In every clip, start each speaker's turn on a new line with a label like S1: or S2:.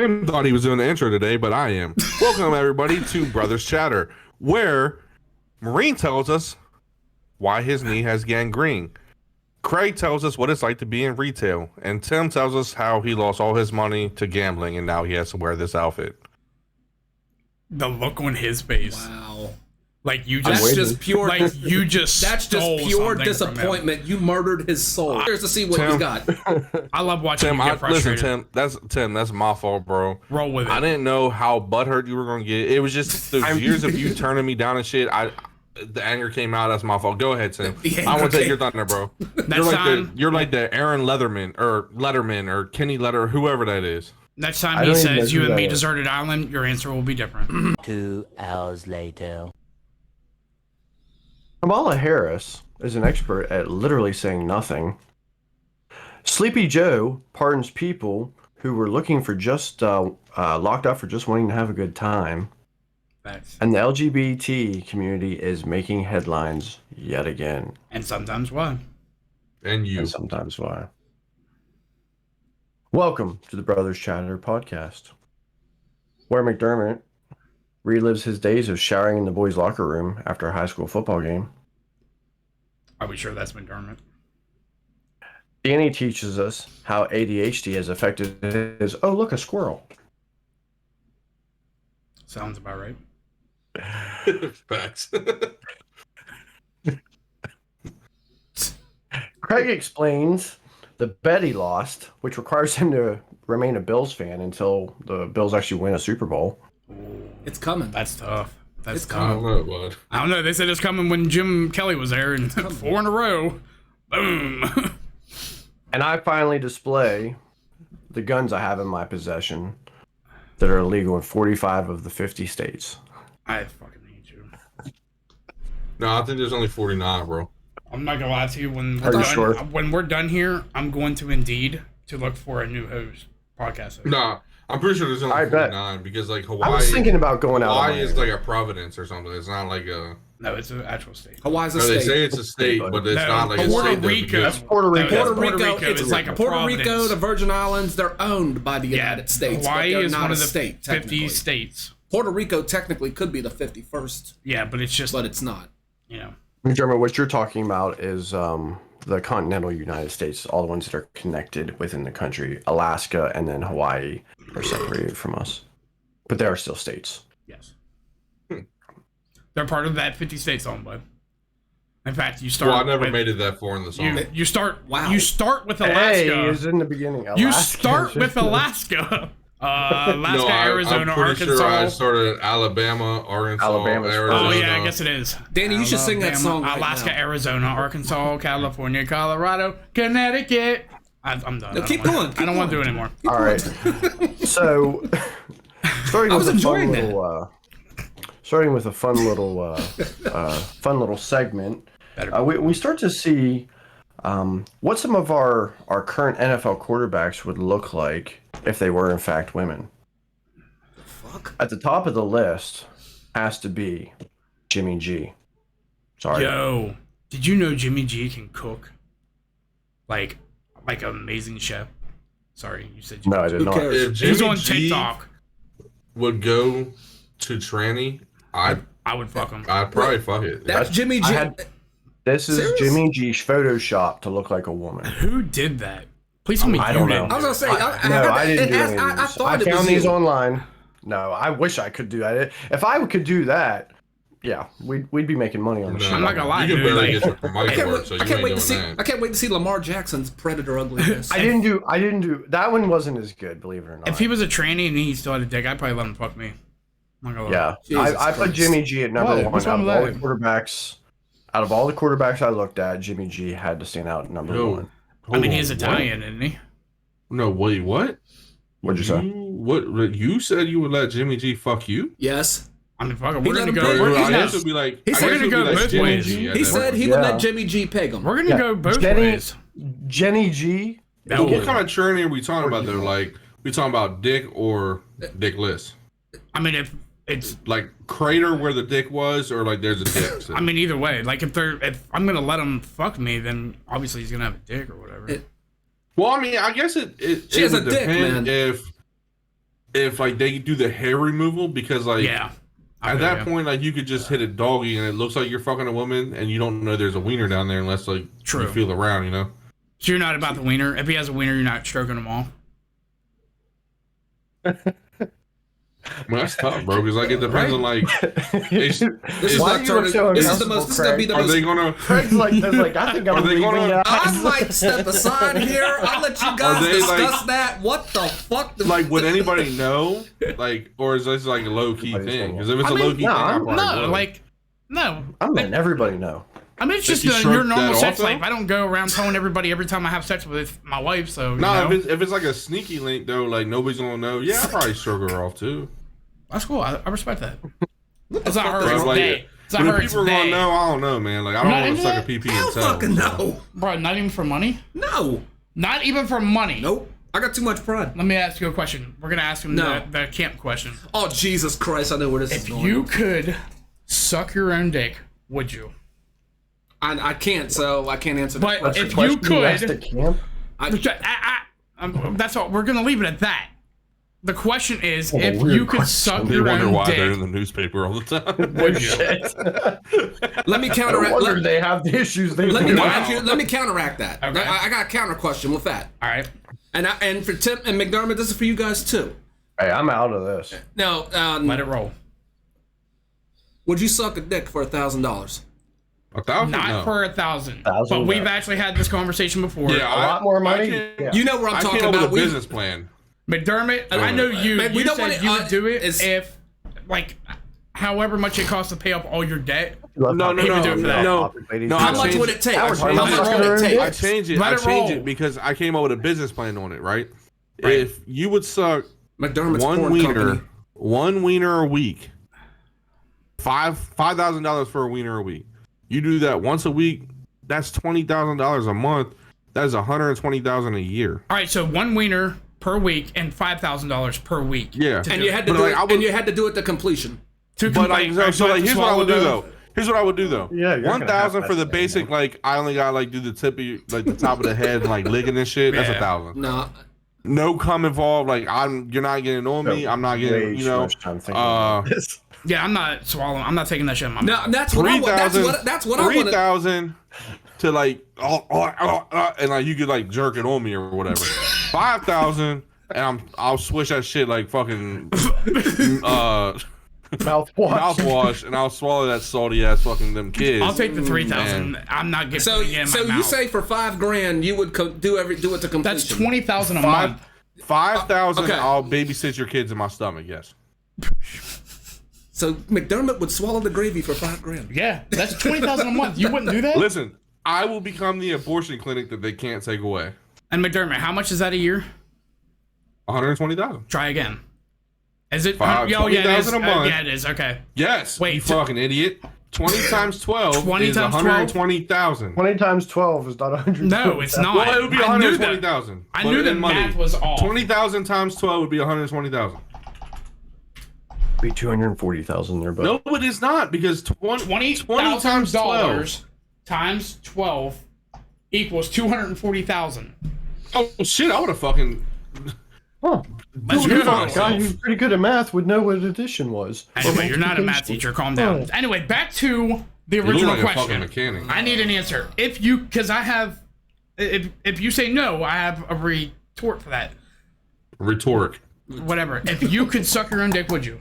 S1: Tim thought he was doing the intro today, but I am. Welcome, everybody, to Brothers Chatter, where Marine tells us why his knee has gangrene. Craig tells us what it's like to be in retail, and Tim tells us how he lost all his money to gambling, and now he has to wear this outfit.
S2: The look on his face.
S3: Wow.
S2: Like you
S3: That's
S2: just,
S3: just pure.
S2: like you just.
S3: That's just
S2: stole
S3: pure
S2: something from him.
S3: disappointment. You murdered his soul. Here's to see what
S1: Tim.
S3: he's got.
S2: I love watching
S1: Tim,
S2: you get frustrated.
S1: listen, Tim, that's my fault, bro.
S2: Roll with it.
S1: I didn't know how butthurt you were gonna get. It was just those years of you turning me down and shit. The anger came out. That's my fault. Go ahead, Tim. I want to take your thunder, bro. You're like the Aaron Letterman or Kenny Letter, whoever that is.
S2: Next time he says you and me deserted island, your answer will be different.
S4: 2 hours later.
S5: Kamala Harris is an expert at literally saying nothing. Sleepy Joe pardons people who were looking for just locked up for just wanting to have a good time.
S2: Facts.
S5: And the LGBT community is making headlines yet again.
S2: And sometimes why?
S1: And you.
S5: And sometimes why. Welcome to the Brothers Chatter podcast, where McDermott relives his days of showering in the boys' locker room after a high school football game.
S2: Are we sure that's McDermott?
S5: Danny teaches us how ADHD has affected his, oh, look, a squirrel.
S2: Sounds about right.
S1: Facts.
S5: Craig explains the bet he lost, which requires him to remain a Bills fan until the Bills actually win a Super Bowl.
S3: It's coming.
S2: That's tough. That's
S3: It's
S2: tough.
S1: I don't know, bud.
S2: I don't know. They said it's coming when Jim Kelly was there, and 4 in a row. Boom.
S5: And I finally display the guns I have in my possession that are illegal in 45 of the 50 states.
S2: I fucking hate you.
S1: No, I think there's only 49, bro.
S2: I'm not gonna lie to you. When
S5: Are
S2: we're
S5: you
S2: done,
S5: sure?
S2: when we're done here, I'm going to Indeed to look for a new host, podcast host.
S1: Nah, I'm pretty sure there's only
S5: I bet.
S1: 49 because like Hawaii.
S5: I was thinking about going out.
S1: Hawaii is like a Providence or something. It's not like a.
S2: No, it's an actual state.
S3: Hawaii's a
S1: No, they
S3: state.
S1: say it's a state, but it's
S2: No,
S1: not like a
S2: Puerto
S1: state.
S2: Rico.
S5: That's Puerto Rico.
S2: No,
S3: Puerto
S2: Puerto
S3: Rico,
S2: Rico is like a
S3: Puerto
S2: Providence.
S3: Rico, the Virgin Islands, they're owned by the United States.
S2: Hawaii
S3: but they're
S2: is
S3: not
S2: one
S3: a
S2: of the
S3: state,
S2: 50
S3: technically.
S2: states.
S3: Puerto Rico technically could be the 51st,
S2: Yeah, but it's just,
S3: but it's not.
S2: you know.
S5: German, what you're talking about is the continental United States, all the ones that are connected within the country. Alaska and then Hawaii are separated from us. But they are still states.
S2: Yes. They're part of that 50 states owned, bud. In fact, you start.
S1: Well, I never
S2: with,
S1: made it that far in the song.
S2: You start.
S3: Wow.
S2: You start with Alaska.
S5: Hey, is in the beginning. Alaska.
S2: You start with Alaska. Alaska,
S1: No,
S2: Arizona,
S1: I'm pretty
S2: Arkansas.
S1: sure I started at Alabama, Arkansas,
S5: Alabama's
S1: Arizona.
S2: Oh yeah, I guess it is.
S3: Danny, you should sing that song right
S2: Alaska,
S3: now.
S2: Arizona, Arkansas, California, Colorado, Connecticut. I'm done.
S3: No,
S2: I
S3: keep
S2: don't wanna-
S3: going, keep
S2: I don't want to do
S3: going.
S2: it anymore.
S5: All right. So, starting
S3: I
S5: with
S3: was
S5: a fun
S3: enjoying that.
S5: little, starting with a fun little segment. We start to see what some of our current NFL quarterbacks would look like if they were in fact women.
S3: Fuck.
S5: At the top of the list has to be Jimmy G. Sorry.
S2: Yo, did you know Jimmy G can cook? Like an amazing chef. Sorry, you said Jimmy
S5: No, I
S2: G.
S5: did not.
S3: cares?
S1: If
S2: He's
S1: Jimmy
S2: on
S1: G
S2: TikTok.
S1: would go to tranny,
S2: I would fuck him.
S1: I'd probably fuck it.
S3: That's Jimmy G.
S5: I had- This is
S3: Serious?
S5: Jimmy G Photoshop to look like a woman.
S2: Who did that? Please tell me
S5: I
S2: you
S5: don't
S2: didn't.
S5: know.
S3: I was gonna say,
S5: I didn't do any of
S3: I
S5: these.
S3: thought
S5: I
S3: it was
S5: found these
S3: you.
S5: online. No, I wish I could do that. If I could do that, yeah, we'd be making money on the show.
S2: I'm not gonna lie,
S1: You can
S2: dude.
S1: barely
S2: Like,
S1: get your mic
S3: I can't,
S1: work,
S3: wait,
S1: so you
S3: I can't
S1: ain't
S3: wait
S1: doing
S3: to see.
S1: that.
S3: I can't wait to see Lamar Jackson's Predator ugliness.
S5: I didn't do that one. Wasn't as good, believe it or not.
S2: if he was a tranny and he still had a dick, I'd probably let him fuck me. I'm not gonna lie.
S5: yeah,
S3: Jesus
S5: I put
S3: Christ.
S5: Jimmy G at number
S2: What?
S5: one
S2: What's
S5: out
S2: wrong
S5: of
S2: with
S5: all the
S2: that?
S5: quarterbacks. Out of all the quarterbacks I looked at, Jimmy G had to stand out at number one.
S2: I mean,
S1: Hold
S2: he's
S1: on,
S2: Italian, isn't he?
S1: What? No, wait, what?
S5: What'd you say?
S1: What? You said you would let Jimmy G fuck you?
S3: Yes.
S2: I mean, fuck it.
S3: He
S2: We're
S3: let
S2: gonna
S3: him
S2: go.
S3: pay.
S2: We're,
S3: He's
S2: he's
S3: not-
S1: guess it'd be like.
S3: He
S1: I
S3: said-
S1: guess
S2: We're
S1: it'd
S2: gonna
S1: be
S2: go
S1: like
S2: both
S1: Jimmy
S2: ways.
S1: G at
S3: He
S1: that
S3: said
S1: point.
S3: he would
S5: Yeah.
S3: let Jimmy G peg him.
S2: We're gonna
S5: Yeah.
S2: go both
S5: Jenny-
S2: ways.
S5: Jenny G.
S2: No.
S1: What kind of tranny are we talking about though? Like, we talking about dick or dickless?
S2: I mean, if it's,
S1: Like crater where the dick was, or like there's a dick?
S2: I mean, either way. Like, if I'm gonna let him fuck me, then obviously he's gonna have a dick or whatever.
S3: It-
S1: Well, I mean, I guess it
S3: She has
S1: would
S3: a dick,
S1: depend
S3: man.
S1: if like they do the hair removal, because like
S2: Yeah.
S1: at that point, like you could just hit a doggy and it looks like you're fucking a woman, and you don't know there's a wiener down there unless like
S2: True.
S1: you feel around, you know.
S2: So you're not about the wiener. If he has a wiener, you're not stroking him off.
S1: Well, that's tough, bro. Because like it depends on like.
S3: This is
S5: Why
S3: not
S5: you look so
S3: this is the most. This is gonna be the
S1: Are
S3: most.
S1: they gonna?
S5: Craig's like, I think I'm
S1: Are they
S5: leaving.
S1: gonna-
S3: I might step aside here. I'll let you guys
S1: they,
S3: discuss
S1: like-
S3: that. What the fuck?
S1: Like, would anybody know? Like, or is this like a low key
S5: Everybody's
S1: thing?
S5: gonna
S1: Because if it's
S2: I
S1: a
S2: mean,
S1: low key
S5: no,
S1: thing, I
S5: I'm-
S1: probably
S2: No,
S1: would.
S2: like, no.
S5: I'm letting everybody know.
S2: I mean, it's just
S1: you
S2: your
S1: stroke
S2: normal
S1: that
S2: sex
S1: off,
S2: life.
S1: though?
S2: I don't go around telling everybody every time I have sex with my wife. So you
S1: No,
S2: know.
S1: if it's like a sneaky link though, like nobody's gonna know. Yeah, I probably stroke her off too.
S2: That's cool. I respect that. It's not her.
S1: But
S2: It's
S1: like,
S2: they. It's not
S1: but
S2: her.
S1: if
S2: It's
S1: people are gonna
S2: they.
S1: know, I don't know, man. Like I don't
S2: Not
S1: want
S2: into
S1: to suck
S2: that?
S1: a PP
S3: Hell
S1: and tell.
S3: fucking no.
S2: Bro, not even for money.
S3: No.
S2: Not even for money.
S3: Nope. I got too much pride.
S2: Let me ask you a question. We're gonna ask him
S3: No.
S2: the camp question.
S3: Oh Jesus Christ! I know where this is
S2: If
S3: going.
S2: you could suck your own dick, would you?
S3: I can't, so I can't answer that.
S2: But
S3: question.
S2: if you
S5: Question asked
S2: could,
S5: at camp?
S2: that's all. We're gonna leave it at that. The question is,
S5: What a
S2: if
S5: weird
S2: you could
S5: question.
S2: suck
S1: They
S2: your
S1: wonder
S2: own
S1: why they're
S2: dick,
S1: in the newspaper all the time.
S2: would you?
S3: Let me
S5: No
S3: counteract.
S5: wonder they have the issues they
S3: Let me,
S5: do.
S3: let me counteract that.
S2: Okay.
S3: I got a counter question with that.
S2: All right.
S3: And for Tim and McDermott, this is for you guys too.
S5: Hey, I'm out of this.
S3: Now,
S2: Let it roll.
S3: would you suck a dick for $1,000?
S1: 1,000?
S2: Not
S1: No.
S2: for 1,000.
S5: 1,000,
S2: But we've
S5: no.
S2: actually had this conversation before.
S1: Yeah,
S5: A lot more money? Yeah.
S3: You know what I'm
S1: I
S3: talking
S1: came up with
S3: about.
S1: a business plan.
S2: McDermott, I know you.
S3: Man, we
S2: You
S3: don't
S2: said
S3: want it,
S2: you would do it
S3: it's-
S2: if, like, however much it costs to pay off all your debt.
S1: No,
S2: He would do it for that.
S1: no.
S3: How
S1: I
S3: much
S1: changed
S3: would it take?
S1: I
S3: How
S1: changed
S3: much
S1: it.
S3: would it take?
S1: I changed it.
S2: Let
S1: I
S2: it
S1: changed
S2: roll.
S1: it because I came up with a business plan on it, right? If you would suck
S3: McDermott's
S1: one
S3: porn company.
S1: wiener a week, $5,000 for a wiener a week. You do that once a week, that's $20,000 a month. That's $120,000 a year.
S2: All right, so one wiener per week and $5,000 per week.
S1: Yeah.
S3: And you had to
S1: But,
S3: do
S1: like,
S3: it.
S1: I would-
S3: And you had to do it to completion.
S1: But like, so like, here's what I would do though. Here's what I would do though.
S5: Yeah, you're gonna
S1: 1,000
S5: have
S1: for the
S5: that
S1: basic.
S5: thing,
S1: Like, I only got like do the tip of like the top of the head and like licking and shit. That's
S2: Yeah.
S1: 1,000.
S3: No.
S1: No cum involved. Like you're not getting on me. I'm not getting.
S5: Way
S1: You
S5: too
S1: know.
S5: much time thinking about this.
S2: Yeah, I'm not swallowing. I'm not taking that shit in my
S3: No,
S2: mouth.
S3: that's what I want. That's
S1: 3,000.
S3: what I want.
S1: 3,000 to like and like you could like jerk it on me or whatever. 5,000 and I'll swish that shit like fucking
S5: Mouthwash.
S1: mouthwash and I'll swallow that salty ass fucking them kids.
S2: I'll take the 3,000. I'm not getting
S3: So,
S2: it in my
S3: so
S2: mouth.
S3: you say for $5,000 you would do it to completion?
S2: That's 20,000 a
S1: Five-
S2: month.
S1: 5,000.
S3: Okay.
S1: I'll babysit your kids in my stomach. Yes.
S3: So McDermott would swallow the gravy for $5,000.
S2: Yeah, that's 20,000 a month. You wouldn't do that?
S1: Listen, I will become the abortion clinic that they can't take away.
S2: And McDermott, how much is that a year?
S1: 120,000.
S2: Try again. Is it?
S1: Five-
S2: Oh, yeah, it is.
S1: 20,000 a month.
S2: Yeah, it is. Okay.
S1: Yes.
S2: Wait,
S1: you
S2: so-
S1: fucking idiot. 20 times 12
S2: 20
S1: is
S2: times
S1: 120,000.
S5: 20 times 12 is not 100.
S2: No, it's not.
S1: Well, it would be
S2: I knew that.
S1: 120,000.
S2: I knew the math was off.
S1: 20,000 times 12 would be 120,000.
S5: Be 240,000 there, but
S1: No, it is not because 20 times 12.
S2: $20,000 times 12 equals 240,000.
S1: Oh shit! I would have fucking.
S5: huh.
S2: That's
S5: A
S2: good.
S5: guy who's pretty good at math would know what addition was.
S2: Anyway, you're not a math teacher. Calm down. Anyway, back to the
S1: You look
S2: original
S1: like a fucking
S2: question.
S1: mechanic.
S2: I need an answer. If you, because I have, if you say no, I have a retort for that.
S1: Rhetoric.
S2: Whatever. If you could suck your own dick, would you?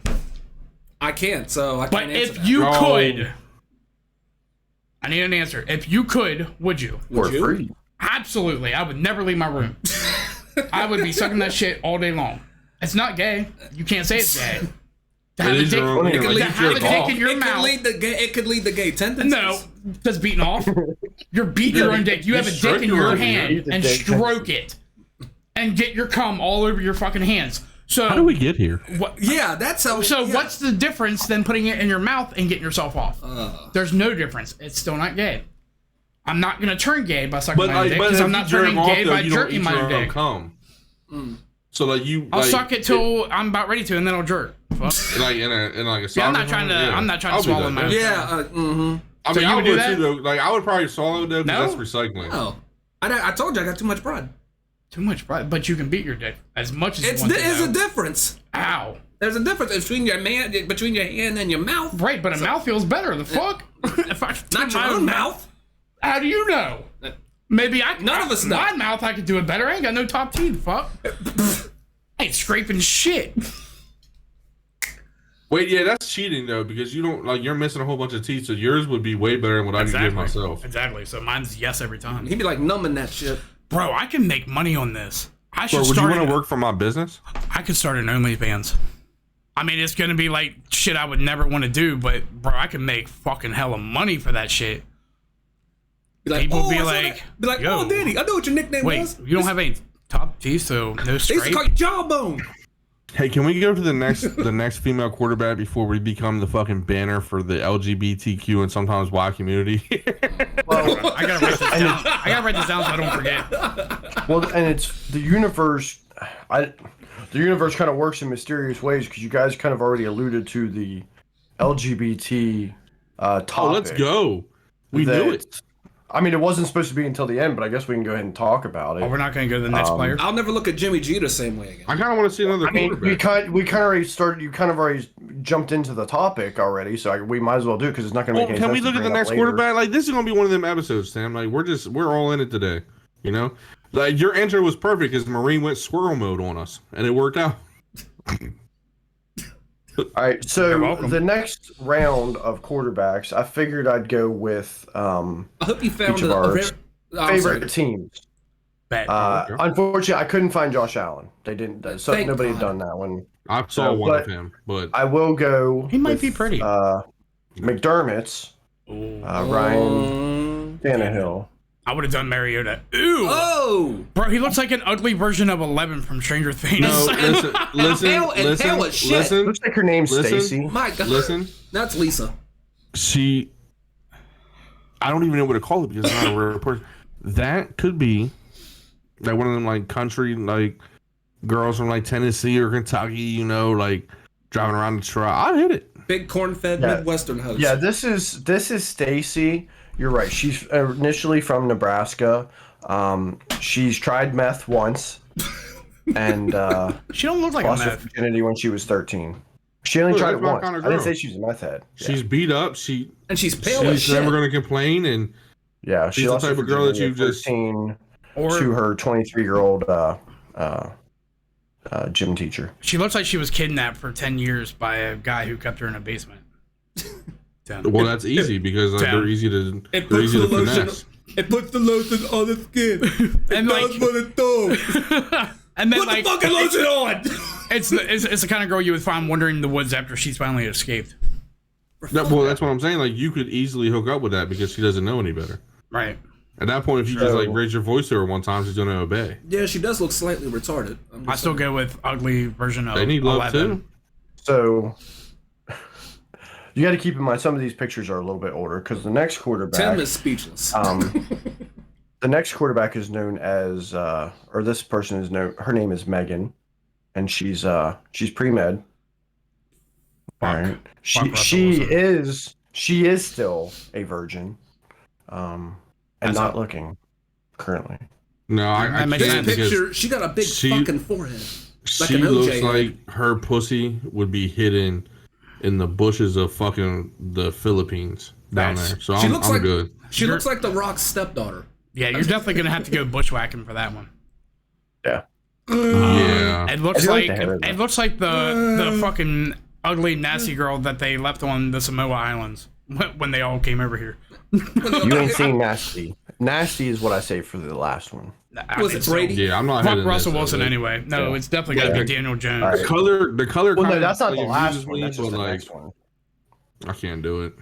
S3: I can't, so I
S2: But
S3: can't answer
S2: if
S3: that.
S2: you
S1: No.
S2: could, I need an answer. If you could, would you?
S5: For
S3: you?
S5: free.
S2: Absolutely. I would never leave my room. I would be sucking that shit all day long. It's not gay. You can't say it's gay. To have
S1: It
S2: a
S1: is
S2: dick,
S1: your own-
S3: It could
S1: like,
S3: lead-
S1: you
S2: to have a
S1: jerk
S2: dick
S1: off.
S2: in your
S3: It could
S2: mouth.
S3: lead the gay. It could lead the gay tendencies.
S2: No, just beating off. You're beating your own dick. You have a
S1: stroke
S2: dick in
S1: your
S2: your
S1: own
S2: hand
S5: dick.
S2: and stroke it, and get your cum all over your fucking hands. So
S1: How do we get here?
S2: what?
S3: Yeah, that's how.
S2: So
S3: yeah.
S2: what's the difference than putting it in your mouth and getting yourself off? There's no difference. It's still not gay. I'm not gonna turn gay by sucking
S1: But
S2: my own
S1: like,
S2: dick
S1: but
S2: because
S1: if
S2: I'm
S1: you
S2: not
S1: jerk
S2: turning
S1: off,
S2: gay
S1: though,
S2: by
S1: you don't
S2: jerking
S1: eat
S2: my
S1: your
S2: own
S1: own
S2: dick.
S1: cum. So like you,
S2: I'll
S1: like,
S2: suck it till I'm about ready to, and then I'll jerk. Fuck.
S1: like in like a.
S2: Yeah, I'm not
S1: sauna
S2: trying to.
S1: room? Yeah.
S2: I'm not trying
S1: I'll
S2: to
S1: do
S2: swallow
S1: that,
S2: my.
S1: then.
S3: Yeah.
S1: I
S2: So
S1: mean,
S2: you
S1: I
S2: would
S1: would
S2: do that?
S1: too though. Like I would probably swallow though
S2: No?
S1: because that's recycling.
S3: Oh, I told you I got too much pride.
S2: Too much pride, but you can beat your dick as much as you
S3: It's
S2: want to.
S3: there's a difference.
S2: Ow.
S3: There's a difference between your hand and your mouth.
S2: Right, but a mouth feels better. The fuck? If I
S3: Not your own mouth.
S2: How do you know? Maybe I.
S3: None of us know.
S2: My mouth, I could do it better. I ain't got no top teeth. Fuck. I ain't scraping shit.
S1: Wait, yeah, that's cheating though, because you don't like you're missing a whole bunch of teeth, so yours would be way better than what I can give myself.
S2: Exactly. So mine's yes every time.
S3: He'd be like numbing that shit.
S2: Bro, I can make money on this. I should
S1: Bro, would
S2: start.
S1: you want to work for my business?
S2: I could start an OnlyFans. I mean, it's gonna be like shit I would never want to do, but bro, I can make fucking hella money for that shit.
S3: Be like,
S2: People
S3: oh,
S2: be
S3: I saw
S2: like,
S3: that. Be like,
S2: yo.
S3: oh, Danny, I know what your nickname was.
S2: Wait, you don't have any top teeth, so no
S3: They used to
S2: scrape?
S3: call you Jawbone.
S1: Hey, can we go to the next female quarterback before we become the fucking banner for the LGBTQ and sometimes Y community?
S5: Well,
S2: I gotta write this down. I gotta write this down so I don't forget.
S5: well, and it's the universe. The universe kind of works in mysterious ways because you guys kind of already alluded to the LGBT topic.
S1: Oh, let's go. We knew it.
S5: I mean, it wasn't supposed to be until the end, but I guess we can go ahead and talk about it.
S2: Oh, we're not gonna go to the next player.
S3: I'll never look at Jimmy G the same way again.
S1: I kind of want to see another
S5: I mean,
S1: quarterback.
S5: we kind of already started. You kind of already jumped into the topic already, so we might as well do it because it's not going to make any
S1: Can
S5: sense.
S1: we look
S5: to
S1: at the
S5: bring up
S1: next
S5: later.
S1: quarterback? Like, this is gonna be one of them episodes, Sam. Like, we're all in it today. You know, like your intro was perfect because Marine went squirrel mode on us, and it worked out.
S5: All right,
S2: You're
S5: so
S2: welcome.
S5: the next round of quarterbacks, I figured I'd go with
S3: I hope you found
S5: each of our
S3: I'm
S5: favorite
S3: sorry.
S5: teams.
S2: Bet.
S5: Unfortunately, I couldn't find Josh Allen. They didn't. So
S3: Thank
S5: nobody had
S3: God.
S5: done that one.
S1: I saw
S5: So,
S1: one
S5: but-
S1: of him, but
S5: I will go.
S2: He might
S5: with,
S2: be pretty.
S5: McDermott's
S2: Ooh.
S5: Ryan Tannehill.
S2: I would have done Mariota. Ooh.
S3: Oh!
S2: Bro, he looks like an ugly version of 11 from Stranger Things.
S1: no, listen,
S3: Hell and hell as shit.
S1: listen,
S5: Looks like her name's
S1: Listen.
S5: Stacy.
S3: My God.
S1: listen.
S3: That's Lisa.
S1: I don't even know what to call it because it's not a real person. That could be like one of them like country like girls from like Tennessee or Kentucky, you know, like driving around the truck. I'd hit it.
S3: Big corn-fed
S5: Yeah.
S3: Midwestern host.
S5: Yeah, this is Stacy. You're right. She's initially from Nebraska. She's tried meth once, and
S2: She don't look like a
S5: lost her
S2: meth.
S5: virginity when she was 13. She only
S1: Look,
S5: tried it
S1: that's my
S5: once.
S1: kinda
S5: I didn't
S1: girl.
S5: say she's a meth head.
S1: She's beat up.
S3: And she's pale as
S1: She's
S3: shit.
S1: never going to complain, and
S5: Yeah, she
S1: She's the
S5: lost her
S1: type of girl that
S5: virginity
S1: you
S5: at
S1: just-
S5: 13
S2: Or
S5: to her 23-year-old gym teacher.
S2: she looks like she was kidnapped for 10 years by a guy who kept her in a basement.
S1: well, that's easy because
S2: Damn.
S1: they're easy to
S3: It
S1: they're
S3: puts
S1: easy
S3: the
S1: to
S3: lotion.
S1: finesse.
S3: It puts the lotion on the skin.
S2: And like,
S3: what it does.
S2: and then
S3: Put
S2: like,
S3: the fucking lotion on.
S2: it's the kind of girl you would find wandering in the woods after she's finally escaped.
S1: Well, that's what I'm saying. Like, you could easily hook up with that because she doesn't know any better.
S2: Right.
S1: At that point, if you just
S5: So-
S1: like raise your voice to her one time, she's gonna obey.
S3: Yeah, she does look slightly retarded. I'm
S2: I
S3: just
S2: still
S3: saying.
S2: go with ugly version of
S1: They need love
S2: 11.
S1: too.
S5: So you got to keep in mind some of these pictures are a little bit older because the next quarterback.
S3: Tim is speechless.
S5: The next quarterback is known as, or this person is known. Her name is Megan, and she's pre-med. All right.
S2: Fuck
S5: She is still a virgin, and
S2: As
S5: not
S2: a-
S5: looking currently.
S1: No, I
S2: That makes
S3: This
S1: can't
S2: sense.
S1: because
S3: picture, she got a big
S1: she-
S3: fucking forehead. Like
S1: she
S3: an OJ
S1: looks
S3: head.
S1: like her pussy would be hidden in the bushes of fucking the Philippines down
S2: Facts.
S1: there. So
S3: She
S1: I'm
S3: looks like
S1: good.
S3: She looks like the Rock's stepdaughter.
S2: Yeah, you're definitely gonna have to go bushwhacking for that one.
S5: Yeah.
S1: Yeah.
S2: It looks
S5: I do like
S2: like
S5: the hair, though.
S2: it looks like the fucking ugly nasty girl that they left on the Samoa Islands when they all came over here.
S5: You ain't seen nasty. Nasty is what I say for the last one.
S3: Was it Brady?
S1: Yeah, I'm not
S2: Fuck
S1: hitting
S2: Russell
S1: this,
S2: Wilson
S1: though.
S2: anyway. No, it's definitely got to
S5: Yeah.
S2: be Daniel Jones.
S5: All
S1: The
S5: right.
S1: color.
S5: Well, no,
S1: kinda,
S5: that's not the
S1: like,
S5: last
S1: amuses
S5: one.
S1: me,
S5: That's just
S1: but,
S5: the
S1: like,
S5: next one.
S1: I can't do it.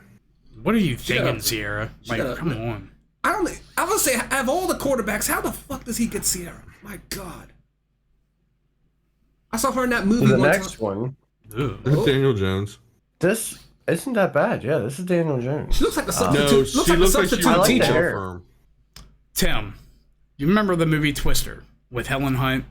S2: What are you thinking,
S3: got-
S2: Sierra?
S3: she
S2: Like,
S3: got a-
S2: come on.
S3: I don't. I would say, of all the quarterbacks, how the fuck does he get Sierra? My God. I saw her in that movie
S5: The
S3: one
S5: next
S3: time.
S5: one.
S2: Ugh.
S1: Daniel Jones.
S5: This isn't that bad. Yeah, this is Daniel Jones.
S3: She looks like a substitute.
S1: No,
S3: looks
S1: she
S3: like a
S1: looks like she
S3: substitute
S5: I like
S3: teacher.
S5: the hair.
S1: firm.
S2: Tim, you remember the movie Twister with Helen Hunt?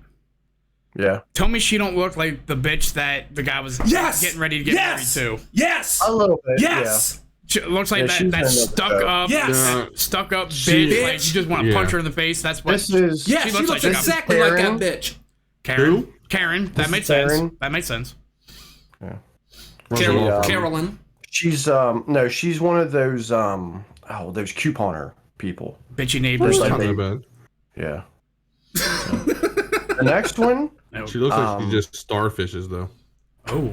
S5: Yeah.
S2: Tell me she don't look like the bitch that the guy was
S3: Yes!
S2: getting ready to get
S3: Yes!
S2: married to.
S3: Yes.
S5: A little bit.
S3: Yes.
S2: She looks like
S5: Yeah,
S2: that,
S5: she's
S2: that
S5: another
S2: stuck
S5: show.
S2: up,
S3: Yes.
S2: stuck up
S1: She-
S2: bitch. Like you just want to punch her in the face. That's what.
S5: This is
S3: Yeah, she looks
S2: like she got
S3: exactly like that
S5: Karen.
S3: bitch.
S2: Karen.
S1: Who?
S2: Karen. That
S5: This
S2: made
S5: is
S2: sense.
S5: Karen.
S2: That makes sense.
S3: Carolyn.
S5: she's no, she's one of those those couponer people.
S2: Bitchy neighbors.
S5: Like
S1: Not
S5: they-
S1: that bad.
S5: Yeah. The next one,
S1: She looks like she just starfishes though.
S2: Oh,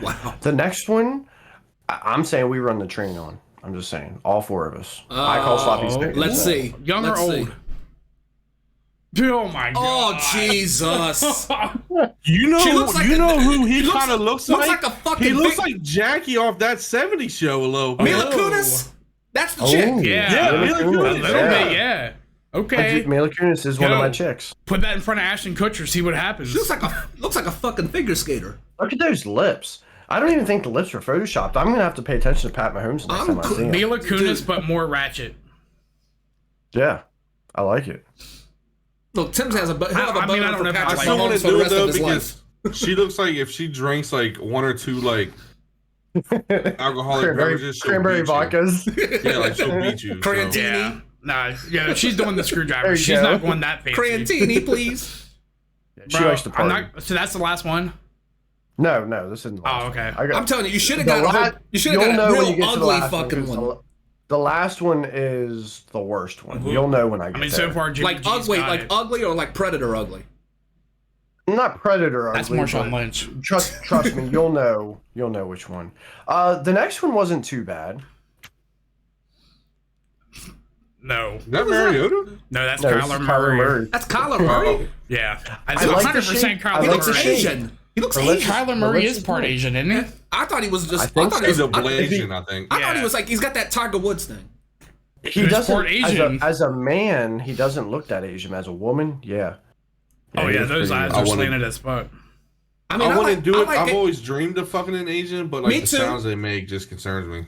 S3: Wow.
S5: the next one, I'm saying we run the train on. I'm just saying, all four of us. I call sloppy seconds.
S3: Let's see.
S2: young or
S3: Let's see.
S2: old? Oh my god.
S3: Oh Jesus.
S1: You know,
S3: She looks like
S1: you
S3: a-
S1: know who he
S3: looks-
S1: kind of looks
S3: looks
S1: like?
S3: like a fucking
S1: He looks
S3: big-
S1: like Jackie off that '70s show a little bit.
S3: Mila Kunis. That's the chick.
S2: Yeah,
S1: Yeah,
S2: a
S1: Mila Kunis.
S2: little bit. Yeah. Okay.
S5: Mila Kunis is one of
S2: Yo.
S5: my chicks.
S2: Put that in front of Ashton Kutcher. See what happens.
S3: She looks like a fucking figure skater.
S5: Look at those lips. I don't even think the lips were photoshopped. I'm gonna have to pay attention to Pat Mahomes next time I see him.
S2: Mila Kunis,
S3: Dude.
S2: but more ratchet.
S5: Yeah, I like it.
S3: Look, Tim has a hell of a
S2: I mean, I don't
S3: boner for
S2: know if I
S3: Patrick
S2: like
S1: still want
S3: Mahomes
S1: to
S3: for the
S1: do it
S3: rest
S1: though
S3: of his life.
S1: because she looks like if she drinks like one or two like alcoholic beverages, she'll
S5: Cranberry
S1: beat you.
S5: vodkas.
S1: Yeah, like she'll beat you. so.
S3: Crantini.
S2: Yeah. Nah, yeah, she's doing the
S5: There
S2: screwdriver.
S5: you
S2: She's
S5: go.
S2: not going that fancy.
S3: Crantini, please.
S5: She
S2: Bro,
S5: likes to
S2: I'm
S5: party.
S2: not, so that's the last one.
S5: No, this isn't. The last
S2: Oh, okay.
S5: one. I got,
S3: I'm telling you, you should have
S5: the
S3: got a
S5: la-
S3: whole, you should have
S5: you'll
S3: got
S5: know
S3: a
S5: when you
S3: real
S5: get to the
S3: ugly
S5: last
S3: fucking
S5: 'cause
S3: one.
S5: The last one is the worst one. You'll know when I get
S2: I mean,
S5: there.
S2: so far, Jimmy
S3: Like
S2: G's
S3: ugly,
S2: got
S3: like
S2: it.
S3: ugly or like Predator ugly.
S5: Not Predator.
S2: That's
S5: ugly,
S2: Marshawn
S5: but
S2: Lynch.
S5: Trust me, you'll know which one. The next one wasn't too bad.
S2: No.
S1: Is that Mariota?
S2: No, that's
S5: No, this
S2: Kyler
S5: is
S2: Murray.
S3: That's Kyler Murray.
S2: Yeah.
S5: I
S2: It's
S5: like the
S2: 100%
S5: shape. I
S2: Kyler
S3: He
S5: like
S3: looks
S5: the
S2: Murray.
S5: shape.
S3: Asian. He looks
S5: But let's-
S3: Asian.
S2: Kyler
S5: but
S2: Murray
S5: let's
S2: is part
S5: just-
S2: Asian, isn't he?
S3: I thought he was just.
S5: I
S3: I
S5: think
S3: thought
S5: so.
S3: he was.
S1: He's a
S3: I,
S1: Blasian, I think.
S3: I thought he
S2: Yeah.
S3: was like he's got that Tiger Woods thing.
S5: He
S2: He's
S5: doesn't.
S2: part Asian.
S5: As a man, he doesn't look that Asian. As a woman, yeah.
S2: Oh,
S5: he
S2: yeah,
S5: looks
S2: those
S5: pretty
S2: eyes
S5: good.
S2: are
S1: I wanna-
S2: slanted as fuck.
S3: I mean,
S1: I wouldn't
S3: like,
S1: do it.
S3: I like
S1: I've always dreamed of fucking an Asian, but like
S3: Me
S1: the
S3: too.
S1: sounds they make just concerns me.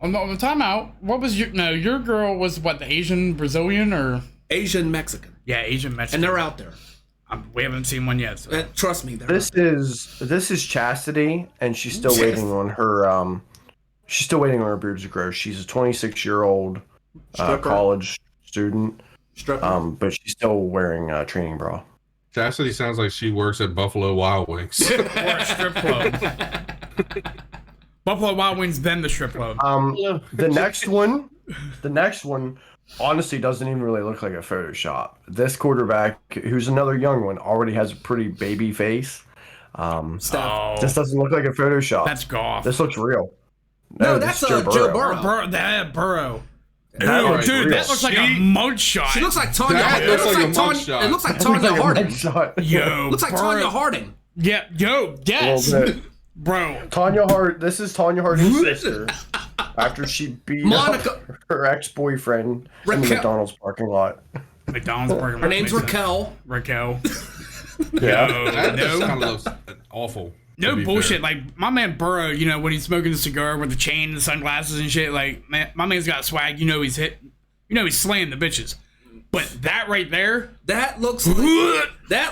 S2: On the time out, what was your... No, your girl was, what, the Asian Brazilian or...
S3: Asian Mexican,
S2: Yeah, Asian Mexican.
S3: and they're out there.
S2: We haven't seen one yet, so...
S3: Trust me, they're
S5: This is Chastity, and she's still waiting on her. She's still waiting on her boobs to grow. She's a 26-year-old
S3: Stripper.
S5: college student,
S3: stripper.
S5: but she's still wearing a training bra.
S1: Chastity sounds like she works at Buffalo Wild Wings.
S2: Or a strip club. Buffalo Wild Wings, then the strip club.
S5: The next one, honestly doesn't even really look like a Photoshop. This quarterback, who's another young one, already has a pretty baby face.
S3: Stuff.
S2: Oh,
S5: This doesn't look like a Photoshop.
S2: that's Goff.
S5: This looks real.
S3: No,
S5: this
S3: that's
S5: is
S3: Joe Burrow.
S2: Burrow.
S5: That
S2: Dude,
S5: looks real.
S2: that looks like a mugshot.
S3: She looks like Tanya.
S1: That
S3: It
S1: looks
S3: looks
S1: like
S3: like
S1: a
S3: Tanya.
S1: mugshot.
S3: It looks like
S5: Looks like
S3: Tanya
S5: a
S3: Harding.
S5: mugshot.
S2: Yo,
S3: Looks like
S2: Burrow.
S3: Tanya Harding.
S2: Yeah, yo, yes.
S5: Well, the-
S2: Bro,
S5: This is Tanya Harding's sister. After she beat
S3: Monica-
S5: up her ex-boyfriend in the
S3: Raquel.
S5: McDonald's parking lot.
S2: McDonald's burger.
S3: Her name's Raquel.
S2: Raquel.
S5: Yeah.
S1: That just
S2: No,
S1: kind of looks awful.
S2: no
S1: to be
S2: bullshit.
S1: fair.
S2: Like my man Burrow, you know, when he's smoking the cigar with the chain and the sunglasses and shit. Like, man, my man's got swag. You know, he's slaying the bitches. But that right there,
S3: That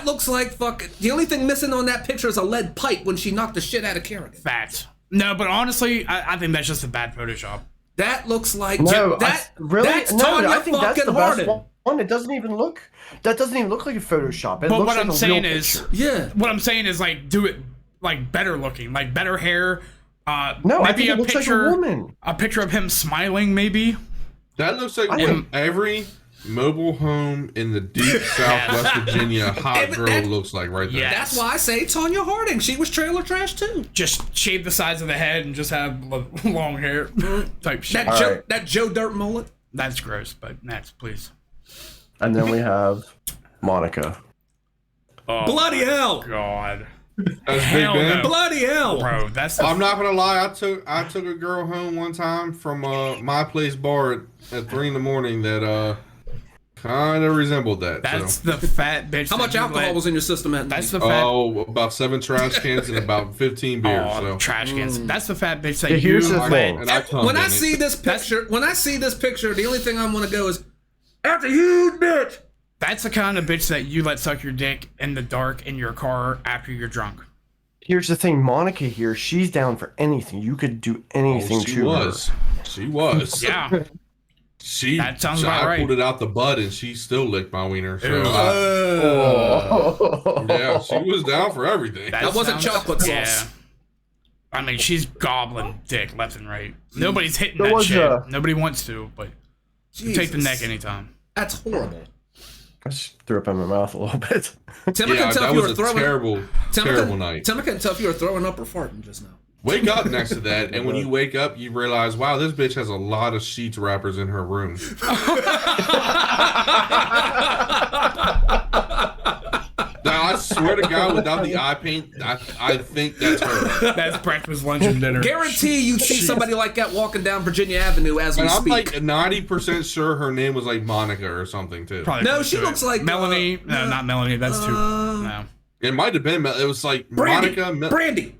S3: looks like fucking. The only thing missing on that picture is a lead pipe when she knocked the shit out of Kerrigan.
S2: facts. No, but honestly, I think that's just a bad Photoshop.
S3: That looks like
S5: No,
S3: that.
S5: really?
S3: That's
S5: No,
S3: Tanya
S5: I think that's
S3: fucking
S5: the best
S3: Harding.
S5: one. It doesn't even look. That doesn't even look like a Photoshop. It
S2: But
S5: looks
S2: what
S5: like
S2: I'm
S5: a
S2: saying
S5: real
S2: is,
S5: picture.
S3: Yeah.
S2: what I'm saying is like do it like better looking, like better hair.
S5: No, I
S2: maybe
S5: think it looks like a woman.
S2: a picture of him smiling, maybe.
S1: That looks like
S5: I
S1: what
S5: think-
S1: every mobile home in the deep Southwest Virginia hot
S3: but
S1: girl
S3: that-
S1: looks like right there.
S2: Yeah.
S3: That's why I say Tanya Harding. She was trailer trash too.
S2: Just shave the sides of the head and just have long hair type shit.
S3: That Joe,
S5: right.
S3: that Joe Dirt mullet.
S2: That's gross, but next, please.
S5: And then we have Monica.
S2: Oh,
S3: Bloody hell.
S2: God.
S1: That's Big
S2: Hell
S1: Ben.
S2: no.
S3: Bloody hell.
S2: Bro, that's the
S1: I'm not gonna lie. I took a girl home one time from my place bar at 3 a.m. that kind of resembled that.
S2: that's
S1: so.
S2: the fat bitch.
S3: How
S2: that
S3: much
S2: you
S3: alcohol
S2: let-
S3: was in your system that
S2: That's
S3: night?
S2: the fat.
S1: Oh, about 7 trash cans and about 15 beers.
S2: Oh,
S1: so.
S2: trash cans. That's the fat bitch that
S5: Yeah,
S2: you
S5: here's the
S2: let.
S5: thing.
S1: And I come
S3: When
S1: in
S3: I
S1: it.
S3: see this picture, the only thing I'm gonna go is, that's a huge bitch.
S2: That's the kind of bitch that you let suck your dick in the dark in your car after you're drunk.
S5: Here's the thing, Monica here, she's down for anything. You could do anything
S1: she
S5: to
S1: was. She was.
S2: Yeah. That sounds about right.
S1: I pulled it out the butt and she still licked my wiener. So yeah, she was down for everything.
S3: That wasn't chocolate sauce.
S2: Yeah. I mean, she's gobbling dick left and right. Nobody's hitting
S5: There
S2: that
S5: was
S2: shit. Nobody wants to, but you take the neck anytime.
S3: That's horrible.
S5: I just threw up in my mouth a little bit.
S3: Tim, I can tell if you were throwing.
S1: Terrible night.
S3: Tim, I can tell if you were throwing up or farting just now.
S1: Wake up next to that, and when you wake up, you realize, wow, this bitch has a lot of sheets wrappers in her room. Now, I swear to God, without the eye paint, I think that's her.
S2: That's breakfast, lunch, and dinner.
S3: Guarantee you see somebody like that walking down Virginia Avenue as we
S1: And I'm
S3: speak.
S1: like 90% sure her name was like Monica or something, too.
S2: Probably
S3: No, she looks like
S2: Melanie. No, not Melanie. That's too. No.
S1: It might have been, it was like
S3: Brandy.
S1: Monica.
S3: Brandy.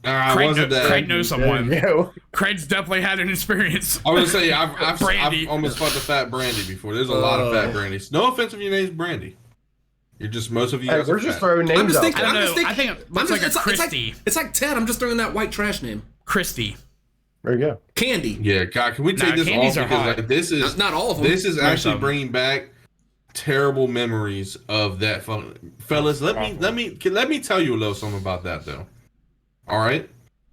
S1: Wasn't that?
S2: Craig knows someone.
S5: Yeah.
S2: Craig's definitely had an experience.
S1: I was gonna say I've
S2: Brandy.
S1: almost fucked a fat Brandy before. There's a lot of fat Brandys. No offense if your name's Brandy. You're just most of you
S5: Hey,
S1: guys
S5: we're
S1: are
S5: just
S1: fat.
S5: throwing
S3: I'm
S5: names
S3: just
S5: out
S3: thinking.
S5: there.
S2: I think it looks like a Christie.
S3: It's like Ted. I'm just throwing that white trash name.
S2: Christy.
S5: There you go.
S3: Candy.
S1: Yeah, God, can we take this
S2: candies
S1: off
S2: are
S1: because
S2: hot.
S1: like, this is
S3: Not all of them.
S1: This is actually
S2: of them.
S1: bringing back terrible memories of that fellas. Let me tell you a little something about that though. All right.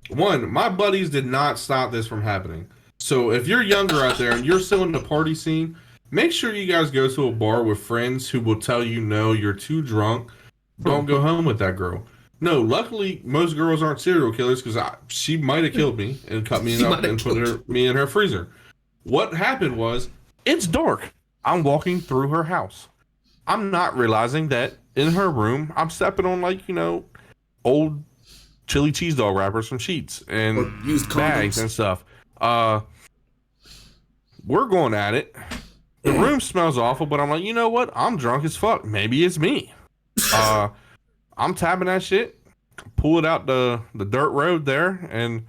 S1: One, my buddies did not stop this from happening. So if you're younger out there and you're still in the party scene, make sure you guys go to a bar with friends who will tell you, no, you're too drunk. Don't go home with that girl. No, luckily, most girls aren't serial killers because she might have killed me and cut me up and put me in her freezer. What happened was, it's dark. I'm walking through her house. I'm not realizing that in her room, I'm stepping on old chili cheese dog wrappers from Sheets and
S3: used
S1: bags
S3: condoms
S1: and stuff. We're going at it. The room smells awful, but I'm like, you know what? I'm drunk as fuck. Maybe it's me. I'm tapping that shit, pull it out the dirt road there, and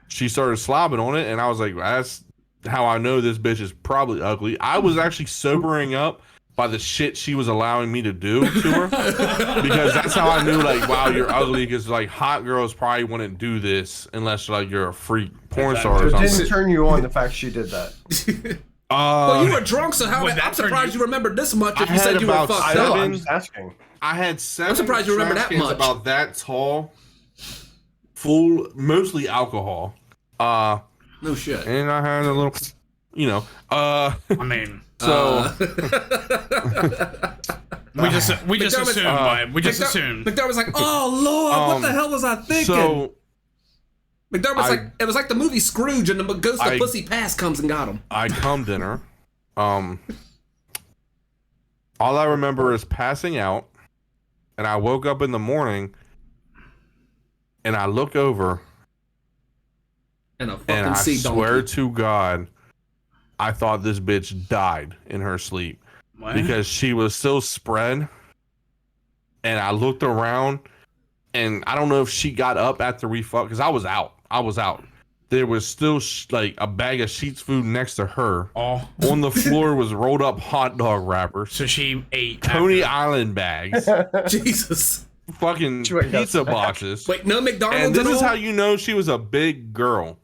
S1: she started slobbing on it, and I was like, that's how I know this bitch is probably ugly. I was actually sobering up by the shit she was allowing me to do to her, because that's how I knew, like, wow, you're ugly, because, like, hot girls probably wouldn't do this unless, like, you're a freak porn star or
S5: So it
S1: something.
S5: didn't turn you on the fact she did that.
S3: Well, you were drunk, so how?
S2: Would that
S3: I'm
S2: turn
S3: surprised
S2: you-
S3: you remembered this much. If
S1: I
S3: you
S1: had
S3: said you were
S1: about
S3: fucked
S5: I know,
S3: up.
S5: I'm just asking.
S1: I had 7
S3: I'm surprised you remember
S1: trash
S3: that
S1: cans
S3: much.
S1: about that tall, full, mostly alcohol.
S3: No shit.
S1: And I had a little,
S2: I mean,
S1: so
S2: we just
S3: McDermott's-
S2: assumed, bud. We just assumed.
S3: McDermott was like, "Oh Lord, what the hell was I thinking?"
S1: so
S3: McDermott's
S1: I-
S3: like, "It was like the movie Scrooge, and the ghost of
S1: I-
S3: Pussy Past comes and got him."
S1: I come dinner. All I remember is passing out, and I woke up in the morning, and I look over,
S3: And a fucking
S1: and I
S3: sea
S1: swear
S3: donkey.
S1: to God, I thought this bitch died in her sleep.
S2: What?
S1: Because she was so spread, and I looked around, and I don't know if she got up after we fucked, because I was out. There was still like a bag of Sheets food next to her.
S2: Oh,
S1: On the floor was rolled up hot dog wrappers,
S2: so she ate
S1: Coney
S2: after.
S1: Island bags,
S3: Jesus.
S1: fucking
S5: She went
S1: pizza
S5: outside.
S1: boxes.
S3: Wait, no McDonald's
S1: And this
S3: at
S1: is
S3: all?
S1: how you know she was a big girl.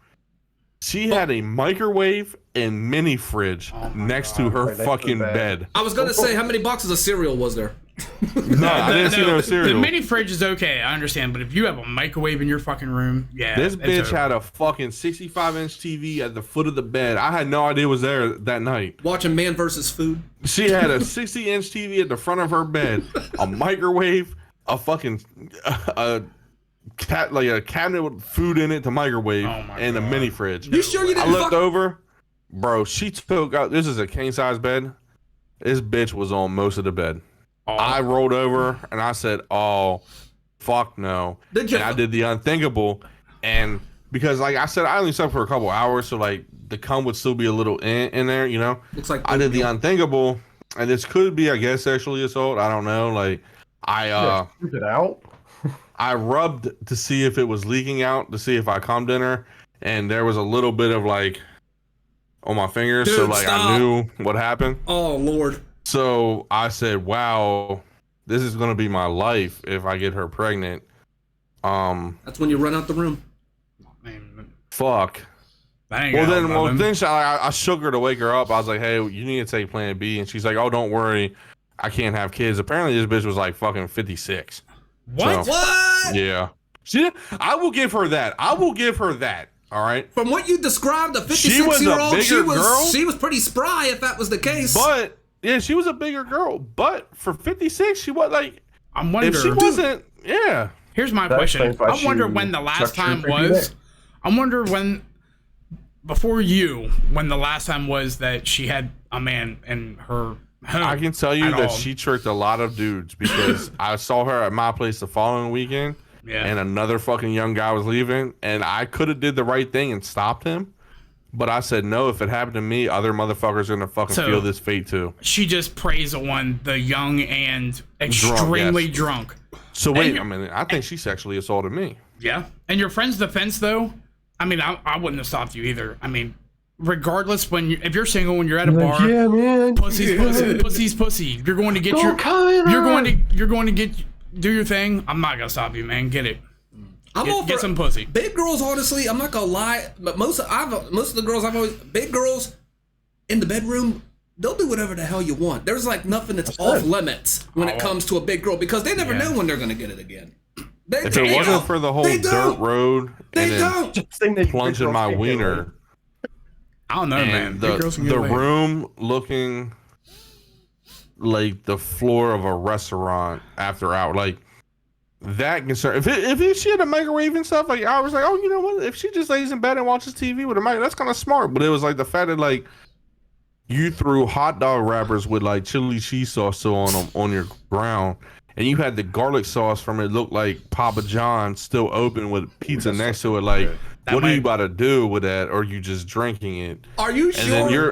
S1: She had a microwave and mini fridge next to her
S5: Right next to the
S1: fucking
S5: bed.
S1: bed.
S3: I was gonna say, how many boxes of cereal was there?
S1: No, I didn't see no
S2: The
S1: cereal.
S2: mini fridge is okay, I understand, but if you have a microwave in your fucking room, yeah,
S1: This
S2: it's
S1: bitch
S2: over.
S1: had a fucking 65-inch TV at the foot of the bed. I had no idea it was there that night.
S3: Watching Man vs. Food.
S1: She had a 60-inch TV at the front of her bed, a microwave, a fucking a cabinet with food in it to microwave,
S2: Oh my
S1: and a
S2: God.
S1: mini fridge.
S3: You sure you
S1: I
S3: didn't
S1: looked
S3: fuck?
S1: over, bro. She took out. This is a king size bed. This bitch was on most of the bed.
S2: Oh.
S1: I rolled over and I said, "Oh, fuck no!"
S3: Did you
S1: And I
S3: fu-
S1: did the unthinkable, and because like I said, I only slept for a couple hours, so like the cum would still be a little in there, you know.
S3: Looks like
S1: I did the unthinkable, and this could be, I guess, sexually assault. I don't know. Like I
S5: Scoop it out.
S1: I rubbed to see if it was leaking out, to see if I cummed in her, and there was a little bit of like on my fingers, so
S3: Dude,
S1: like
S3: stop.
S1: I knew what happened.
S3: Oh Lord.
S1: So I said, wow, this is gonna be my life if I get her pregnant.
S3: That's when you run out the room.
S2: Man,
S1: fuck.
S2: that ain't
S1: Well,
S2: gonna help him.
S1: then I shook her to wake her up. I was like, hey, you need to take Plan B. And she's like, oh, don't worry. I can't have kids. Apparently, this bitch was like fucking 56.
S2: What?
S1: So,
S3: What?
S1: yeah. I will give her that. All right.
S3: From what you described, a
S1: She was a
S3: 56-year-old,
S1: bigger girl.
S3: she was pretty spry if that was the case.
S1: But, yeah, she was a bigger girl. But for 56, she was like,
S2: I'm wondering.
S1: if she wasn't, yeah.
S2: Here's my
S5: That
S2: question.
S5: explains why
S2: I wonder
S5: she
S2: when the last
S5: chucked her
S2: time
S5: pretty
S2: was.
S5: big.
S2: I wonder when, before you, when the last time was that she had a man in her home.
S1: I can tell you
S2: at
S1: that
S2: all.
S1: she tricked a lot of dudes because I saw her at my place the following weekend.
S2: Yeah.
S1: And another fucking young guy was leaving, and I could have did the right thing and stopped him, but I said no. If it happened to me, other motherfuckers are gonna fucking
S2: So-
S1: feel this fate too.
S2: She just preys on the young and extremely
S1: yes.
S2: drunk.
S1: So wait,
S2: And-
S1: I mean, I think she sexually assaulted me.
S2: Yeah. And your friend's defense, though, I mean, I wouldn't have stopped you either. I mean, regardless, if you're single, when you're at a bar,
S5: Yeah, man.
S2: pussy's pussy, pussy's pussy. You're going to get
S5: Don't come in
S2: you're going to do your thing. I'm not gonna stop you, man. Get it.
S3: I'm all
S2: Get
S3: for
S2: some pussy.
S3: big girls. Honestly, I'm not gonna lie, but most of the girls I've always big girls in the bedroom. They'll do whatever the hell you want. There's like nothing that's off limits when it comes to a big girl because they never know when they're gonna get it again.
S1: If it wasn't for the whole dirt road
S3: They
S1: and then
S3: don't.
S1: plunging my wiener
S2: I don't know, man.
S1: and
S2: Big girls can get
S1: the
S2: laid.
S1: room looking like the floor of a restaurant after hour, like that concern. If she had a microwave and stuff, like I was like, oh, you know what? If she just lays in bed and watches TV with a mic, that's kind of smart. But it was like the fact that like you threw hot dog wrappers with like chili cheese sauce still on them on your ground, and you had the garlic sauce from it looked like Papa John's still open with pizza next to it. Like, what are you about to do with that? Or are you just drinking it?
S3: Are you
S1: And
S3: sure?
S1: then you're.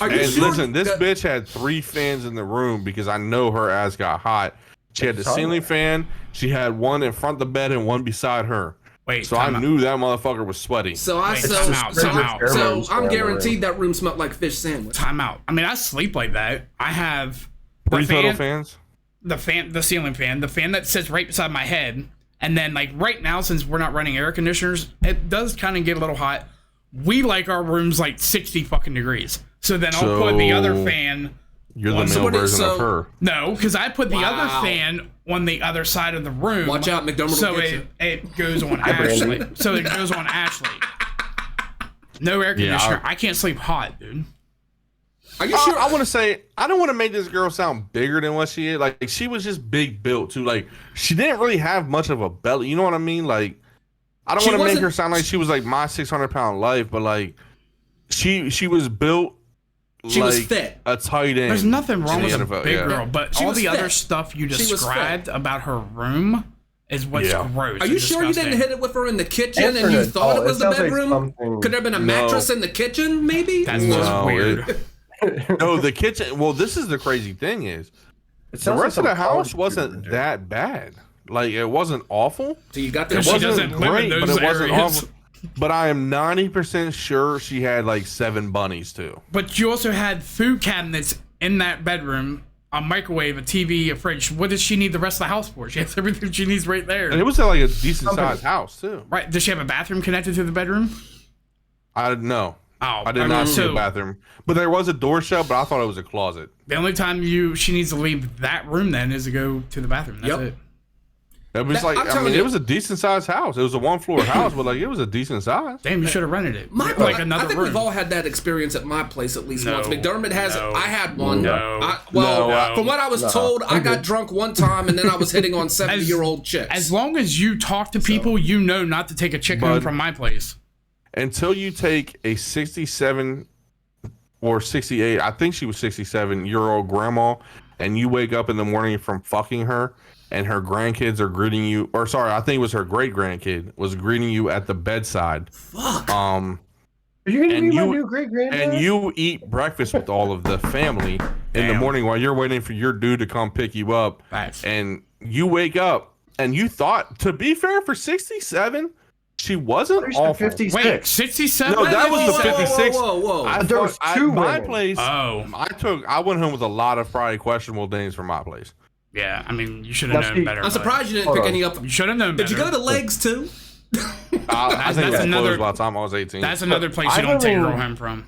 S3: Are you
S1: And
S3: sure
S1: listen, this
S3: that-
S1: bitch had 3 fans in the room because I know her ass got hot. She had the ceiling fan. She had one in front of the bed and one beside her.
S2: Wait,
S1: So I
S2: time out.
S1: knew that motherfucker was sweaty.
S3: So
S2: Wait, time out.
S3: So I'm guaranteed that room smelled like fish sandwich.
S2: Time out. I mean, I sleep like that. I have the
S1: 3 total
S2: fan,
S1: fans.
S2: the ceiling fan, the fan that sits right beside my head, and then like right now, since we're not running air conditioners, it does kind of get a little hot. We like our rooms like 60 fucking degrees. So then I'll put the other fan.
S1: You're the
S2: on-
S1: male version of her.
S2: No, because I put the other fan on the other side of the room.
S3: Watch out, McDermott
S2: So
S3: will get
S2: it goes on Ashley. So it goes on Ashley. No air conditioner. I can't sleep hot, dude.
S3: Are you sure?
S1: I want to say, I don't want to make this girl sound bigger than what she is. Like, she was just big built too. Like, she didn't really have much of a belly. You know what I mean? Like, I don't want to make her sound like she was like my 600-pound life, but like, she was built.
S3: She
S1: like
S3: was fit.
S1: A tight end.
S2: There's nothing wrong
S1: in
S2: with
S1: the
S2: a
S1: NFL,
S2: big
S1: yeah.
S2: girl, but
S3: She
S2: all
S3: was
S2: the other
S3: fit.
S2: stuff you
S3: She was
S2: described about her room is what's
S1: Yeah.
S2: gross.
S3: Are you
S2: and
S3: sure you
S2: disgusting.
S3: didn't hit it with her in the kitchen and
S5: Answer
S3: you
S5: it.
S3: thought
S5: Oh,
S3: it was
S5: it
S3: the
S5: sounds like
S3: bedroom?
S5: something-
S3: Could there have been a
S1: No.
S3: mattress in the kitchen, maybe?
S2: That's just
S1: No,
S2: weird.
S1: No, the kitchen. Well, this is the crazy thing is,
S5: It
S1: the
S5: sounds like
S1: rest of the
S5: some
S1: house
S5: college
S1: wasn't
S5: student.
S1: that bad. Like, it wasn't awful.
S3: So you got
S1: It
S3: the
S2: She
S1: wasn't
S2: doesn't live in
S1: great, but
S2: those
S1: it wasn't
S2: areas.
S1: awful. But I am 90% sure she had like 7 bunnies too.
S2: But you also had food cabinets in that bedroom, a microwave, a TV, a fridge. What does she need the rest of the house for? She has everything she needs right there.
S1: And it was like a decent sized house too.
S2: Right? Does she have a bathroom connected to the bedroom?
S1: I didn't know.
S2: Oh,
S1: I did not see a bathroom, but there was a door shut. But I thought it was a closet.
S2: The only time she needs to leave that room then is to go to the bathroom. That's
S3: Yep.
S2: it.
S1: It was
S3: I'm
S1: like, I
S3: telling
S1: mean,
S3: you-
S1: it was a decent sized house. It was a 1-floor house, but like it was a decent size.
S2: Damn, you should have rented it.
S3: My,
S2: like
S3: I
S2: another
S3: think
S2: room.
S3: we've all had that experience at my place at least
S2: No,
S3: once. McDermott has
S2: no,
S3: it. I had one.
S2: no,
S3: From what I was told, I got drunk one time and then I was hitting on 70-year-old chicks.
S2: As long as you talk to people, you know not to take a chick home
S1: But-
S2: from my place.
S1: Until you take a 67 or 68, I think she was 67-year-old grandma, and you wake up in the morning from fucking her, and her grandkids are greeting you, or sorry, I think it was her great grandkid was greeting you at the bedside.
S3: Fuck.
S5: Are you gonna
S1: And
S5: be my
S1: you-
S5: new great grandma?
S1: And you eat breakfast with all of the family in the
S2: Damn.
S1: morning while you're waiting for your dude to come pick you up.
S2: Facts.
S1: And you wake up, and you thought, to be fair, for 67, she wasn't
S5: There's the
S1: awful.
S5: 56.
S2: Wait, 67?
S1: No, that was the 56.
S3: Whoa.
S5: There was two
S1: my
S5: women.
S1: place.
S2: Oh.
S1: I went home with a lot of probably questionable things from my place.
S2: Yeah, I mean, you should have known better.
S3: I'm surprised you didn't pick any up.
S2: You should have known better.
S3: Did you go to Legs too?
S1: I think
S2: that's
S1: that's
S2: another-
S1: another by the time I was 18.
S2: That's another place you don't take a girl home from.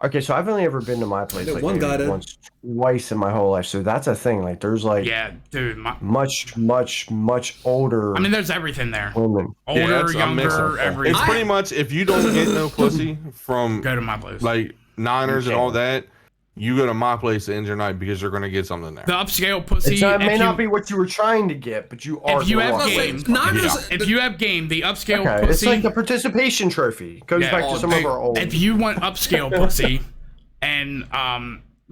S5: Okay, so I've only ever been to my place like
S3: one guy
S5: maybe
S3: did.
S5: once, twice in my whole life. So that's a thing. Like, there's like
S2: Yeah, dude.
S5: much older
S2: I mean, there's everything there.
S5: women.
S2: Older,
S1: it's a mix
S2: younger,
S1: of-
S2: everything.
S1: It's pretty much if you don't get no pussy from
S2: Go to my place.
S1: like Niners and all that, you go to my place to end your night because you're gonna get something there.
S2: The upscale pussy.
S5: It may
S2: if
S5: not
S2: you-
S5: be what you were trying to get, but you are.
S2: If you
S5: gonna
S2: have
S5: walk away
S2: game,
S5: with something.
S3: Niners.
S2: If you have game, the upscale
S5: Okay, it's
S2: pussy.
S5: like the participation trophy. Goes
S2: Yeah.
S5: back to some of our old.
S2: If you want upscale pussy, and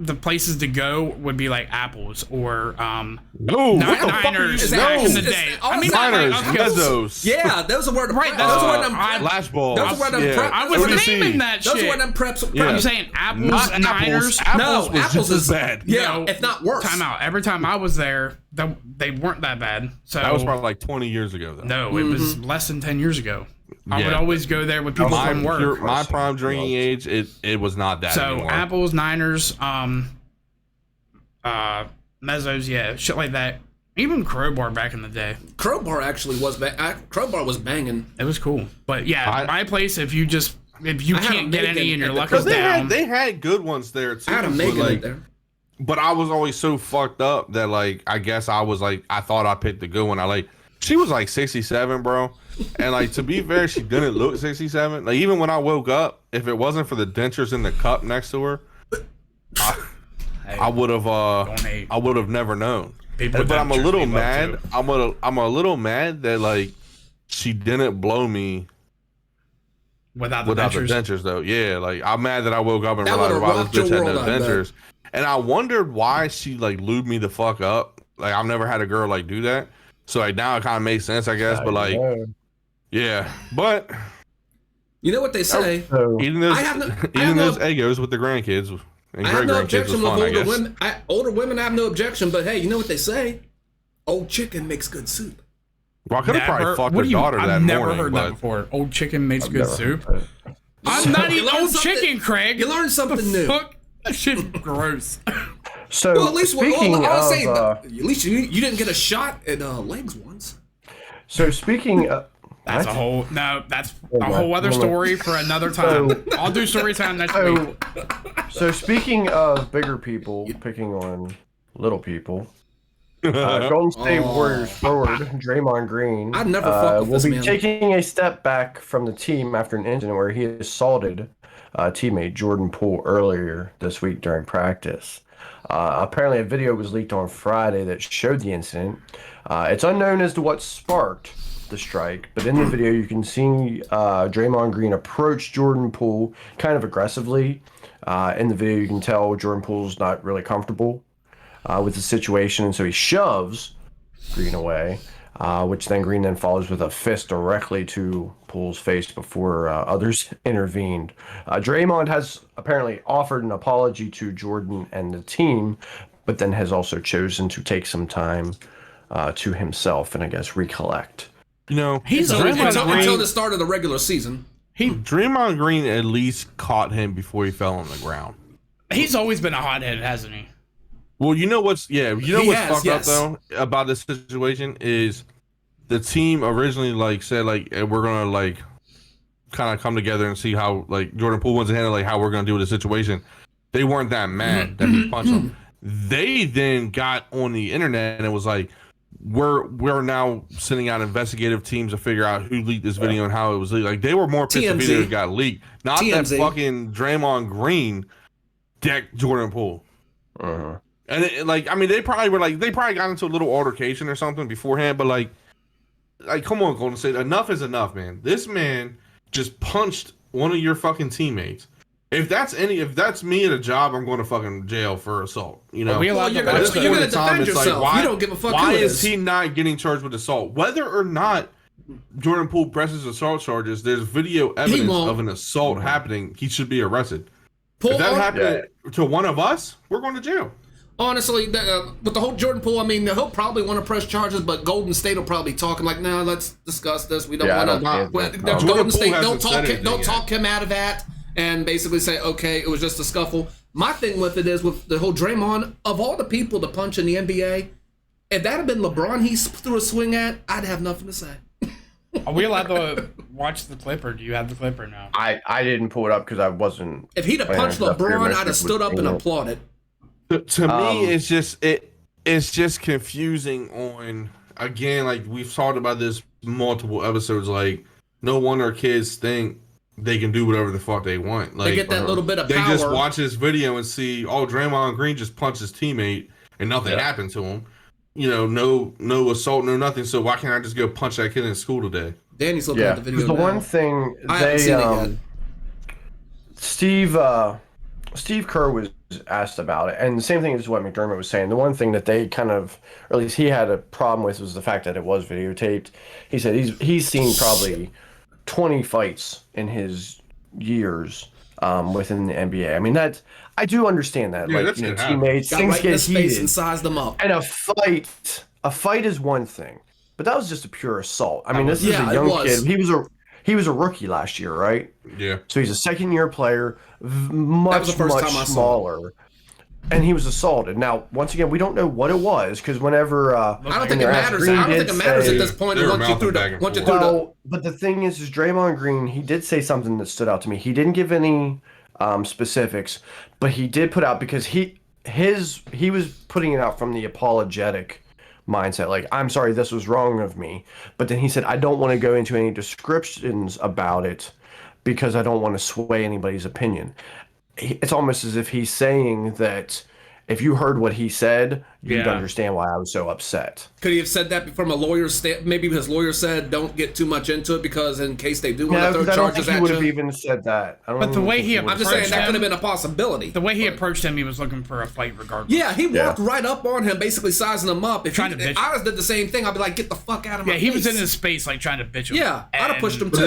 S2: the places to go would be like Apples or
S1: No, what the fuck are you
S2: Niners
S3: Is
S2: back
S3: that-
S2: in the
S3: is-
S2: day.
S3: is-
S2: I mean,
S1: Niners,
S2: not like upscale.
S1: Mezzos.
S3: Yeah, those are where the
S2: Right,
S3: those
S2: that's
S3: are
S2: what
S3: where them
S2: I-
S1: Lash balls.
S3: those are where them
S1: Yeah.
S3: prep.
S2: I
S3: those
S2: was
S3: are
S1: ODC.
S2: naming that
S3: Those are
S2: shit.
S3: where them preps.
S1: Yeah.
S2: I'm saying Apples,
S1: Not
S2: Niners.
S1: Apples.
S3: No,
S1: Apples was
S3: Apples
S1: just
S3: is
S1: as bad.
S3: Yeah,
S2: No,
S3: if not worse.
S2: Time out. Every time I was there, they weren't that bad. So
S1: That was probably like 20 years ago, though.
S2: no, it was less than 10 years ago. I would
S1: Yeah.
S2: always go there with people from work.
S1: My prime drinking age, it was not that
S2: So
S1: anymore.
S2: Apples, Niners, Mezzos, yeah, shit like that. Even Crowbar back in the day,
S3: Crowbar actually was Crowbar was banging.
S2: it was cool. But yeah, my place, if you
S3: I had
S2: can't
S3: a
S2: get
S3: Megan
S2: any and your
S3: at the-
S2: luck is down.
S1: they had good ones there too.
S3: I had a
S1: but,
S3: Megan
S1: like,
S3: in there.
S1: But I was always so fucked up that like I guess I was like I thought I picked the good one. She was like 67, bro. And like to be fair, she didn't look 67. Like even when I woke up, if it wasn't for the dentures in the cup next to her, I would have never known. But I'm a little mad. I'm a little mad that like she didn't blow me
S2: without the
S1: the
S2: dentures.
S1: dentures though. Yeah, like I'm mad that I woke up and
S3: That
S1: realized
S3: would've
S1: wow,
S3: rocked
S1: this bitch
S3: your
S1: had no
S3: world, I bet.
S1: dentures. And I wondered why she like lubed me the fuck up. Like I've never had a girl like do that. So like now it kind of makes sense, I guess. But like, yeah. But
S3: You know what they say?
S5: So,
S1: eating those
S3: I have no- I
S1: eating
S3: have no-
S1: those Egos with the grandkids and
S3: I have
S1: great
S3: no
S1: grandkids was
S3: objection with
S1: fun, I
S3: older
S1: guess.
S3: women. Older women, I have no objection. But hey, you know what they say? Old chicken makes good soup.
S1: Well, I could have probably fucked her daughter that
S2: I've never
S1: morning,
S2: heard
S1: but
S2: that before. Old chicken makes good
S5: never
S2: soup.
S5: heard that.
S2: I'm not
S3: You
S2: eating
S3: learn
S2: old
S3: something-
S2: chicken, Craig.
S3: You learn something new.
S2: Fuck, that shit's gross.
S5: So
S3: Well, at least
S5: speaking
S3: I'll say,
S5: of,
S3: at least you didn't get a shot at Legs once.
S5: so speaking,
S2: That's
S5: what?
S2: a whole that's
S5: Hold
S2: a
S5: on,
S2: whole other
S5: hold on.
S2: story for another time. I'll do story time next week.
S5: So speaking of bigger people picking on little people, Golden State Warriors forward Draymond Green
S3: I'd never fuck with
S5: will
S3: this
S5: be
S3: man.
S5: taking a step back from the team after an incident where he assaulted teammate Jordan Poole earlier this week during practice. Apparently, a video was leaked on Friday that showed the incident. It's unknown as to what sparked the strike, but in the video you can see Draymond Green approach Jordan Poole kind of aggressively. In the video you can tell Jordan Poole's not really comfortable with the situation, and so he shoves Green away, which then Green then follows with a fist directly to Poole's face before others intervened. Draymond has apparently offered an apology to Jordan and the team, but then has also chosen to take some time to himself and I guess recollect.
S1: You know,
S2: He's
S3: Until the start of the regular season.
S1: Draymond Green at least caught him before he fell on the ground.
S2: He's always been a hothead, hasn't he?
S1: Well, you know what's
S3: He
S1: what's
S3: has,
S1: fucked
S3: yes.
S1: up though about this situation is the team originally like said like we're gonna like kind of come together and see how like Jordan Poole wants to handle like how we're gonna deal with the situation. They weren't that mad that he punched him. They then got on the internet and it was like we're now sending out investigative teams to figure out who leaked this video and how it was leaked. Like they were more pissed the
S3: TMZ.
S1: video got leaked, not
S3: TMZ.
S1: that fucking Draymond Green decked Jordan Poole.
S5: Uh-huh.
S1: And they probably got into a little altercation or something beforehand, but like come on, Golden State, enough is enough, man. This man just punched one of your fucking teammates. If that's me at a job, I'm going to fucking jail for assault. You know,
S2: Are we allowed
S3: Well, you're
S2: to
S3: gonna,
S2: watch
S1: At this
S3: you're
S1: point
S3: gonna
S1: in time,
S3: defend
S1: it's like,
S3: yourself.
S1: why-
S3: You don't give a fuck
S1: why
S3: who it
S1: is he not getting charged with assault? Whether or not Jordan Poole presses assault charges, there's video evidence
S3: won't.
S1: of an assault happening. He should be arrested.
S3: Poole,
S1: If that happened to one of us, we're going to jail.
S3: honestly, with the whole Jordan Poole, I mean, he'll probably want to press charges, but Golden State will probably talk him like, "Nah, let's discuss this. We don't
S5: Yeah, I
S3: want
S5: don't
S3: to."
S5: think that- no.
S3: Golden
S1: Jordan
S3: State,
S1: Poole
S3: don't
S1: hasn't said anything
S3: talk him out of that, and basically say, "Okay, it was just a scuffle." My thing with it is with the whole Draymond, of all the people to punch in the NBA, if that had been LeBron he threw a swing at, I'd have nothing to say.
S2: Are we allowed to watch the clip, or do you have the clip or no?
S5: I didn't pull it up because I wasn't.
S3: If he'd have punched LeBron, I'd have stood up and applauded.
S1: To me, it's just confusing. On again, like we've talked about this multiple episodes. Like, no wonder kids think they can do whatever the fuck they want. Like,
S3: they get that little bit of
S1: they
S3: power.
S1: just watch this video and see, oh, Draymond Green just punched his teammate and nothing happened to him. You know, no assault, no nothing. So why can't I just go punch that kid in school today?
S3: Danny's looking at the video.
S5: The
S3: now.
S5: one thing
S3: I haven't seen it yet.
S5: Steve Kerr was asked about it, and the same thing as what McDermott was saying. The one thing that they kind of, or at least he had a problem with, was the fact that it was videotaped. He said he's seen probably 20 fights in his years within the NBA. I mean, I do understand that.
S1: Yeah,
S5: like,
S1: that's
S5: teammates, things
S3: right in
S5: get
S3: his face and
S5: heated,
S3: sized them up.
S5: and a fight is one thing, but that was just a pure assault. I mean, this is a young kid. He was a rookie last year, right?
S1: Yeah.
S5: So he's a second-year player, much smaller, and he was assaulted. Now, once again, we don't know what it was, because whenever
S3: I don't think it matters. I don't think it matters at this point. Once you threw the
S5: but the thing is Draymond Green, he did say something that stood out to me. He didn't give any specifics, but he did put out, because he was putting it out from the apologetic mindset, like, I'm sorry, this was wrong of me. But then he said, I don't want to go into any descriptions about it because I don't want to sway anybody's opinion. It's almost as if he's saying that if you heard what he said, you'd understand why I was so upset.
S3: Could he have said that from a lawyer's stand? Maybe his lawyer said, don't get too much into it, because in case they do want to throw charges at you. I don't think
S5: he would have even said that.
S2: But the way
S3: I'm just saying that could have been a possibility.
S2: The way he approached him, he was looking for a fight regardless.
S3: Yeah, he walked right up on him, basically sizing him up. If I just did the same thing, I'd be like, get the fuck out of my face.
S2: Yeah, he was in his space, like, trying to bitch him.
S3: Yeah, I'd have pushed him too.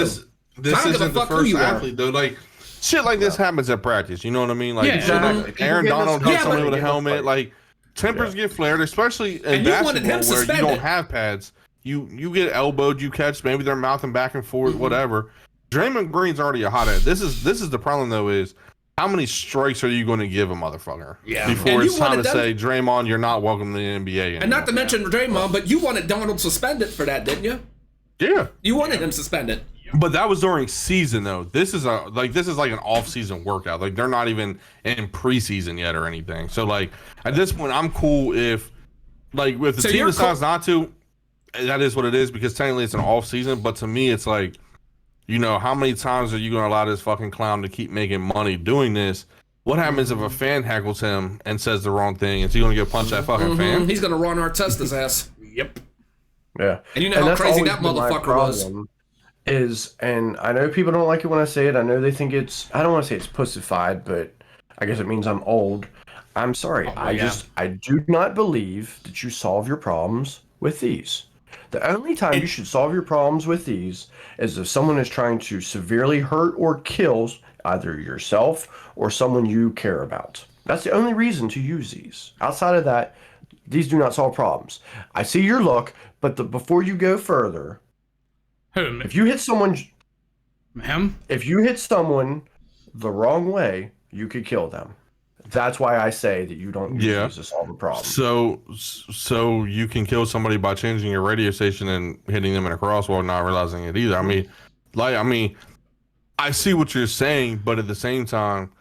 S1: This isn't the first athlete, though. Like, shit like this happens at practice. You know what I mean? Like, like Aaron Donald hit somebody with a helmet. Like, tempers get flared, especially in basketball where you don't have pads. You get elbowed, you catch, maybe they're mouthing back and forth, whatever. Draymond Green's already a hothead. This is the problem, though, is how many strikes are you going to give a motherfucker before it's time to say, Draymond, you're not welcome to the NBA anymore. And
S3: not to mention Draymond, but you wanted Donald suspended for that, didn't you?
S1: Yeah.
S3: You wanted him suspended.
S1: But that was during season, though. This is like an off-season workout. Like, they're not even in preseason yet or anything. So, like, at this point, I'm cool if the team decides not to. That is what it is, because technically it's an off-season. But to me, it's like, you know, how many times are you going to allow this fucking clown to keep making money doing this? What happens if a fan heckles him and says the wrong thing? Is he going to get punched that fucking fan?
S3: He's going to run Artesta's ass.
S2: Yep.
S5: Yeah.
S3: And you know how crazy that motherfucker was.
S5: And I know people don't like it when I say it. I know they think I don't want to say it's pussified, but I guess it means I'm old. I'm sorry. I do not believe that you solve your problems with these. The only time you should solve your problems with these is if someone is trying to severely hurt or kill either yourself or someone you care about. That's the only reason to use these. Outside of that, these do not solve problems. I see your look, but before you go further, if you hit someone the wrong way, you could kill them. That's why I say that you don't use these to solve a problem.
S1: So you can kill somebody by changing your radio station and hitting them in a crosswalk, not realizing it either. I mean, I see what you're saying, but at the same time,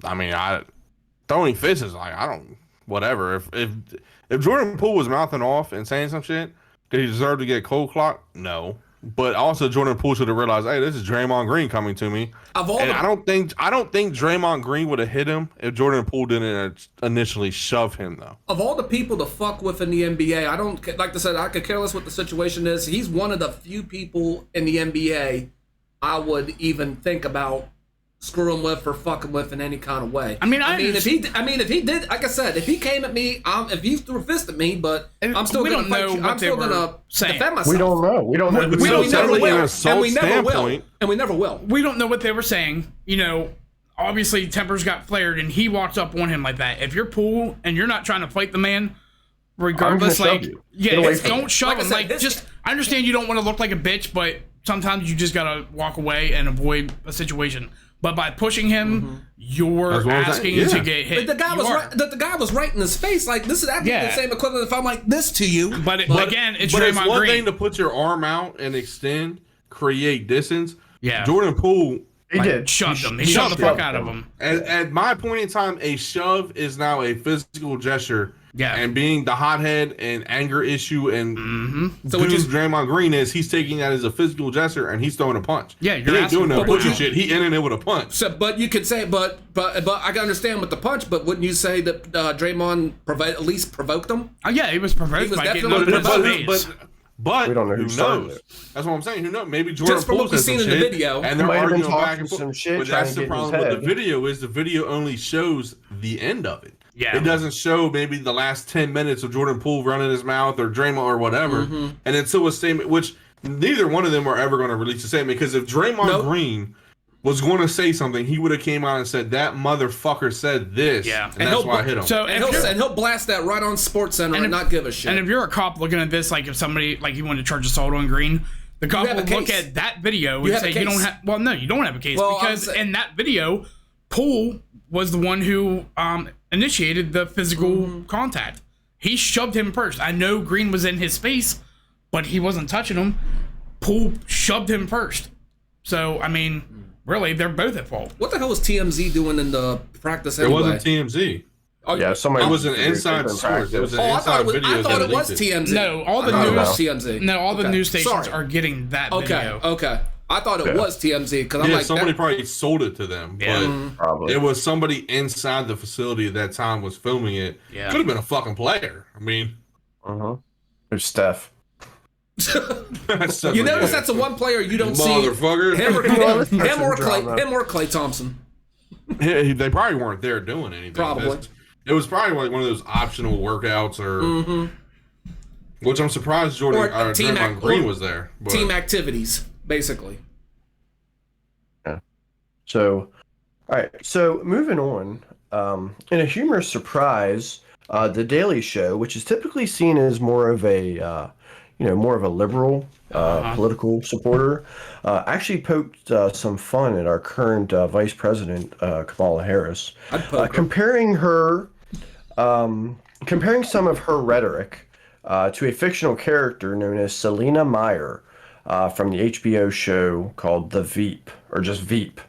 S1: throwing fists is like, whatever. If Jordan Poole was mouthing off and saying some shit, did he deserve to get cold clocked? No. But also Jordan Poole should have realized, hey, this is Draymond Green coming to me. I don't think Draymond Green would have hit him if Jordan Poole didn't initially shove him, though.
S3: Of all the people to fuck with in the NBA, I don't, like I said, I could care less what the situation is. He's one of the few people in the NBA I would even think about screwing with or fucking with in any kind of way. If he did, like I said, if he came at me, if he threw a fist at me, but I'm still going to fight you. I'm still going to defend myself.
S5: We don't know. We don't know.
S3: We never will. And we never will. And we never will.
S2: We don't know what they were saying. You know, obviously tempers got flared and he walked up on him like that. If you're Poole and you're not trying to fight the man, regardless, don't shove him. I understand you don't want to look like a bitch, but sometimes you just gotta walk away and avoid a situation. But by pushing him, you're asking to get hit.
S3: But the guy was right. The guy was right in his face. Like, this is actually the same equivalent if I'm like this to you.
S2: But again, it's
S1: But
S2: Draymond
S1: it's one
S2: Green.
S1: thing to put your arm out and extend, create distance.
S2: Yeah.
S1: Jordan Poole
S5: He did.
S2: Shoved him. He shoved the fuck out of him.
S1: At my point in time, a shove is now a physical gesture.
S2: Yeah.
S1: And being the hothead and anger issue and
S3: So what you-
S1: Draymond Green is, he's taking that as a physical gesture and he's throwing a punch.
S2: Yeah,
S1: he
S2: you're
S1: ain't
S2: asking
S1: doing no
S2: for
S1: pushing shit. He ended it with a punch.
S3: So, but you could say, but I can understand with the punch. But wouldn't you say that Draymond at least provoked him?
S2: Oh, yeah, he was provoked
S3: He was
S2: by getting
S3: definitely
S2: under the
S3: provoked.
S2: face.
S1: But
S5: We don't know
S1: who
S5: who started
S1: knows?
S5: it.
S1: That's what I'm saying. Who knows? Maybe Jordan
S3: Just from
S1: Poole
S3: what we've
S1: said
S3: seen
S1: some
S3: in the
S1: shit,
S3: video.
S1: and they're
S5: Might have been
S1: arguing back
S5: talking
S1: and forth.
S5: some shit,
S1: But
S5: trying
S1: that's
S5: to
S1: the
S5: get in his
S1: problem with
S5: head.
S1: the video is the video only shows the end of it.
S2: Yeah.
S1: It doesn't show maybe the last 10 minutes of Jordan Poole running his mouth or Draymond or whatever. And until a statement, which neither one of them are ever going to release a statement, because if Draymond Green was going to say something, he would have came out and said, that motherfucker said this.
S2: Yeah.
S1: And that's why I hit him.
S2: So
S3: And he'll blast that right on SportsCenter and not give a shit.
S2: And if you're a cop looking at this, like if somebody, like you wanted to charge assault on Green, the cop
S3: have
S2: will
S3: a
S2: look
S3: case.
S2: at that video
S3: You
S2: and
S3: have
S2: say,
S3: a
S2: you don't
S3: case.
S2: have, well, no, you don't have a case
S3: Well,
S2: because
S3: I'm saying-
S2: in that video, Poole was the one who initiated the physical contact. He shoved him first. I know Green was in his face, but he wasn't touching him. Poole shoved him first. So, I mean, really, they're both at fault.
S3: What the hell was TMZ doing in the practice
S1: It
S3: anyway?
S1: wasn't TMZ.
S3: Oh,
S5: Yeah, somebody.
S1: It was an inside source. It was an
S3: Oh, I thought
S1: inside
S3: it was,
S1: video.
S3: I thought it was
S1: that
S3: TMZ.
S2: No, all the
S3: I thought it
S2: news
S3: was TMZ.
S2: No, all the
S3: Okay.
S2: news stations
S3: Sorry.
S2: are getting that
S3: Okay,
S2: video.
S3: okay. I thought it was TMZ because I'm
S1: Yeah,
S3: like,
S1: somebody
S3: that,
S1: probably sold it to them, but
S5: Probably.
S1: it was somebody inside the facility at that time was filming it.
S2: Yeah.
S1: Could have been a fucking player. I mean,
S5: There's Steph.
S1: that's
S3: you notice that's the one player you don't see.
S1: motherfucker.
S3: Him or,
S5: That's
S3: him or
S5: some
S3: Clay,
S5: drama.
S3: him or Clay Thompson.
S1: They probably weren't there doing anything.
S3: Probably.
S1: It was probably like one of those optional workouts, or which I'm surprised
S3: Or
S1: Draymond Green was there. But
S3: Team activities, basically.
S5: So, all right. So moving on, in a humorous surprise, The Daily Show, which is typically seen as more of a, more of a liberal political supporter, actually poked some fun at our current Vice President Kamala Harris, comparing some of her rhetoric to a fictional character known as Selena Meyer from the HBO show called The Veep, or just Veep.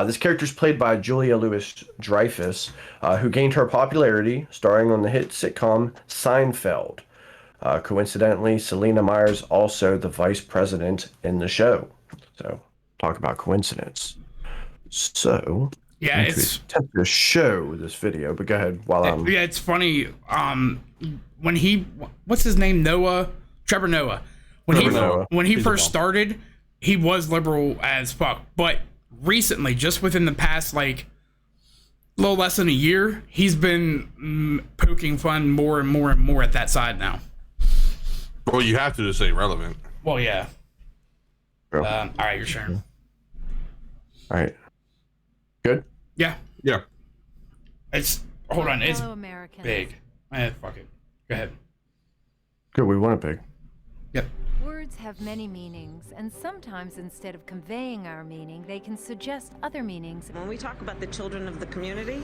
S5: This character is played by Julia Louis-Dreyfus, who gained her popularity starring on the hit sitcom Seinfeld. Coincidentally, Selena Meyer is also the vice president in the show. So, talk about coincidence. So,
S2: Yeah, it's
S5: attempt to show this video, but go ahead while I'm.
S2: yeah, it's funny. When he, what's his name? Trevor Noah. When he first started, he was liberal as fuck. But recently, just within the past like a little less than a year, he's been poking fun more and more and more at that side now.
S1: well, you have to say relevant.
S2: Well, yeah.
S5: Bro.
S2: All right, your turn.
S5: All right. Good.
S2: Yeah,
S1: Yeah.
S2: it's hold on, it's
S6: Fellow Americans.
S2: big. Fuck it. Go ahead.
S5: Good. We want it big.
S2: Yep.
S6: Words have many meanings, and sometimes instead of conveying our meaning, they can suggest other meanings.
S7: When we talk about the children of the community,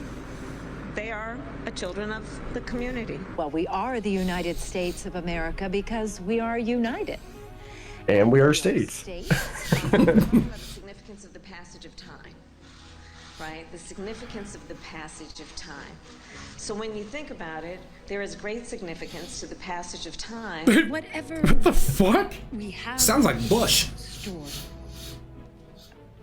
S7: they are the children of the community.
S8: Well, we are the United States of America because we are united.
S5: And we are states.
S8: States.
S7: Talking about the significance of the passage of time, right? The significance of the passage of time. So when you think about it, there is great significance to the passage of time.
S8: Whatever
S2: What the fuck?
S8: we have
S3: Sounds like Bush.
S8: stored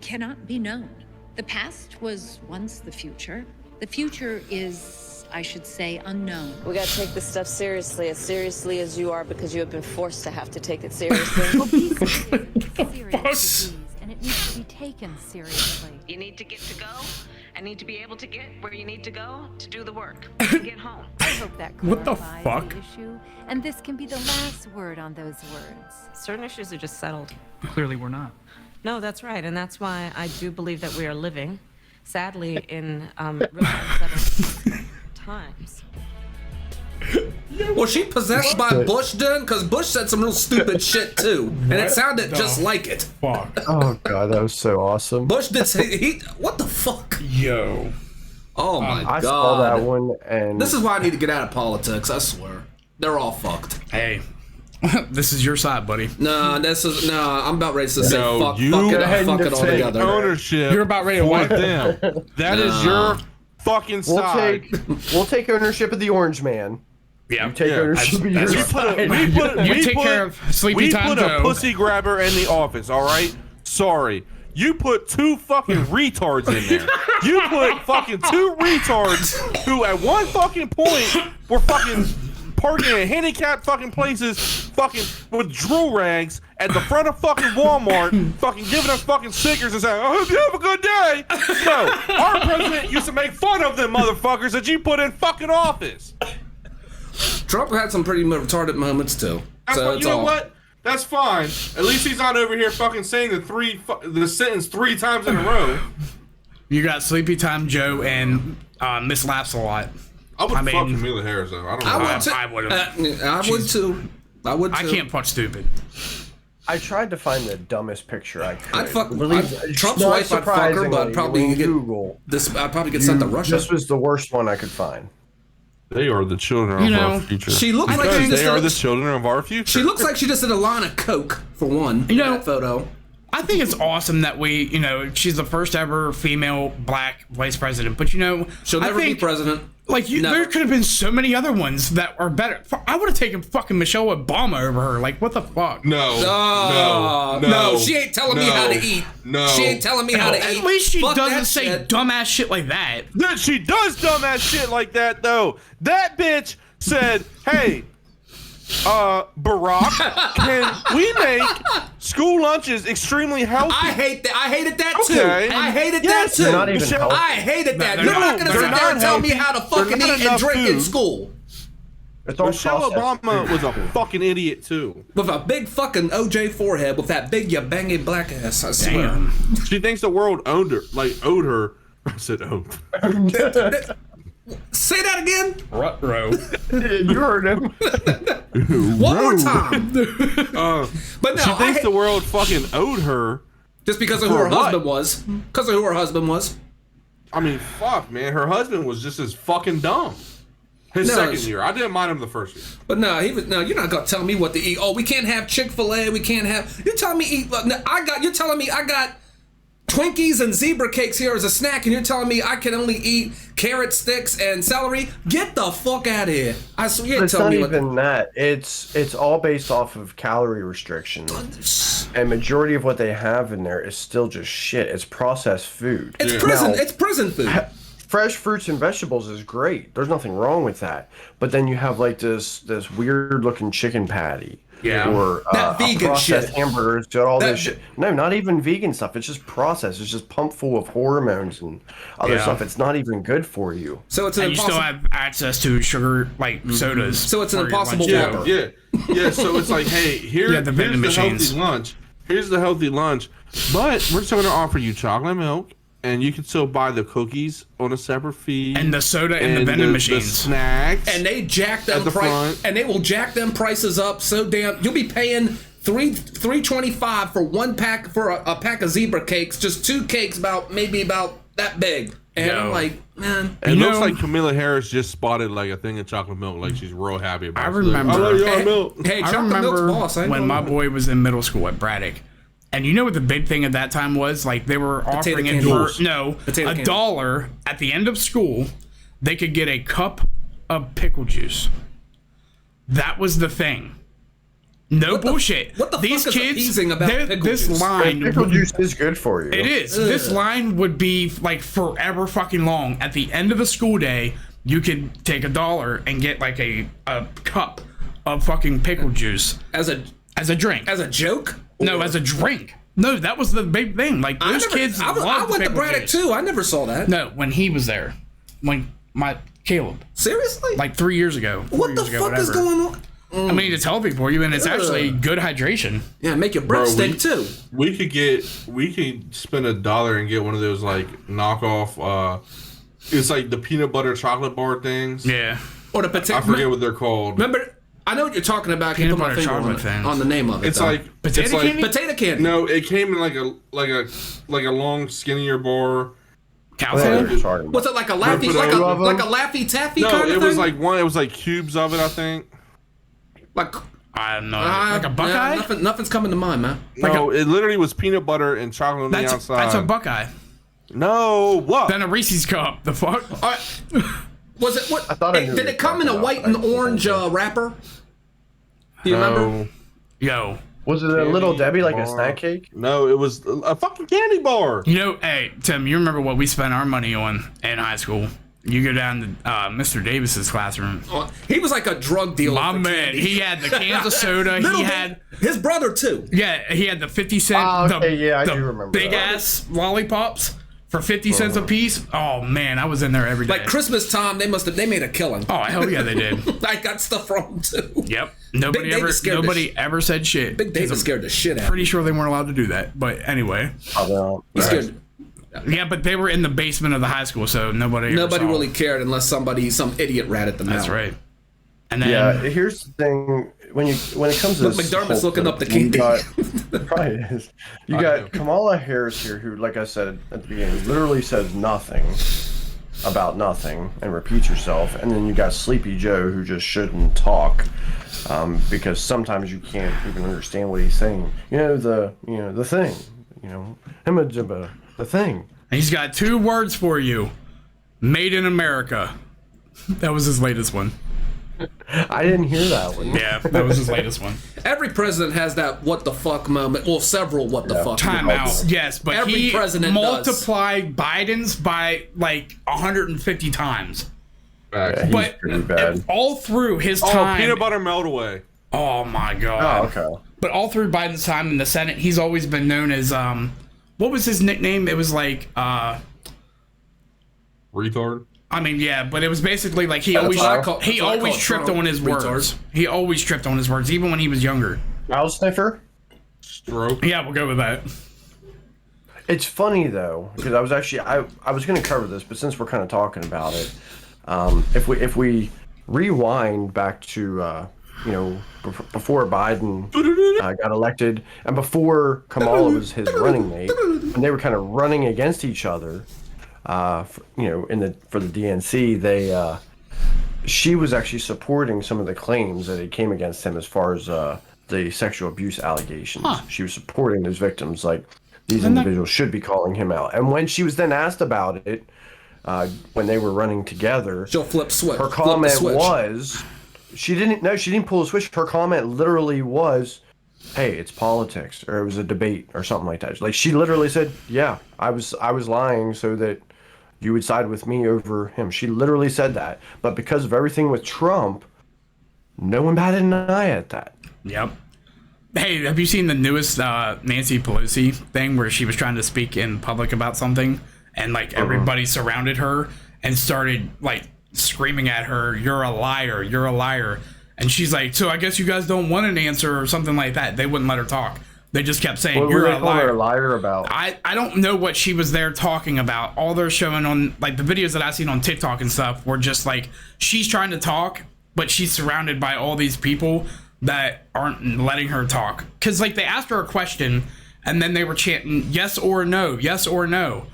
S8: cannot be known. The past was once the future. The future is, I should say, unknown.
S9: We gotta take this stuff seriously as you are, because you have been forced to have to take it seriously.
S6: Obesity is a serious disease, and it needs to be taken seriously.
S7: You need to get to go. I need to be able to get where you need to go to do the work, to get home.
S6: I hope that
S2: What the
S6: clarifies
S2: fuck?
S6: the issue, and this can be the last word on those words.
S7: Certain issues are just settled.
S2: Clearly, we're not.
S7: No, that's right, and that's why I do believe that we are living, sadly, in really unsettled times.
S3: Was she possessed by Bush then? Because Bush said some real stupid shit too, and it sounded just like it.
S2: Fuck.
S5: Oh god, that was so awesome.
S3: Bush did say what the fuck?
S2: Yo.
S3: Oh my god.
S5: I saw that one, and
S3: This is why I need to get out of politics. I swear, they're all fucked.
S2: Hey, this is your side, buddy.
S3: Nah, I'm about ready to say fuck
S1: you
S3: it all together.
S1: ownership.
S2: You're about ready to
S1: for
S2: wipe
S1: them. That is your fucking side.
S5: We'll take ownership of the Orange Man.
S2: Yeah.
S5: You take ownership of your side.
S2: You take care of Sleepy Time
S1: We put
S2: Joe.
S1: a pussy grabber in the office, all right? Sorry. You put two fucking retards in there. You put fucking two retards who at one fucking point were fucking parking in handicapped fucking places fucking with drool rags at the front of fucking Walmart fucking giving us fucking stickers and saying, I hope you have a good day. No, our president used to make fun of them motherfuckers that you put in fucking office.
S3: Trump had some pretty retarded moments too.
S1: That's
S3: So
S1: what,
S3: it's
S1: you know
S3: all.
S1: what? That's fine. At least he's not over here fucking saying the sentence 3 times in a row.
S2: You got Sleepy Time Joe and Miss Laughs a Lot.
S1: I would fuck Camila Harris though. I don't know.
S2: I would.
S3: I would too. I would too.
S2: I can't fuck stupid.
S5: I tried to find the dumbest picture I could.
S3: I'd fuck Trump's
S5: Not
S3: wife. I'd fuck her, but
S5: surprisingly,
S3: probably
S5: when
S3: get
S5: Google.
S3: this. I'd probably get sent to Russia.
S5: This was the worst one I could find.
S1: They are the children of our future.
S3: She looks like she
S1: They
S3: just
S1: are the children of our future.
S3: She looks like she just did a line of coke for one.
S2: You know,
S3: that photo.
S2: I think it's awesome that she's the first ever female black vice president. But
S3: she'll never be president.
S2: Like there could have been so many other ones that are better. I would have taken fucking Michelle Obama over her. Like what the fuck?
S3: No. She ain't telling me how to eat.
S1: No.
S3: She ain't telling me how to eat.
S2: At least she
S3: Fuck
S2: doesn't
S3: that
S2: say
S3: shit.
S2: dumbass shit like that.
S1: Yeah, she does dumbass shit like that though. That bitch said, "Hey, Barack, can we make school lunches extremely healthy?"
S3: I hate that. I hated that too.
S1: Okay.
S3: I hated
S1: Yes,
S3: that too.
S5: they're not even
S1: Michelle,
S5: healthy.
S3: I hated that.
S2: No,
S3: You're
S2: they're
S3: not gonna
S2: not.
S3: sit there and tell me how to fucking
S1: They're not
S3: eat and
S1: enough
S3: drink in
S1: food.
S3: school.
S5: It's all
S1: Michelle
S5: processed
S1: Obama
S5: food.
S1: was a fucking idiot too.
S3: With a big fucking OJ forehead with that big bangy black ass. I swear.
S2: Damn.
S1: She thinks the world owed her. I said owned.
S3: Say that again.
S2: Ruh-roh.
S5: You heard him.
S3: One more time. But no,
S1: She thinks the world fucking owed her.
S3: just because of who
S1: For
S3: her
S1: what?
S3: husband was. Because of who her husband was.
S1: I mean, fuck, man. Her husband was just as fucking dumb. His
S3: No,
S1: second
S3: it's-
S1: year. I didn't mind him the first year.
S3: But no, you're not gonna tell me what to eat. Oh, we can't have Chick-fil-A. We can't have. You're telling me eat. No, you're telling me I got Twinkies and zebra cakes here as a snack, and you're telling me I can only eat carrot sticks and celery? Get the fuck out of here! I swear, you ain't
S5: It's
S3: telling
S5: not
S3: me what.
S5: even that. It's all based off of calorie restrictions, and majority of what they have in there is still just shit. It's processed food.
S3: It's prison.
S5: Now,
S3: It's prison food.
S5: fresh fruits and vegetables is great. There's nothing wrong with that. But then you have like this weird looking chicken patty.
S2: Yeah.
S5: Or
S3: That vegan
S5: processed
S3: shit.
S5: hamburgers, got all
S3: That
S5: this shit. No, not even vegan stuff. It's just processed. It's just pumped full of hormones and other
S2: Yeah.
S5: stuff. It's not even good for you.
S3: So it's an
S2: And you still
S3: impossible.
S2: have access to sugar sodas.
S3: So it's an
S2: for your
S3: impossible
S2: lunch.
S3: wrapper.
S1: Yeah. So it's like, hey, here's
S2: Yeah, the vending
S1: the
S2: machines.
S1: healthy lunch. Here's the healthy lunch. But we're still going to offer you chocolate milk, and you can still buy the cookies on a separate fee.
S2: And the soda and the vending
S1: the
S2: machines.
S1: snacks.
S3: And they jack
S1: At
S3: them
S1: the front.
S3: and they will jack them prices up so damn. You'll be paying $3.25 for one pack for a pack of zebra cakes, just 2 cakes maybe about that big. And
S2: Yo.
S3: I'm like, man.
S1: It
S2: You
S1: looks
S2: know-
S1: like Camilla Harris just spotted like a thing of chocolate milk, like she's real happy about it.
S2: I remember-
S1: I love your
S3: Hey,
S1: milk.
S3: hey,
S2: I
S3: chocolate milk's
S2: remember
S3: boss. I ain't
S2: when
S3: gonna
S2: my
S3: lie.
S2: boy was in middle school at Braddock. And you know what the big thing at that time was? Like they were offering it for
S3: candles. Potato candles.
S2: $1 at the end of school. They could get a cup of pickle juice. That was the thing. No bullshit.
S3: what the
S2: These
S3: fuck is
S2: kids,
S3: appeasing about pickle
S2: this
S3: juice?
S2: line,
S5: Pickle juice is good for you.
S2: it is. This line would be like forever fucking long. At the end of the school day, you could take $1 and get like a cup of fucking pickle juice
S3: As a
S2: drink.
S3: as a joke?
S2: No, as a drink. No, that was the big thing. Like
S3: I
S2: those
S3: never-
S2: kids
S3: I
S2: loved
S3: went to
S2: pickle
S3: Braddock
S2: juice.
S3: too. I never saw that.
S2: No, when he was there, when Caleb,
S3: Seriously?
S2: like 3 years ago. 4
S3: what the
S2: years ago,
S3: fuck is
S2: whatever.
S3: going on?
S2: I mean, it's healthy for you, and it's actually good hydration.
S3: Yeah, make your breath
S1: Bro,
S3: stink too.
S1: We could spend $1 and get one of those like knockoff. It's like the peanut butter chocolate bar things.
S2: Yeah.
S3: Or the potato.
S1: I forget what they're called.
S3: Remember, I know what you're talking about. Can you put my finger on the name of it?
S1: It's like
S2: potato candy.
S3: Potato candy.
S1: No, it came in like a long skinnier bar.
S2: Cow salad?
S3: Was it like a laffy, like a laffy taffy kind of thing?
S1: No, it was like one. It was like cubes of it, I think.
S3: Like
S2: I don't know, like a Buckeye.
S3: Nothing's coming to mind, man.
S1: No, it literally was peanut butter and chocolate on the outside.
S2: That's a Buckeye.
S1: No, what?
S2: Then a Reese's cup. The fuck?
S3: Was it what?
S5: I thought
S3: did it come in a white and orange wrapper? Do you remember?
S2: Yo.
S5: Was it a Little Debbie, like a snack cake?
S1: No, it was a fucking candy bar.
S2: You know, hey, Tim, you remember what we spent our money on in high school? You go down to Mr. Davis's classroom.
S3: He was like a drug dealer.
S2: My man, he had the cans of soda. He had
S3: his brother too.
S2: Yeah, he had the 50 cent,
S5: I do remember
S2: big ass lollipops for 50 cents a piece. Oh man, I was in there every day.
S3: Like Christmas time, they made a killing.
S2: Oh hell yeah, they did.
S3: I got stuff from them too.
S2: Yep. Nobody ever said shit.
S3: Big David scared the shit out.
S2: Pretty sure they weren't allowed to do that. But anyway.
S3: He's scared.
S2: Yeah, but they were in the basement of the high school, so nobody
S3: really cared unless some idiot ratted them out.
S2: That's right. And then
S5: here's the thing: when it comes to
S3: McDermott's looking up the candy.
S5: Probably is. You got Kamala Harris here, who, like I said at the beginning, literally says nothing about nothing and repeats herself, and then you got Sleepy Joe, who just shouldn't talk because sometimes you can't even understand what he's saying. The thing. The thing.
S2: He's got 2 words for you. Made in America. That was his latest one.
S5: I didn't hear that one.
S2: Yeah, that was his latest one.
S3: Every president has that what the fuck moment. Well, several what the fuck
S2: timeouts. Yes, but
S3: every president
S2: multiplied Biden's by like 150 times.
S5: Yeah,
S2: but
S5: pretty bad.
S2: All through his time.
S1: Peanut butter melt away.
S2: Oh my god.
S5: Oh, okay.
S2: But all through Biden's time in the Senate, he's always been known as what was his nickname? It was like
S1: retard.
S2: I mean, yeah, but it was basically like he always tripped on his words. He always tripped on his words, even when he was younger.
S5: Owl sniffer?
S1: Stroke.
S2: Yeah, we'll go with that.
S5: It's funny though, because I was actually I was going to cover this, but since we're kind of talking about it, if we rewind back to before Biden got elected and before Kamala was his running mate, and they were kind of running against each other. For the DNC, she was actually supporting some of the claims that it came against him as far as the sexual abuse allegations. She was supporting those victims, like these individuals should be calling him out. And when she was then asked about it, when they were running together,
S3: she'll flip switch.
S5: Her comment was, she didn't pull a switch. Her comment literally was, hey, it's politics, or it was a debate or something like that. Like she literally said, yeah, I was lying so that you would side with me over him. She literally said that. But because of everything with Trump, no one batted an eye at that.
S2: Yep. Hey, have you seen the newest Nancy Pelosi thing where she was trying to speak in public about something and like everybody surrounded her and started like screaming at her, "You're a liar, you're a liar." And she's like, "So I guess you guys don't want an answer," or something like that. They wouldn't let her talk. They just kept saying,
S5: what
S2: "You're
S5: were they
S2: a liar."
S5: her a liar about?
S2: I don't know what she was there talking about. All they're showing on like the videos that I've seen on TikTok and stuff were just like she's trying to talk, but she's surrounded by all these people that aren't letting her talk. Cause like they asked her a question and then they were chanting yes or no, yes or no.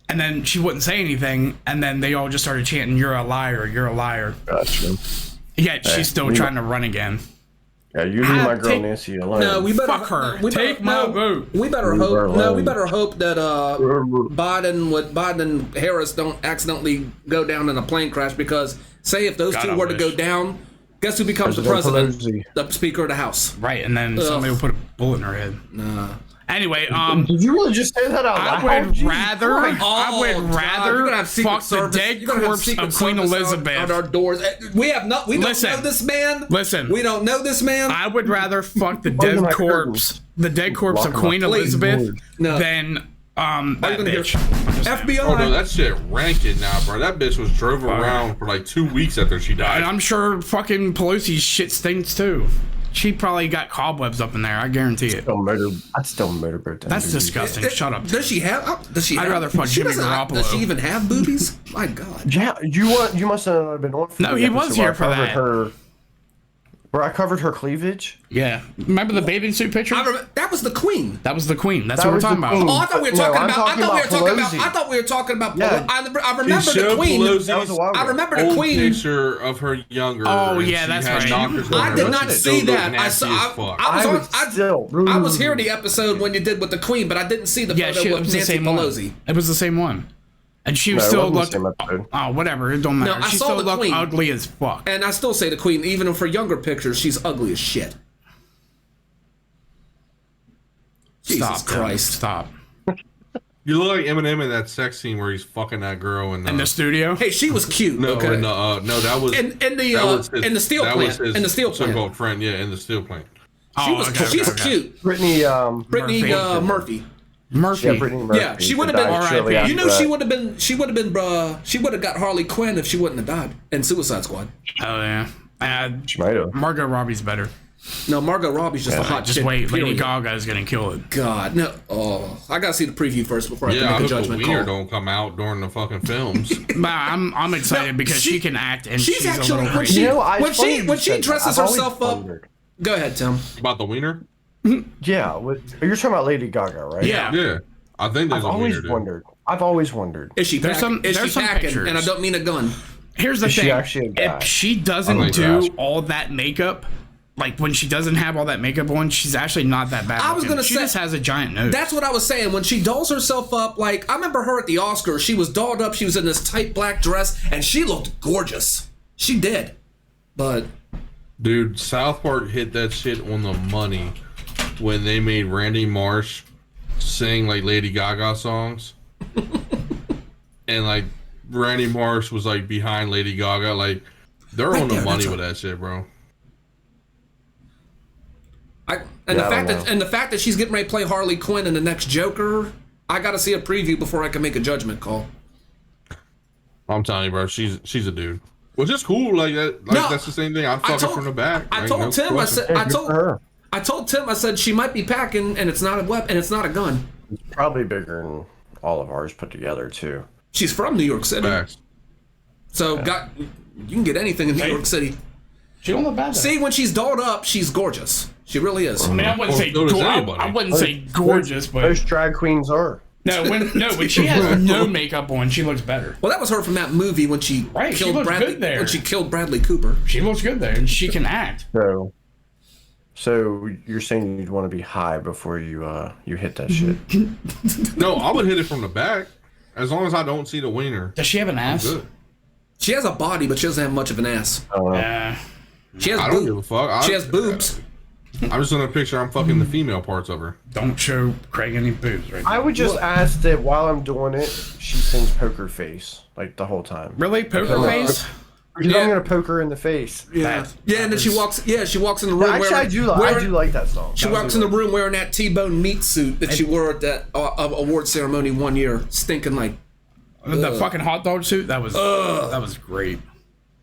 S2: And then she wouldn't say anything, and then they all just started chanting, "You're a liar, you're a liar."
S5: Gotcha.
S2: Yet she's still trying to run again.
S5: Yeah, you leave my girl Nancy alone.
S3: No, we better
S2: fuck her. Take my vote.
S3: We better hope. No, we better hope that Biden and Harris don't accidentally go down in a plane crash, because say if those two were to go down, guess who becomes the president?
S5: Pelosi.
S3: The Speaker of the House.
S2: Right, and then somebody will put a bullet in her head.
S3: Nah.
S2: Anyway,
S5: did you really just say that out loud?
S2: I would rather fuck the dead corpse of Queen Elizabeth
S3: on our doors. We don't know this man.
S2: Listen,
S3: we don't know this man.
S2: I would rather fuck the dead corpse of Queen Elizabeth than that bitch.
S3: FBI.
S1: Oh no, that shit ranking now, bro. That bitch was drove around for like 2 weeks after she died.
S2: And I'm sure fucking Pelosi's shit stinks too. She probably got cobwebs up in there. I guarantee it.
S5: I'd still motorboat that.
S2: That's disgusting. Shut up.
S3: Does she have? Does she?
S2: I'd rather fuck Jimmy Garoppolo.
S3: Does she even have boobies? My God.
S5: Yeah, you must not have been on. For
S2: No,
S5: the
S2: he was
S5: episode
S2: here
S5: where I
S2: for
S5: covered
S2: that.
S5: Where I covered her cleavage.
S2: Yeah. Remember the bathing suit picture?
S3: That was the queen.
S2: That was the queen. That's what we're talking about.
S3: Oh, I thought we were talking about. I thought we were talking about.
S5: Yeah.
S3: I remember the queen. I remember the
S1: old
S3: queen.
S1: Picture of her younger.
S2: Oh,
S1: and
S2: yeah,
S1: she
S2: that's
S1: had
S2: right.
S1: knockers on
S3: I
S1: her,
S3: did
S1: but
S3: not
S1: she
S3: see
S1: still looked
S3: that.
S1: nasty as fuck.
S3: I was here the episode when you did with the queen, but I didn't see the photo with Nancy Pelosi.
S2: It was the same one. And she still looked. Oh, whatever. It don't matter.
S3: No, I
S2: she
S3: saw
S2: still
S3: the
S2: looked
S3: queen.
S2: ugly as fuck.
S3: And I still say the queen, even for younger pictures, she's ugly as shit. Jesus Christ!
S2: Stop.
S1: You look like Eminem in that sex scene where he's fucking that girl in
S2: the studio.
S3: Hey, she was cute.
S1: No,
S3: okay.
S1: no, that was
S3: in the steel plant. In the steel plant.
S1: So-called friend, yeah, in the steel plant.
S3: She's cute.
S5: Brittany
S3: Murphy.
S5: Yeah, Brittany Murphy.
S3: Yeah, she would have been. You know, she would have been. She would have got Harley Quinn if she wouldn't have died in Suicide Squad.
S2: Oh yeah.
S5: She might have.
S2: Margot Robbie's better.
S3: No, Margot Robbie's just a hot chick.
S2: Just wait.
S3: Period.
S2: Lady Gaga is gonna kill it.
S3: God, no. Oh, I gotta see the preview first before I can
S1: Yeah,
S3: make
S1: I
S3: a
S1: hope
S3: judgment
S1: the wiener
S3: call.
S1: don't come out during the fucking films.
S2: But I'm excited because she can act and she's
S3: actually
S2: a little crazy.
S3: when she dresses herself up. Go ahead, Tim.
S1: About the wiener?
S5: Yeah, you're talking about Lady Gaga, right?
S1: Yeah. I think there's
S5: I've always wondered.
S3: Is she packing?
S2: Pictures.
S3: And I don't mean a gun.
S2: Here's the thing. If she doesn't do all that makeup, like when she doesn't have all that makeup on, she's actually not that bad.
S3: I was gonna say
S2: she just has a giant nose.
S3: That's what I was saying. When she dolls herself up, like I remember her at the Oscars, she was dolled up. She was in this tight black dress, and she looked gorgeous. She did, but
S1: dude, South Park hit that shit on the money when they made Randy Marsh sing like Lady Gaga songs, and like Randy Marsh was like behind Lady Gaga. Like they're on the money with that shit, bro.
S3: The fact that she's getting ready to play Harley Quinn in the next Joker, I got to see a preview before I can make a judgment call.
S1: I'm telling you, bro, she's a dude. Which is cool. Like that. Like that's the same thing. I'd fuck her from the back.
S3: I told Tim. I told Tim. I said she might be packing, and it's not a weapon, and it's not a gun.
S5: It's probably bigger than all of ours put together too.
S3: She's from New York City, so you can get anything in New York City.
S2: She don't look bad.
S3: See, when she's dolled up, she's gorgeous. She really is.
S2: I mean, I wouldn't say gorgeous, but
S5: most drag queens are.
S2: When she has no makeup on, she looks better.
S3: Well, that was her from that movie when she killed Bradley. When she killed Bradley Cooper,
S2: she looks good there, and she can act.
S5: So you're saying you'd want to be high before you hit that shit?
S1: No, I would hit it from the back, as long as I don't see the wiener.
S2: Does she have an ass?
S3: She has a body, but she doesn't have much of an ass. She has.
S1: I don't give a fuck.
S3: She has boobs.
S1: I'm just gonna picture I'm fucking the female parts of her.
S2: Don't show Craig any boobs right now.
S5: I would just ask that while I'm doing it, she sings poker face like the whole time.
S2: Really, poker face?
S5: Because I'm gonna poke her in the face.
S3: Yeah, and then she walks. Yeah, she walks in the room.
S5: Actually, I do like that song.
S3: She walks in the room wearing that T-bone meat suit that she wore at that award ceremony one year, stinking like
S2: the fucking hot dog suit. That was great.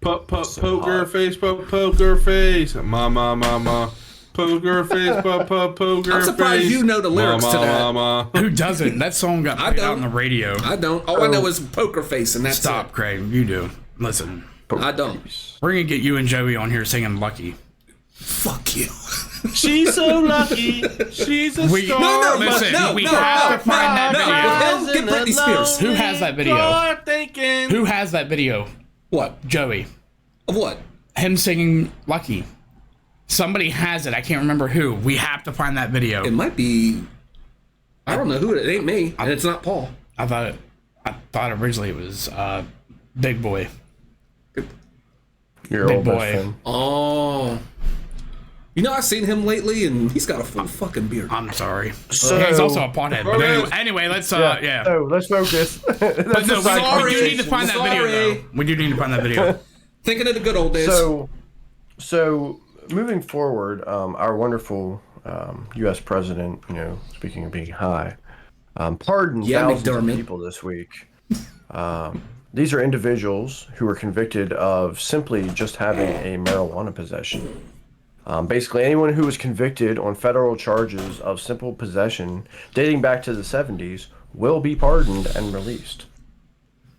S1: Poker face, poker face, mama. Poker face, poker face.
S3: I'm surprised you know the lyrics to that.
S2: Who doesn't? That song got played out on the radio.
S3: I don't. All I know is poker face, and that's
S2: Stop, Craig. You do. Listen.
S3: I don't.
S2: We're gonna get you and Joey on here singing "Lucky."
S3: Fuck you.
S1: She's so lucky. She's a star.
S2: We have to find that video.
S3: Get Britney Spears.
S2: Who has that video? Who has that video?
S3: What?
S2: Joey.
S3: Of what?
S2: Him singing "Lucky." Somebody has it. I can't remember who. We have to find that video.
S3: It might be. I don't know who it ain't me, and it's not Paul.
S2: I thought originally it was Big Boy.
S5: Your
S2: Big
S5: old
S2: boy.
S5: best friend.
S3: Oh. You know, I've seen him lately, and he's got a full fucking beard.
S2: I'm sorry.
S5: So,
S2: he's also a pothead. But anyway, let's
S5: yeah. So let's focus.
S2: But no, we do need to find that video. Though. We do need to find that video.
S3: Thinking of the good old days.
S5: So moving forward, our wonderful U.S. president, speaking of being high, pardoned thousands of people this week. These are individuals who were convicted of simply just having a marijuana possession. Basically, anyone who was convicted on federal charges of simple possession dating back to the 70s will be pardoned and released.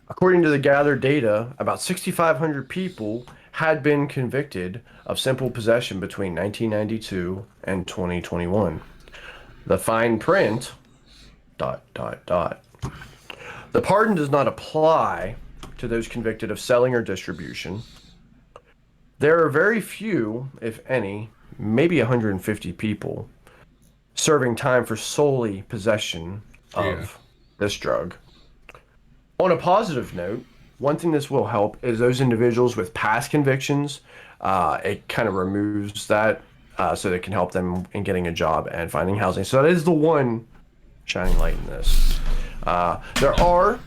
S5: According to the gathered data, about 6,500 people had been convicted of simple possession between 1992 and 2021. The fine print, ... The pardon does not apply to those convicted of selling or distribution. There are very few, if any, maybe 150 people, serving time for solely possession of this drug. On a positive note, one thing this will help is those individuals with past convictions. It kind of removes that so that it can help them in getting a job and finding housing. So that is the one shining light in this. There are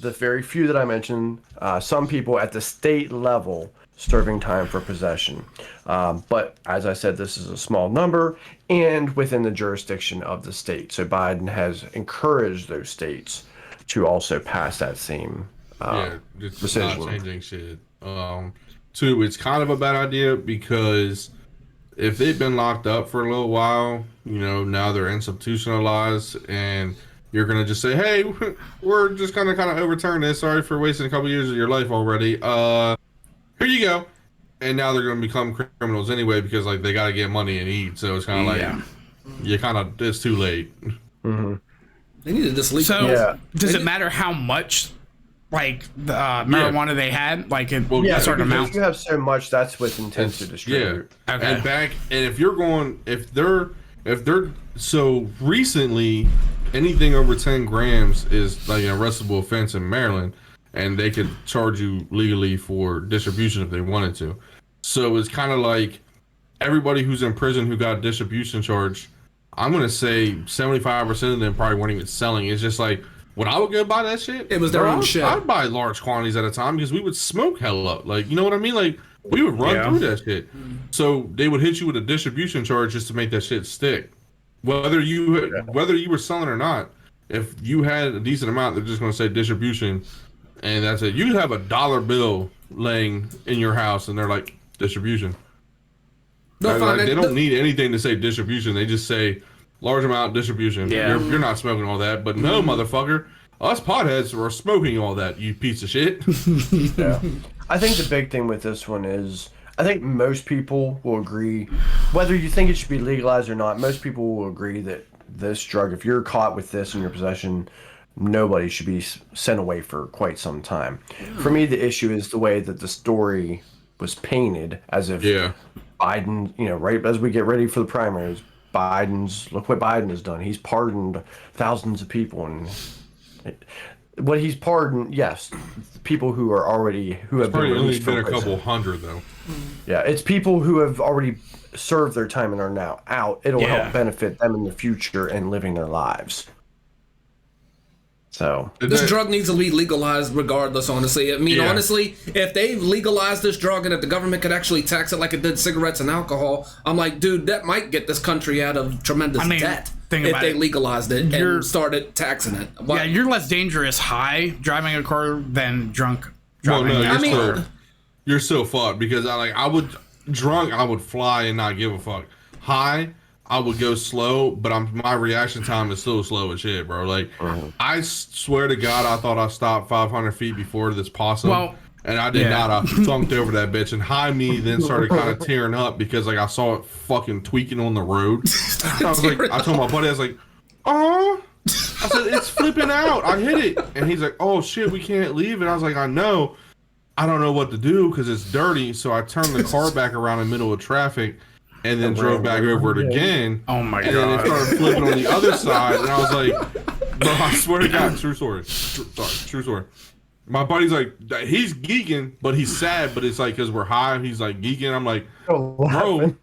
S5: the very few that I mentioned, some people at the state level serving time for possession. But as I said, this is a small number and within the jurisdiction of the state. So Biden has encouraged those states to also pass that same
S1: it's
S5: decision.
S1: not changing shit. Two, it's kind of a bad idea because if they've been locked up for a little while, now they're institutionalized, and you're gonna just say, "Hey, we're just gonna kind of overturn this. Sorry for wasting a couple years of your life already. Here you go." And now they're gonna become criminals anyway because like they gotta get money and eat. So it's kind of like it's too late.
S5: Mm-hmm.
S3: They need to just leave.
S2: So does it matter how much like the marijuana they had? Like a certain amount?
S5: If you have so much, that's with intent to distribute.
S2: Yeah. Okay.
S1: And if they're so recently, anything over 10 grams is like an arrestable offense in Maryland, and they could charge you legally for distribution if they wanted to. So it's kind of like everybody who's in prison who got a distribution charge, I'm going to say 75% of them probably weren't even selling. It's just like, when I would go buy that shit,
S3: it was their own shit.
S1: I'd buy large quantities at a time because we would smoke hella. Like, you know what I mean? Like, we would run through that shit. So they would hit you with a distribution charge just to make that shit stick. Whether you were selling or not, if you had a decent amount, they're just going to say distribution, and that's it. You'd have a $1 bill laying in your house, and they're like, distribution. They don't need anything to say distribution. They just say large amount distribution.
S2: Yeah.
S1: You're not smoking all that. But no, motherfucker, us potheads are smoking all that, you piece of shit.
S5: Yeah. I think the big thing with this one is, I think most people will agree, whether you think it should be legalized or not, most people will agree that this drug, if you're caught with this in your possession, nobody should be sent away for quite some time. For me, the issue is the way that the story was painted, as if Biden, right as we get ready for the primaries, look what Biden has done. He's pardoned thousands of people, and what he's pardoned, yes, people who have been released from prison.
S1: A couple hundred though.
S5: Yeah, it's people who have already served their time and are now out. It'll help benefit them in the future and living their lives. So
S3: this drug needs to be legalized regardless, honestly. I mean, honestly, if they legalize this drug and if the government could actually tax it like it did cigarettes and alcohol, I'm like, dude, that might get this country out of tremendous debt if they legalized it and started taxing it.
S2: Yeah, you're less dangerous high driving a car than drunk driving.
S1: Well, no, you're still fucked because I would fly and not give a fuck. High, I would go slow, but my reaction time is still slow as shit, bro. Like, I swear to God, I thought I stopped 500 feet before this possum, and I did not. I thunked over that bitch, and high me then started kind of tearing up because like I saw it fucking tweaking on the road. I was like, I told my buddy, I was like, oh, I said it's flipping out. I hit it, and he's like, oh shit, we can't leave. And I was like, I know, I don't know what to do because it's dirty. So I turned the car back around in the middle of traffic. And then drove back over it again.
S2: Oh my God.
S1: And then it started flipping on the other side. And I was like, bro, I swear to God, true story. True story. My buddy's like, he's geeking, but he's sad. But it's like, because we're high, he's like geeking. I'm like, bro,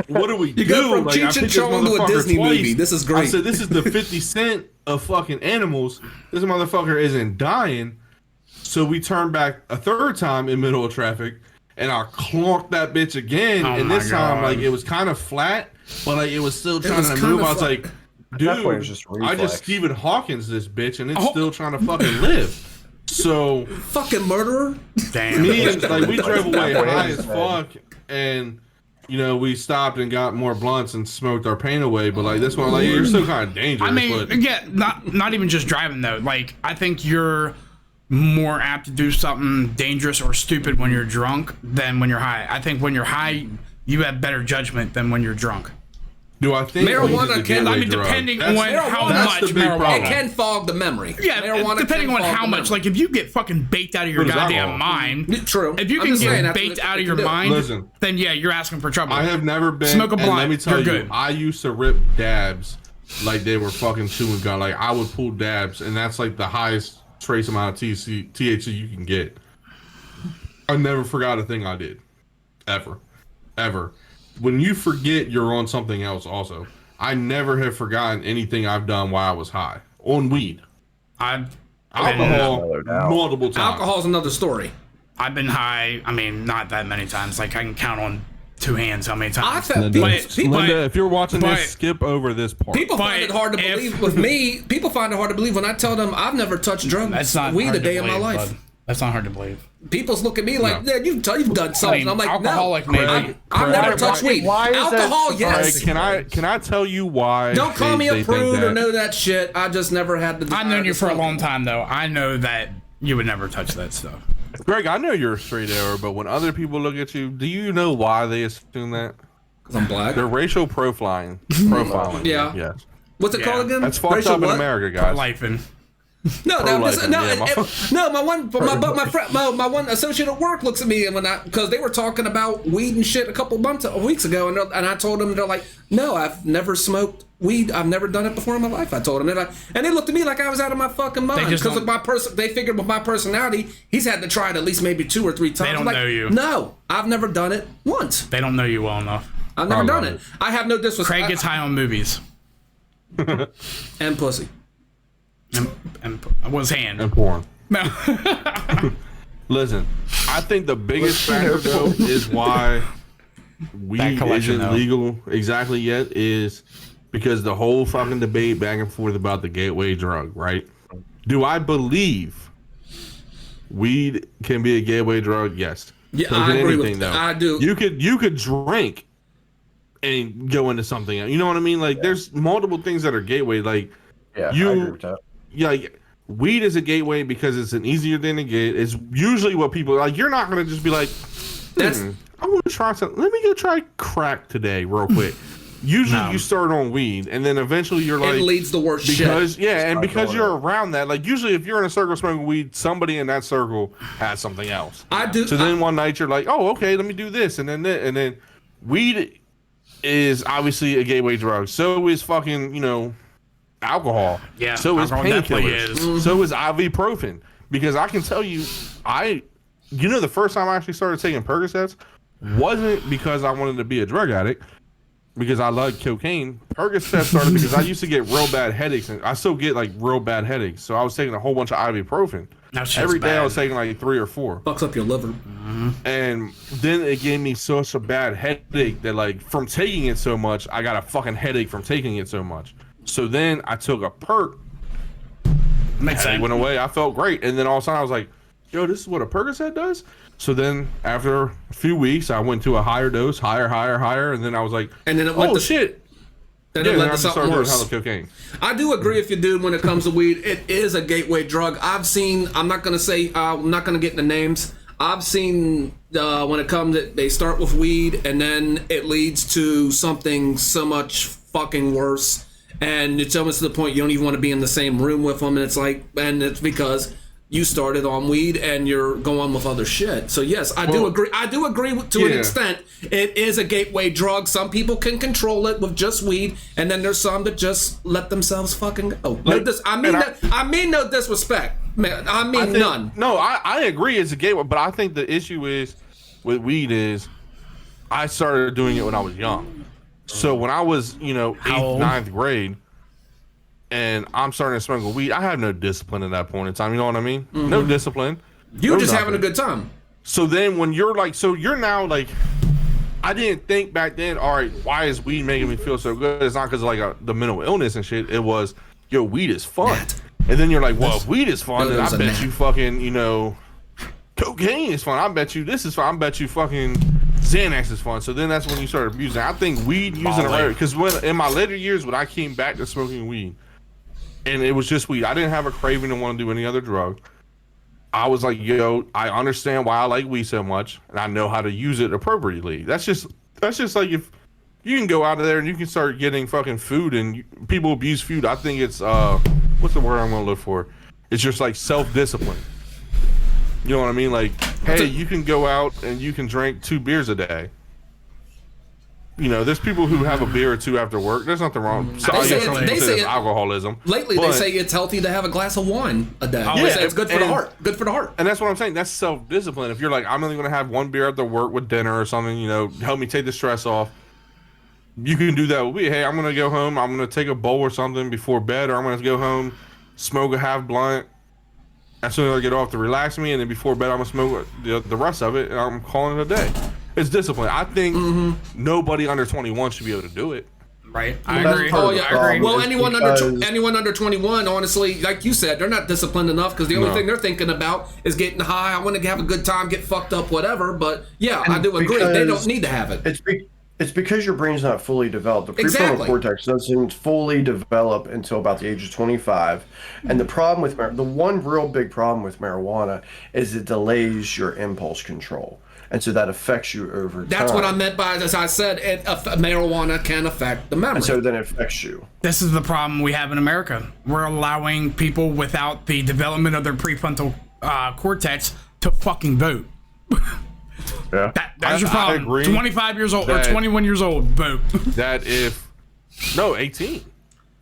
S1: what do we do?
S3: You go from
S1: like,
S3: Cheech and Chong to a Disney movie. This is great.
S1: I said, this is the 50 Cent of fucking animals. This motherfucker isn't dying. So we turned back a third time in middle of traffic. And I clonked that bitch again, and this time, like, it was kind of flat, but like it was still trying to move. I was like, dude, I just Stephen Hawkins this bitch, and it's still trying to fucking live. So
S3: fucking murderer.
S2: Damn.
S1: Me and like we drove away high as fuck, and we stopped and got more blunts and smoked our pain away. But like this one, like you're still kind of dangerous.
S2: I mean,
S1: but
S2: yeah, not even just driving though. Like I think you're more apt to do something dangerous or stupid when you're drunk than when you're high. I think when you're high, you have better judgment than when you're drunk.
S1: Do I think
S3: marijuana can?
S2: I mean, depending on how much marijuana,
S3: it can fog the memory.
S2: Yeah, marijuana depending on how much. Like if you get fucking baked out of your goddamn mind.
S3: True.
S2: If you can get baked out of your mind, then yeah, you're asking for trouble.
S1: I have never been.
S2: Smoke a blunt.
S1: Let me tell you,
S2: good.
S1: I used to rip dabs like they were fucking chewing gum. Like I would pull dabs, and that's like the highest trace amount of THC you can get. I never forgot a thing I did, ever. When you forget, you're on something else. Also, I never have forgotten anything I've done while I was high on weed. Alcohol multiple times.
S3: Alcohol's another story.
S2: I've been high. I mean, not that many times. Like I can count on 2 hands how many times.
S1: Linda, if you're watching this, skip over this part.
S3: People find it hard to believe with me. People find it hard to believe when I tell them I've never touched drugs, weed a day in my life.
S2: Bud. That's not hard to believe.
S3: People look at me like, yeah, you've done something.
S2: I mean,
S3: I'm like,
S2: alcoholic,
S3: no, I've never touched weed. Alcohol, yes.
S1: Can I tell you why?
S3: Don't call me a prude or know that shit. I just never had the.
S2: I've known you for a long time, though. I know that you would never touch that stuff.
S1: Greg, I know you're a straight arrow, but when other people look at you, do you know why they assume that?
S3: Because I'm black.
S1: They're racial profiling.
S3: Yeah.
S1: Yes.
S3: What's it called again?
S1: That's fucked up in America, guys.
S2: Pro-lifing.
S3: No, my one associate at work looks at me and because they were talking about weed and shit a weeks ago, and I told them, they're like, no, I've never smoked weed. I've never done it before in my life. I told them, and they looked at me like I was out of my fucking mind because of my They figured with my personality, he's had to try it at least maybe 2 or 3 times.
S2: They don't know you.
S3: No, I've never done it once.
S2: They don't know you well enough.
S3: I've never done it. I have no disrespect.
S2: Craig gets high on movies
S3: and pussy.
S2: And was hand
S1: and porn.
S2: No.
S1: Listen, I think the biggest factor though is why weed isn't legal exactly yet is because the whole fucking debate back and forth about the gateway drug, right? Do I believe weed can be a gateway drug? Yes.
S3: Yeah, I agree with that. I do.
S1: You could drink and go into something else. You know what I mean? Like there's multiple things that are gateway. Like
S5: I agree with that.
S1: Yeah, like, weed is a gateway because it's an easier thing to get. It's usually what people like. You're not gonna just be like, I want to try something. Let me go try crack today, real quick. Usually, you start on weed, and then eventually you're like,
S3: it leads the worst
S1: because
S3: shit.
S1: Yeah, and because you're around that. Like usually, if you're in a circle smoking weed, somebody in that circle has something else.
S3: I do.
S1: So then one night you're like, oh, okay, let me do this, and then weed is obviously a gateway drug. So is fucking alcohol.
S2: Yeah.
S1: So is painkillers. So is ibuprofen. Because I can tell you, the first time I actually started taking Percocets wasn't because I wanted to be a drug addict, because I loved cocaine. Percocets started because I used to get real bad headaches, and I still get like real bad headaches. So I was taking a whole bunch of ibuprofen. Every day I was taking like 3 or 4.
S3: Fucks up your liver.
S1: And then it gave me such a bad headache that like from taking it so much, I got a fucking headache from taking it so much. So then I took a perk. It went away. I felt great. And then all of a sudden I was like, yo, this is what a Percocet does? So then after a few weeks, I went to a higher dose, higher. And then I was like,
S3: and then it went
S1: shit.
S3: Then it led to something worse.
S1: Cocaine.
S3: I do agree with you, dude, when it comes to weed. It is a gateway drug. I'm not going to get into names. I've seen when it comes to, they start with weed and then it leads to something so much fucking worse. And it's almost to the point you don't even want to be in the same room with them. And it's because you started on weed and you're going with other shit. So yes, I do agree. I do agree to an extent. It is a gateway drug. Some people can control it with just weed, and then there's some that just let themselves fucking go. I mean no disrespect, man. I mean none.
S1: No, I agree. It's a gateway, but I think the issue is with weed is I started doing it when I was young. So when I was, 8th, 9th grade, and I'm starting to smoke weed, I had no discipline at that point in time. You know what I mean? Mm-hmm. No discipline.
S3: You were just having a good time.
S1: So then when you're like, so you're now like, I didn't think back then, all right, why is weed making me feel so good? It's not because of like the mental illness and shit. It was, weed is fun. And then you're like, well, if weed is fun, then I bet you fucking, cocaine is fun. I bet you this is fun. I bet you fucking Xanax is fun. So then that's when you start abusing. I think weed using it because when in my later years when I came back to smoking weed, and it was just weed. I didn't have a craving to want to do any other drug. I was like, yo, I understand why I like weed so much, and I know how to use it appropriately. That's just like if you can go out of there and you can start getting fucking food and people abuse food. I think it's what's the word I'm gonna look for? It's just like self-discipline. You know what I mean? Like, hey, you can go out and you can drink 2 beers a day. You know, there's people who have a beer or 2 after work. There's nothing wrong. So
S3: they say
S1: alcoholism.
S3: Lately, they say it's healthy to have a glass of wine a day. They say it's good for the heart. Good for the heart.
S1: And that's what I'm saying. That's self-discipline. If you're like, I'm only going to have 1 beer after work with dinner or something, you know, help me take the stress off. You can do that with me. Hey, I'm going to go home. I'm going to take a bowl or something before bed, or I'm going to go home, smoke a half blunt. As soon as I get off to relax me, and then before bed, I'm going to smoke the rest of it, and I'm calling it a day. It's discipline. I think nobody under 21 should be able to do it.
S2: Right. I agree.
S3: Oh yeah, I agree. Well, anyone
S5: because
S3: under 21, honestly, like you said, they're not disciplined enough because the only thing they're thinking about is getting high. I want to have a good time, get fucked up, whatever. But yeah, I do agree. They don't need to have it.
S5: It's because your brain's not fully developed. The prefrontal cortex doesn't fully develop until about the age of 25. And the problem with the one real big problem with marijuana is it delays your impulse control. And so that affects you over time.
S3: That's what I meant by, as I said, marijuana can affect the memory.
S5: And so then it affects you.
S2: This is the problem we have in America. We're allowing people without the development of their prefrontal cortex to fucking vote.
S5: Yeah.
S2: That's your problem.
S1: I agree
S2: 25 years old or 21 years old, vote.
S1: 18.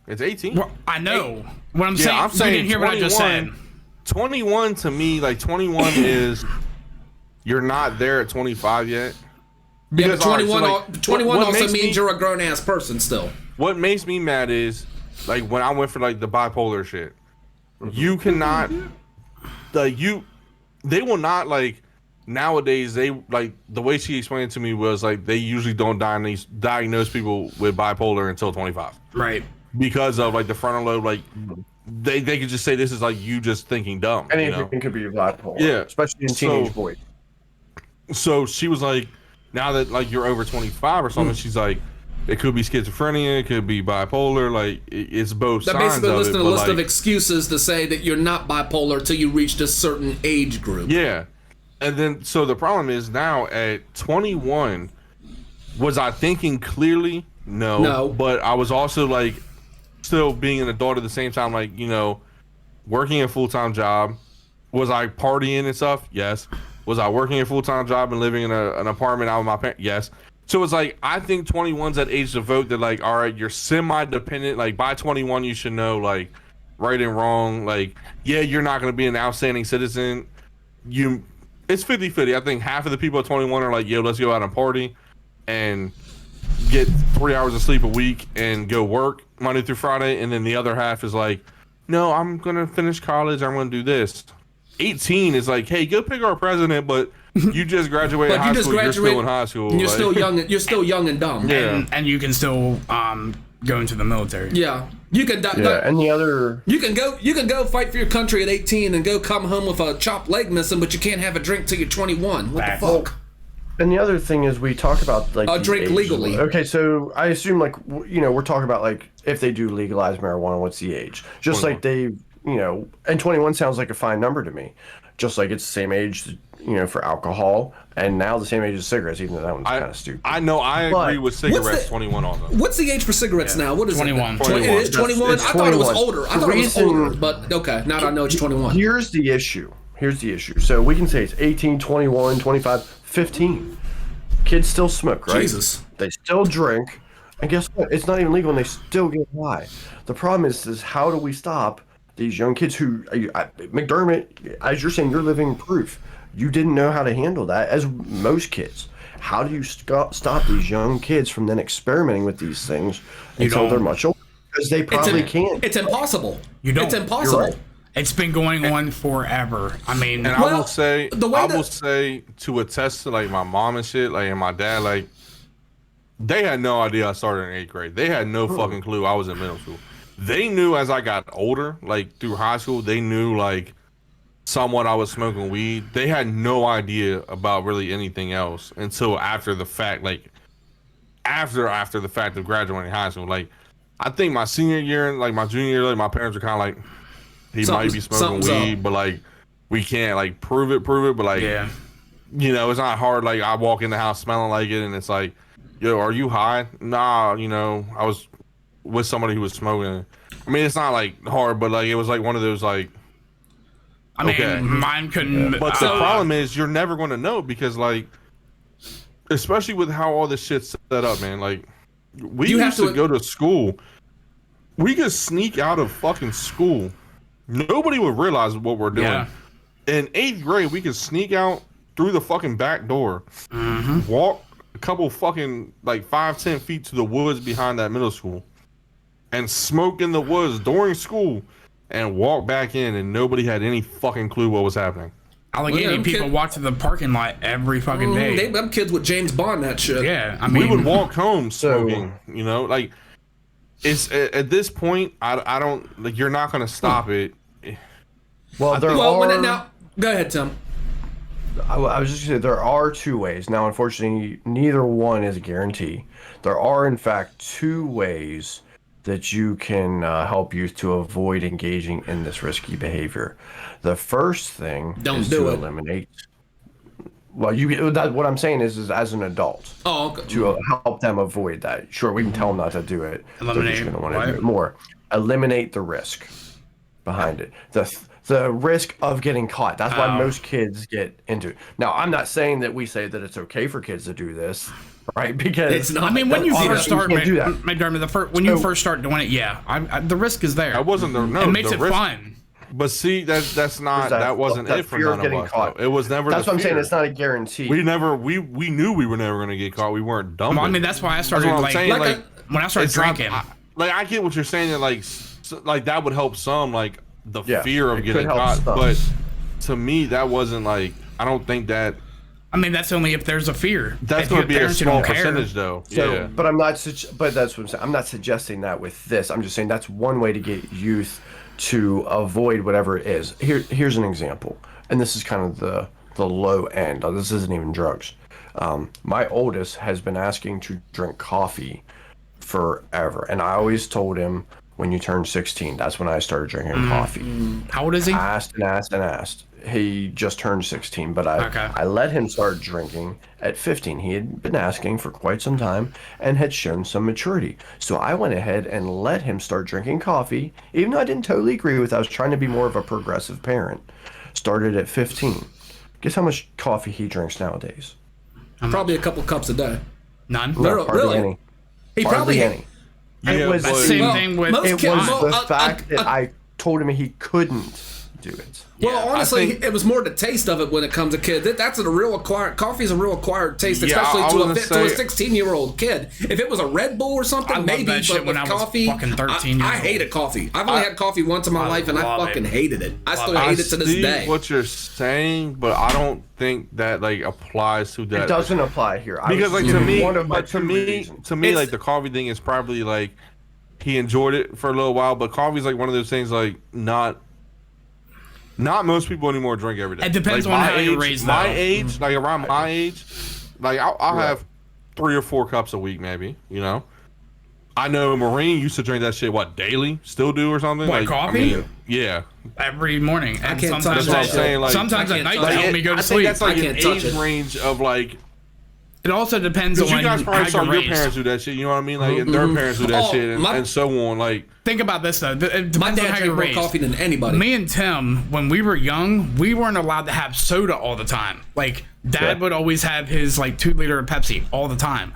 S1: It's 18.
S2: Well, I know. What I'm saying, you didn't hear what I just said.
S1: 21 to me, like 21 is you're not there at 25 yet.
S3: Yeah, but 21 also means you're a grown ass person still.
S1: What makes me mad is like when I went for like the bipolar shit. You cannot they will not like nowadays they like the way she explained it to me was like they usually don't diagnose people with bipolar until 25.
S2: Right.
S1: Because of like the frontal lobe, like they could just say this is like you just thinking dumb.
S5: Anything could be bipolar.
S1: Yeah.
S5: Especially in teenage boys.
S1: So she was like, now that like you're over 25 or something, she's like, it could be schizophrenia, it could be bipolar, like it's both
S3: They're
S1: signs
S3: basically
S1: of
S3: listing
S1: it,
S3: a list
S1: like,
S3: of excuses to say that you're not bipolar till you reached a certain age group.
S1: Yeah. And then, so the problem is now at 21, was I thinking clearly? No. But I was also like, still being an adult at the same time, like, you know, working a full-time job. Was I partying and stuff? Yes. Was I working a full-time job and living in an apartment out with my parents? Yes. So it's like, I think 21's that age to vote that like, all right, you're semi-dependent. Like by 21, you should know like right and wrong. Like, yeah, you're not going to be an outstanding citizen. It's 50-50. I think half of the people at 21 are like, yo, let's go out and party and get 3 hours of sleep a week and go work Monday through Friday. And then the other half is like, no, I'm going to finish college. I'm going to do this. 18 is like, hey, go pick our president, but you just graduated high school. You're still in high school.
S3: You're still young. You're still young and dumb.
S1: Yeah.
S2: And you can still go into the military.
S3: Yeah. You can.
S5: And the other.
S3: You can go fight for your country at 18 and go come home with a chopped leg missing, but you can't have a drink till you're 21. What the fuck?
S5: And the other thing is we talk about like
S3: a drink legally.
S5: Okay, so I assume like we're talking about like if they do legalize marijuana, what's the age? Just 21. Like they and 21 sounds like a fine number to me. Just like it's the same age, for alcohol, and now the same age as cigarettes, even though that one's kind of stupid.
S1: I know, I agree with cigarettes, 21 also.
S3: What's the age for cigarettes now? What is
S2: 21.
S3: It? 21. It is 21? I thought it was older. I thought it was older, but okay, now that I know it's 21.
S5: Here's the issue. So we can say it's 18, 21, 25, 15. Kids still smoke, right?
S3: Jesus.
S5: They still drink, and guess what? It's not even legal, and they still get high. The problem is how do we stop these young kids who, McDermott, as you're saying, you're living proof. You didn't know how to handle that, as most kids. How do you stop these young kids from then experimenting with these things until they're much older? Because they probably can't.
S3: It's impossible.
S2: It's
S3: impossible.
S5: Right.
S2: It's been going on forever. I mean,
S1: and I will say to attest to like my mom and shit, like and my dad, like they had no idea I started in 8th grade. They had no fucking clue I was in middle school. They knew as I got older, like through high school, they knew like somewhat I was smoking weed, they had no idea about really anything else until after the fact. Like after the fact of graduating high school. Like I think my senior year and like my junior year, like my parents were kind of like, he might be smoking weed, but like we can't like prove it. But like,
S2: yeah,
S1: you know, it's not hard. Like I walk in the house smelling like it, and it's like, yo, are you high? Nah, you know, I was with somebody who was smoking. I mean, it's not like hard, but like it was like one of those like.
S2: I mean, mine couldn't.
S1: Yeah. But the problem is, you're never going to know because like, especially with how all this shit's set up, man. Like, we used to go to school. We could sneak out of fucking school. Nobody would realize what we're doing.
S2: Yeah.
S1: In 8th grade, we could sneak out through the fucking back door, walk a couple fucking like 5-10 feet to the woods behind that middle school, and smoke in the woods during school, and walk back in, and nobody had any fucking clue what was happening.
S2: Allegheny people walk to the parking lot every fucking day.
S3: Them kids with James Bond that shit.
S2: Yeah, I mean,
S1: we would walk home smoking. You know, like it's at this point, I don't like. You're not gonna stop it.
S5: Well,
S3: go ahead, Tim.
S5: I was just gonna say there are two ways. Now, unfortunately, neither one is a guarantee. There are, in fact, two ways that you can help youth to avoid engaging in this risky behavior. The first thing is to eliminate. Well, what I'm saying is as an adult.
S3: Oh, okay.
S5: To help them avoid that. Sure, we can tell them not to do it.
S2: Eliminate.
S5: They're just going to want to do it more. Eliminate the risk behind it. The risk of getting caught. That's why most kids get into it. Now, I'm not saying that we say that it's okay for kids to do this, right? Because
S3: it's not.
S2: I mean, when you first start,
S5: when
S2: you first start doing it, yeah, the risk is there.
S1: That wasn't the no.
S2: It makes
S1: the
S2: it
S1: risk,
S2: fun.
S1: But see, that wasn't it for none of us. Though. It was never.
S5: That's
S1: the
S5: what I'm
S1: fear.
S5: saying. It's not a guarantee.
S1: We knew we were never going to get caught. We weren't dumb.
S2: Well, I mean, that's why I started when I started drinking.
S1: I get what you're saying. That like that would help some. Like the fear of getting caught.
S5: Some.
S1: But to me, that wasn't like. I don't think that.
S2: I mean, that's only if there's a fear.
S1: That's going to be a small percentage, though.
S5: So,
S1: yeah.
S5: But I'm not. But that's what I'm saying. I'm not suggesting that with this. I'm just saying that's one way to get youth to avoid whatever it is. Here's an example, and this is kind of the low end. This isn't even drugs. My oldest has been asking to drink coffee forever, and I always told him when you turn 16, that's when I started drinking coffee.
S2: How old is he?
S5: I asked. He just turned 16, but I let him start drinking at 15. He had been asking for quite some time and had shown some maturity. So I went ahead and let him start drinking coffee, even though I didn't totally agree with it. I was trying to be more of a progressive parent. Started at 15. Guess how much coffee he drinks nowadays?
S3: Probably a couple cups a day.
S2: None?
S5: No, hardly any.
S3: He probably
S5: any.
S1: Yeah,
S5: it was
S2: the same thing with
S5: the fact that I told him he couldn't do it.
S3: Well, honestly, it was more the taste of it when it comes to kids. That's a real acquired. Coffee is a real acquired taste, especially to a 16-year-old kid. If it was a Red Bull or something, maybe. But with coffee,
S2: fucking 13
S3: I hated coffee. I've only had coffee once in my life, and I fucking hated it. I still hate it to this day.
S1: What you're saying, but I don't think that like applies to that.
S5: It doesn't apply here
S1: Because like to me,
S5: reasons.
S1: like the coffee thing is probably like he enjoyed it for a little while, but coffee's like one of those things like not most people anymore drink every day.
S2: It depends
S1: like
S2: on how you're raised.
S1: My age, like around my age, like I'll have 3 or 4 cups a week, maybe. You know, I know Marine used to drink that shit daily, still do or something.
S2: What,
S1: like,
S2: coffee?
S1: I mean, yeah,
S2: every morning. And
S3: I can't
S2: sometimes
S3: touch that.
S1: That's what I'm saying. Like,
S2: sometimes at night to
S1: like,
S2: help me go to
S1: I
S2: sleep.
S1: think that's like
S3: I
S1: an
S3: can't touch
S1: age
S3: it.
S1: range of like.
S2: It also depends on
S1: You guys
S2: how
S1: probably saw
S2: you're
S1: your
S2: raised.
S1: parents do that shit. You know what I mean? Like, and their parents do that shit, and so on. Like,
S2: think about this though. It depends
S3: My
S2: on
S3: dad
S2: how
S3: drank
S2: you're
S3: more
S2: raised.
S3: coffee than anybody.
S2: Me and Tim, when we were young, we weren't allowed to have soda all the time. Like, Dad would always have his 2-liter of Pepsi all the time.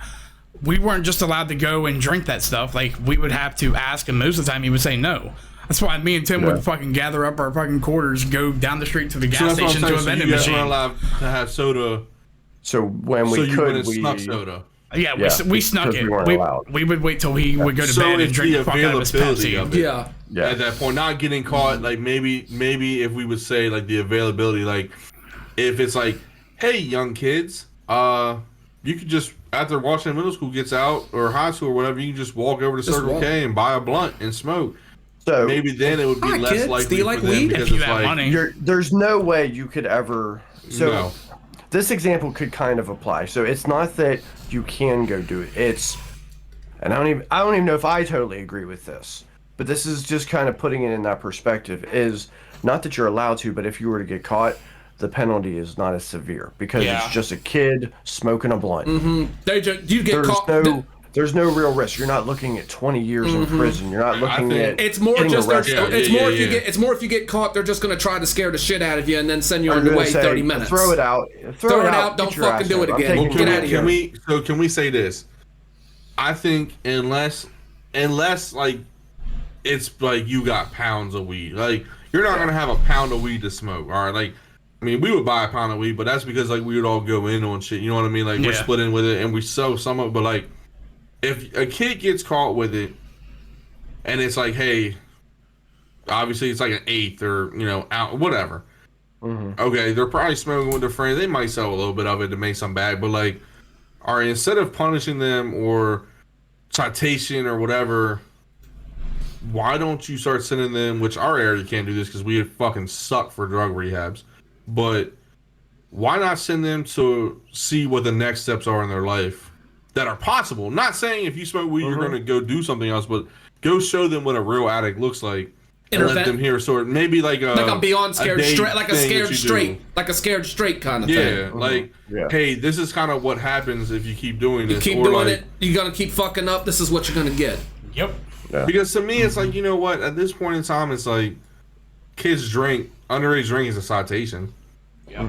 S2: We weren't just allowed to go and drink that stuff. Like, we would have to ask, and most of the time he would say no. That's why me and Tim would fucking gather up our fucking quarters, go down the street to the gas station to a vending machine.
S1: You guys weren't allowed to have soda.
S5: So when we could, we
S1: snuck soda.
S2: Yeah, we snuck it. We would wait till he would go to bed and drink the fuck out of his Pepsi.
S3: Yeah.
S1: At that point, not getting caught. Like maybe if we would say like the availability, like if it's like, hey, young kids, you could just after Washington Middle School gets out or high school or whatever, you can just walk over to Circle K and buy a blunt and smoke.
S5: So
S1: maybe then it would be
S3: Hi,
S1: less
S3: kids.
S1: likely
S3: Do you
S1: for
S3: like
S1: them
S3: weed?
S1: because
S2: If you
S1: it's
S2: have
S1: like,
S2: money.
S5: there's no way you could ever. So
S1: No.
S5: this example could kind of apply. So it's not that you can go do it. It's, and I don't even know if I totally agree with this, but this is just kind of putting it in that perspective. Is not that you're allowed to, but if you were to get caught, the penalty is not as severe because
S2: Yeah.
S5: it's just a kid smoking a blunt.
S3: You get caught.
S5: There's no real risk. You're not looking at 20 years in prison. You're not looking at.
S3: It's more
S5: getting
S3: just
S5: arrested.
S3: it's more if you get caught, they're just gonna try to scare the shit out of you and then send you on your way 30 minutes.
S5: Throw it out.
S3: Throw it out. Don't fucking do it again.
S1: Well,
S3: Get out of here.
S1: Can we say this? I think unless like it's like you got pounds of weed, like you're not gonna have a pound of weed to smoke. All right, like I mean, we would buy a pound of weed, but that's because like we would all go in on shit. You know what I mean? Like we're splitting with it and we sell some of it, but like if a kid gets caught with it and it's like, hey, obviously it's like an eighth or out whatever. Okay, they're probably smoking with their friends. They might sell a little bit of it to make some bag, but like, all right, instead of punishing them or citation or whatever, why don't you start sending them? Which our area can't do this because we fucking suck for drug rehabs, but why not send them to see what the next steps are in their life that are possible? Not saying if you smoke weed, you're going to go do something else, but go show them what a real addict looks like. And let them hear sort of maybe like a
S3: beyond scared straight, like a scared straight kind of thing.
S1: Yeah, like hey, this is kind of what happens if you keep doing this.
S3: You keep doing it, you're gonna keep fucking up. This is what you're gonna get.
S2: Yep.
S5: Yeah.
S1: Because to me, it's like, you know what? At this point in time, it's like kids drink. Underage drinking is a citation.
S2: Yeah.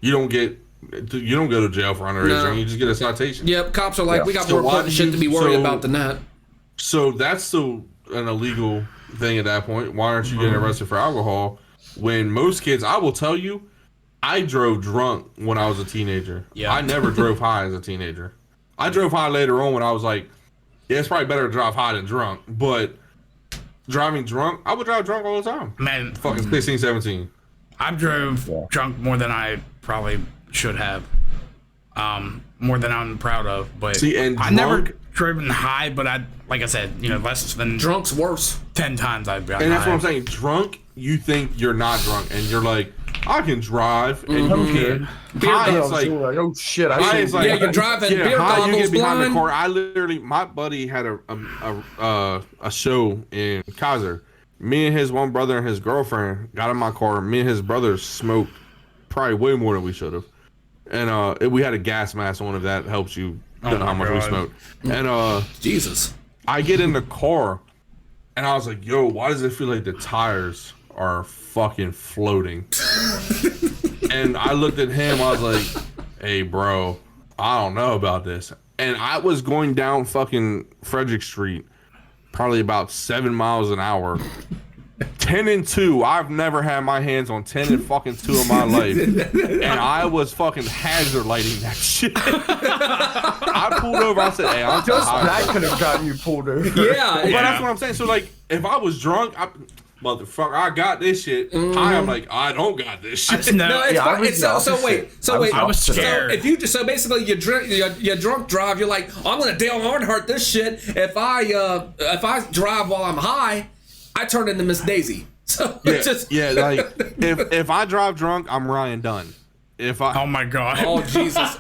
S1: You don't go to jail for underage drinking. You just get a citation.
S3: Yep. Cops are like, we got more important shit to be worried about than that.
S1: So that's still an illegal thing at that point. Why aren't you getting arrested for alcohol? When most kids, I will tell you, I drove drunk when I was a teenager. Yeah. I never drove high as a teenager. I drove high later on when I was like, yeah, it's probably better to drive high than drunk. But driving drunk, I would drive drunk all the time.
S2: Man,
S1: fucking 16, 17.
S2: I drove drunk more than I probably should have. More than I'm proud of. But
S1: see, and
S2: I never driven high, but like I said, less than
S3: drunk's worse.
S2: 10 times I've gotten
S1: and that's
S2: high.
S1: what I'm saying. Drunk, you think you're not drunk, and you're like, I can drive, and you can. High is like,
S5: oh shit!
S1: High is like,
S3: you're driving. Beer
S1: high, you get behind
S3: blind.
S1: the car. I literally, my buddy had a show in Kaiser. Me and his one brother and his girlfriend got in my car. Me and his brother smoked probably way more than we should have, and we had a gas mask on if that helps you know how much we smoked. And
S3: Jesus,
S1: I get in the car, and I was like, yo, why does it feel like the tires are fucking floating? And I looked at him, I was like, hey bro, I don't know about this. And I was going down fucking Frederick Street probably about 7 miles an hour. 10 and 2. I've never had my hands on 10 and fucking 2 in my life. And I was fucking hazard lighting that shit. I pulled over, I said, hey, I'm
S5: Just
S1: high,
S5: that
S1: bro.
S5: could have gotten you pulled over.
S3: Yeah,
S1: But that's what I'm saying. So like, if I was drunk, motherfucker, I got this shit. I'm like, I don't got this shit.
S3: No, it's fine. I
S2: was scared.
S3: So if you just basically you drunk drive, you're like, I'm gonna Dale Earnhardt this shit. If I drive while I'm high, I turn into Miss Daisy. So
S1: like if I drive drunk, I'm Ryan Dunn.
S2: Oh my god.
S3: Oh Jesus.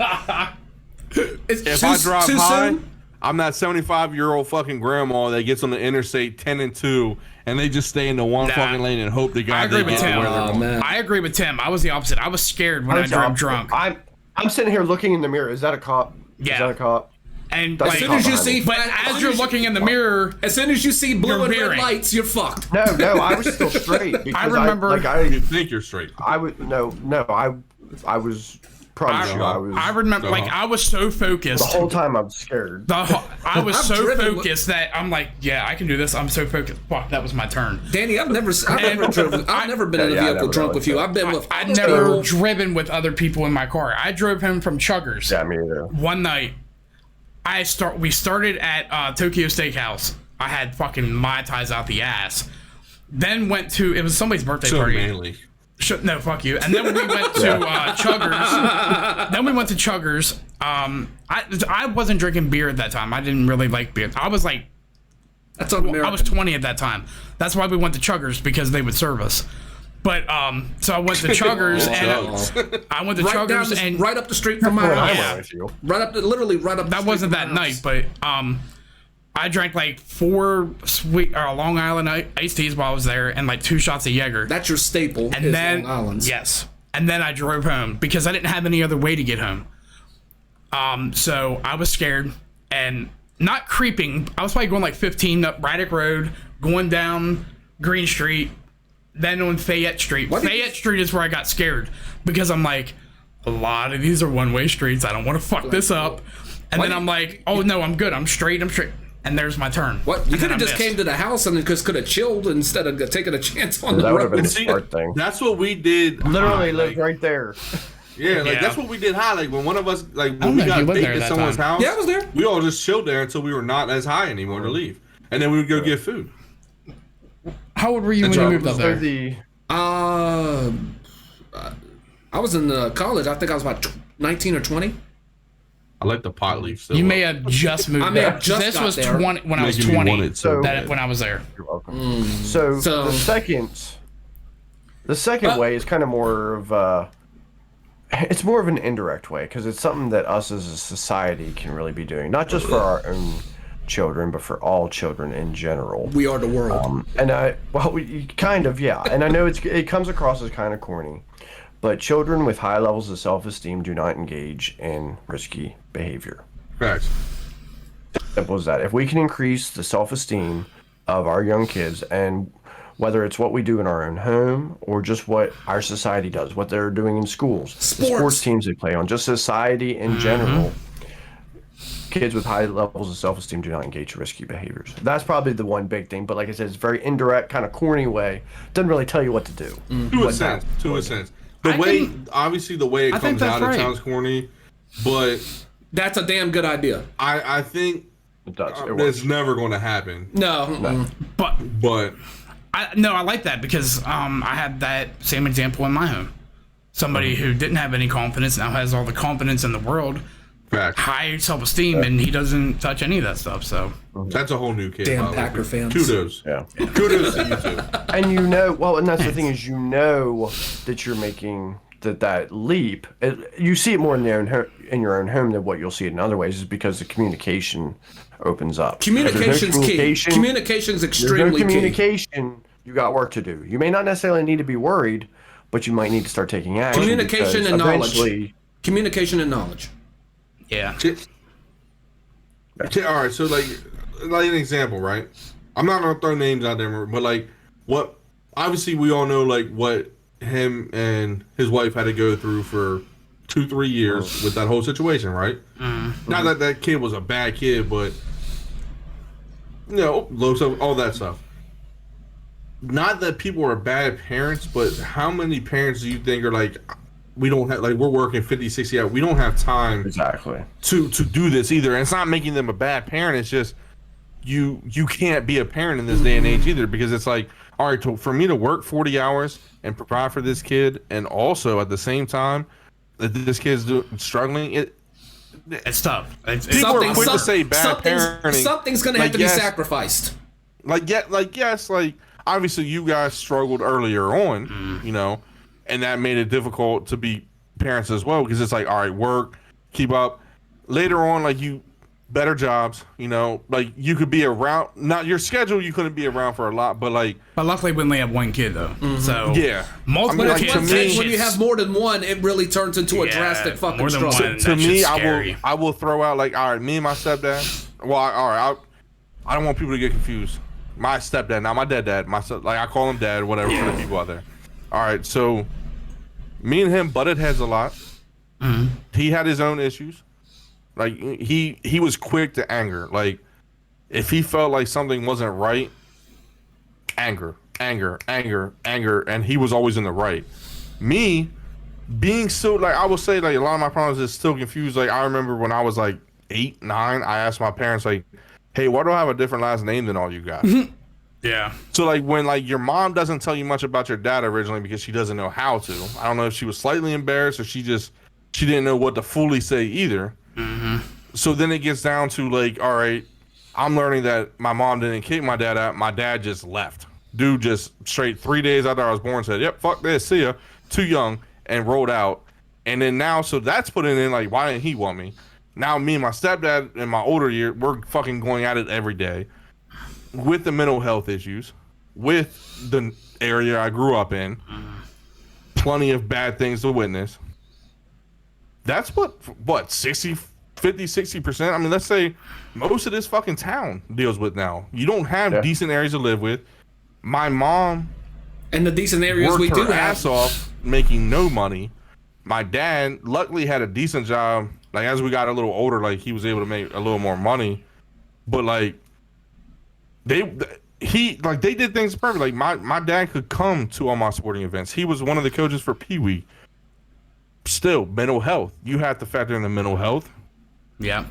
S1: If I drive high, I'm that 75-year-old fucking grandma that gets on the interstate 10 and 2, and they just stay in the one fucking lane and hope to God they get to where they're going.
S2: I agree with Tim. I was the opposite. I was scared when I drove drunk.
S5: I'm sitting here looking in the mirror. Is that a cop?
S2: Yeah.
S5: Is that a cop?
S2: And
S3: as soon as you see,
S2: as you're looking in the mirrar,
S3: as soon as you see blue and red lights, you're fucked.
S5: No, I was still straight.
S2: I remember.
S1: You think you're straight?
S5: I was I was.
S2: I remember, I was so focused.
S5: The whole time I'm scared.
S2: I was so focused that I'm like, yeah, I can do this. I'm so focused. Fuck, that was my turn.
S3: Danny, I've never been in a vehicle drunk with you. I've been with.
S2: I've never driven with other people in my car. I drove him from Chuggers.
S5: Yeah, me either.
S2: One night, we started at Tokyo Steakhouse. I had fucking Mai Tais out the ass. Then went to, it was somebody's birthday party.
S1: Manly.
S2: No, fuck you. And then we went to Chuggers. Then we went to Chuggers. I wasn't drinking beer at that time. I didn't really like beer. I was like
S3: That's un-American.
S2: I was 20 at that time. That's why we went to Chuggers, because they would serve us. But so I went to Chuggers and I went to Chuggers and
S3: right up the street from my house.
S2: Yeah.
S3: Right up, literally right up.
S2: That wasn't that night, but I drank like 4 sweet Long Island iced teas while I was there, and like 2 shots of Jaeger.
S3: That's your staple.
S2: And then
S3: Long Island's.
S2: yes, and then I drove home because I didn't have any other way to get home. So I was scared and not creeping. I was probably going like 15 up Braddock Road, going down Green Street. Then on Fayette Street. Fayette Street is where I got scared because I'm like, a lot of these are one-way streets. I don't want to fuck this up. And then I'm like, oh no, I'm good. I'm straight. And there's my turn.
S3: What? You could have just came to the house and just could have chilled instead of taking a chance on the
S5: That would have
S3: road.
S5: been the smart thing.
S1: That's what we did.
S5: Literally lived right there.
S1: Yeah, like that's what we did high. Like when one of us, like when we got baked at someone's house,
S3: yeah, I was there.
S1: We all just chilled there until we were not as high anymore to leave, and then we would go get food.
S2: How old were you when you moved up there?
S3: I was in college. I think I was about 19 or 20.
S1: I like the pot leaf. So
S2: you may have just moved.
S3: I may have just
S2: this
S3: got
S2: was
S3: there.
S2: 20 when I was 20.
S5: So
S2: when I was there.
S5: You're welcome. So the second way is kind of more of it's more of an indirect way because it's something that us as a society can really be doing, not just for our own children, but for all children in general.
S3: We are the world.
S5: And kind of, yeah. And I know it comes across as kind of corny, but children with high levels of self-esteem do not engage in risky behavior.
S1: Facts.
S5: Simple as that. If we can increase the self-esteem of our young kids, and whether it's what we do in our own home or just what our society does, what they're doing in schools, the sports teams they play on, just society in general, kids with high levels of self-esteem do not engage in risky behaviors. That's probably the one big thing. But like I said, it's a very indirect, kind of corny way. Doesn't really tell you what to do.
S1: To a sense. Obviously the way it comes out, it sounds corny, but
S3: that's a damn good idea.
S1: I think
S5: it does.
S1: It's never going to happen.
S3: No.
S2: But I like that because I had that same example in my home. Somebody who didn't have any confidence now has all the confidence in the world.
S1: Fact.
S2: High self-esteem, and he doesn't touch any of that stuff. So
S1: that's a whole new kid.
S3: Damn Packer fans.
S1: Kudos.
S5: Yeah.
S1: Kudos to you too.
S5: And and that's the thing is, that you're making that leap. You see it more in your own home than what you'll see it in other ways, is because the communication opens up.
S3: Communication's key. Communication's extremely
S5: key. You got work to do. You may not necessarily need to be worried, but you might need to start taking action.
S3: Communication and knowledge. Communication and knowledge.
S2: Yeah.
S1: All right, so like an example, right? I'm not gonna throw names out there, but like what? Obviously, we all know like what him and his wife had to go through for 2-3 years with that whole situation, right? Not that kid was a bad kid, but all that stuff. Not that people are bad parents, but how many parents do you think are like, we don't have, like, we're working 50, 60 hours. We don't have time to do this either. And it's not making them a bad parent. It's just you can't be a parent in this day and age either, because it's like, all right, for me to work 40 hours and provide for this kid, and also at the same time that this kid's struggling,
S2: it's tough.
S1: People are quick to say bad parenting.
S3: Something's going to have to be sacrificed.
S1: Yes, obviously you guys struggled earlier on, and that made it difficult to be parents as well, because it's like, all right, work, keep up. Later on, better jobs, you could be around. Not your schedule, you couldn't be around for a lot, but
S2: luckily we only have one kid though. So
S1: yeah,
S2: multiple kids.
S3: When you have more than one, it really turns into a drastic fucking struggle.
S1: To me, I will throw out all right, me and my stepdad. Well, all right, I don't want people to get confused. My stepdad, not my dad. My I call him dad, whatever, for the people out there. All right, so me and him butted heads a lot. He had his own issues. He was quick to anger. If he felt like something wasn't right, anger, and he was always in the right. Me, being so I will say a lot of my problems is still confused. I remember when I was 8, 9, I asked my parents hey, why do I have a different last name than all you guys?
S2: Yeah.
S1: So when your mom doesn't tell you much about your dad originally because she doesn't know how to. I don't know if she was slightly embarrassed or she didn't know what to fully say either. So then it gets down to all right, I'm learning that my mom didn't kick my dad out. My dad just left. Dude just straight 3 days after I was born said, "Yep, fuck this, see ya." Too young, and rolled out. And then now, so that's putting in like, why didn't he want me? Now me and my stepdad in my older year, we're fucking going at it every day with the mental health issues, with the area I grew up in, plenty of bad things to witness. That's what 60%? I mean, let's say most of this fucking town deals with now. You don't have decent areas to live with. My mom
S3: and the decent areas
S1: worked
S3: we do
S1: her
S3: have
S1: ass off making no money. My dad luckily had a decent job. Like as we got a little older, like he was able to make a little more money. But like they did things perfect. Like my dad could come to all my sporting events. He was one of the coaches for Pee Wee. Still, mental health. You have to factor in the mental health.
S2: Yeah.